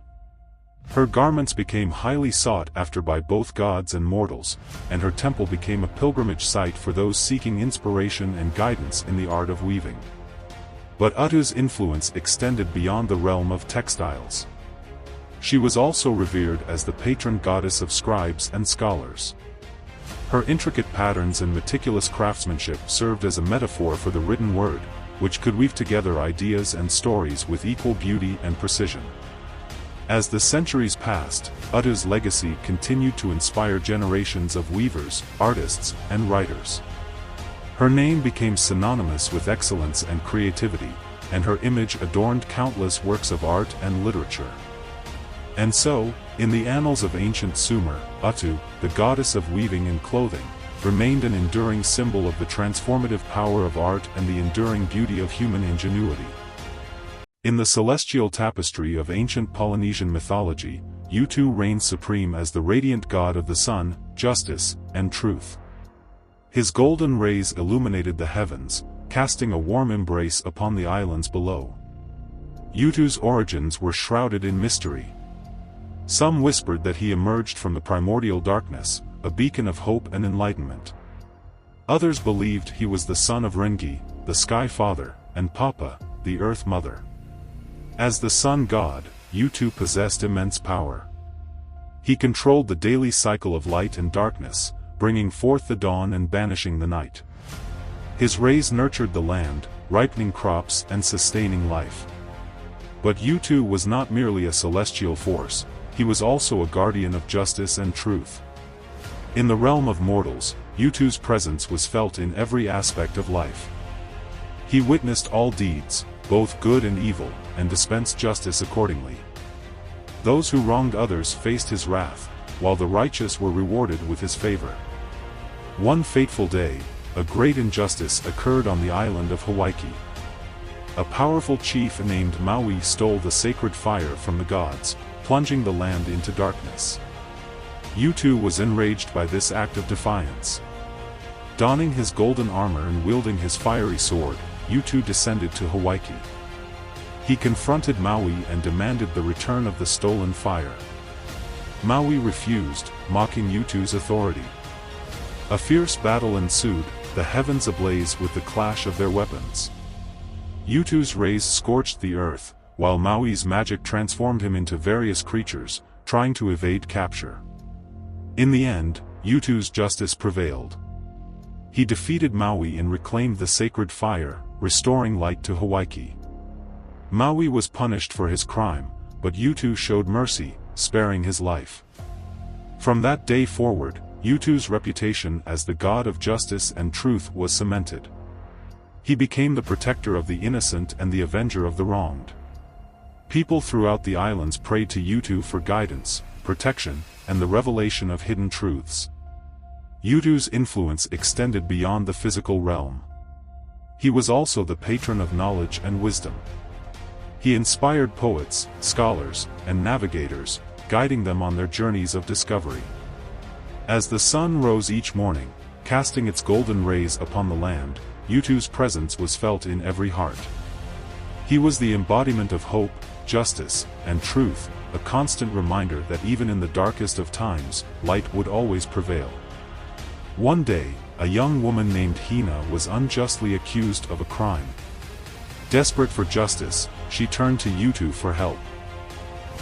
Her garments became highly sought after by both gods and mortals, and her temple became a pilgrimage site for those seeking inspiration and guidance in the art of weaving. But Utu's influence extended beyond the realm of textiles. She was also revered as the patron goddess of scribes and scholars. Her intricate patterns and meticulous craftsmanship served as a metaphor for the written word, which could weave together ideas and stories with equal beauty and precision. As the centuries passed, Utu's legacy continued to inspire generations of weavers, artists, and writers. Her name became synonymous with excellence and creativity, and her image adorned countless works of art and literature. And so, in the annals of ancient Sumer, Utu, the goddess of weaving and clothing, remained an enduring symbol of the transformative power of art and the enduring beauty of human ingenuity. In the celestial tapestry of ancient Polynesian mythology, Utu reigned supreme as the radiant god of the sun, justice, and truth. His golden rays illuminated the heavens, casting a warm embrace upon the islands below. Utu's origins were shrouded in mystery. Some whispered that he emerged from the primordial darkness, a beacon of hope and enlightenment. Others believed he was the son of Enki, the sky father, and Papa, the earth mother. As the sun god, Utu possessed immense power. He controlled the daily cycle of light and darkness, bringing forth the dawn and banishing the night. His rays nurtured the land, ripening crops and sustaining life. But Utu was not merely a celestial force, he was also a guardian of justice and truth. In the realm of mortals, Utu's presence was felt in every aspect of life. He witnessed all deeds, both good and evil, and dispensed justice accordingly. Those who wronged others faced his wrath, while the righteous were rewarded with his favor. One fateful day, a great injustice occurred on the island of Hawaii. A powerful chief named Maui stole the sacred fire from the gods, plunging the land into darkness. Utu was enraged by this act of defiance. Donning his golden armor and wielding his fiery sword, Utu descended to Hawaii. He confronted Maui and demanded the return of the stolen fire. Maui refused, mocking Utu's authority. A fierce battle ensued, the heavens ablaze with the clash of their weapons. Utu's rays scorched the earth, while Maui's magic transformed him into various creatures, trying to evade capture. In the end, Utu's justice prevailed. He defeated Maui and reclaimed the sacred fire, restoring light to Hawaii. Maui was punished for his crime, but Utu showed mercy, sparing his life. From that day forward, Utu's reputation as the god of justice and truth was cemented. He became the protector of the innocent and the avenger of the wronged. People throughout the islands prayed to Utu for guidance, protection, and the revelation of hidden truths. Utu's influence extended beyond the physical realm. He was also the patron of knowledge and wisdom. He inspired poets, scholars, and navigators, guiding them on their journeys of discovery. As the sun rose each morning, casting its golden rays upon the land, Utu's presence was felt in every heart. He was the embodiment of hope, justice, and truth, a constant reminder that even in the darkest of times, light would always prevail. One day, a young woman named Hina was unjustly accused of a crime. Desperate for justice, she turned to Utu for help.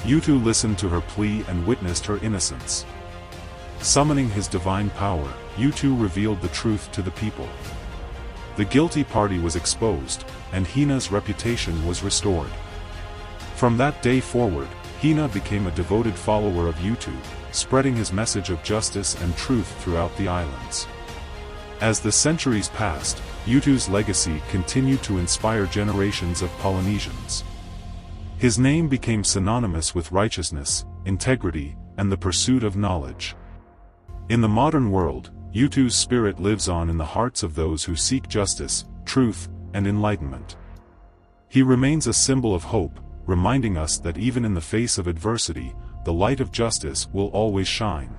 Utu listened to her plea and witnessed her innocence. Summoning his divine power, Utu revealed the truth to the people. The guilty party was exposed, and Hina's reputation was restored. From that day forward, Hina became a devoted follower of Utu, spreading his message of justice and truth throughout the islands. As the centuries passed, Utu's legacy continued to inspire generations of Polynesians. His name became synonymous with righteousness, integrity, and the pursuit of knowledge. In the modern world, Utu's spirit lives on in the hearts of those who seek justice, truth, and enlightenment. He remains a symbol of hope, reminding us that even in the face of adversity, the light of justice will always shine.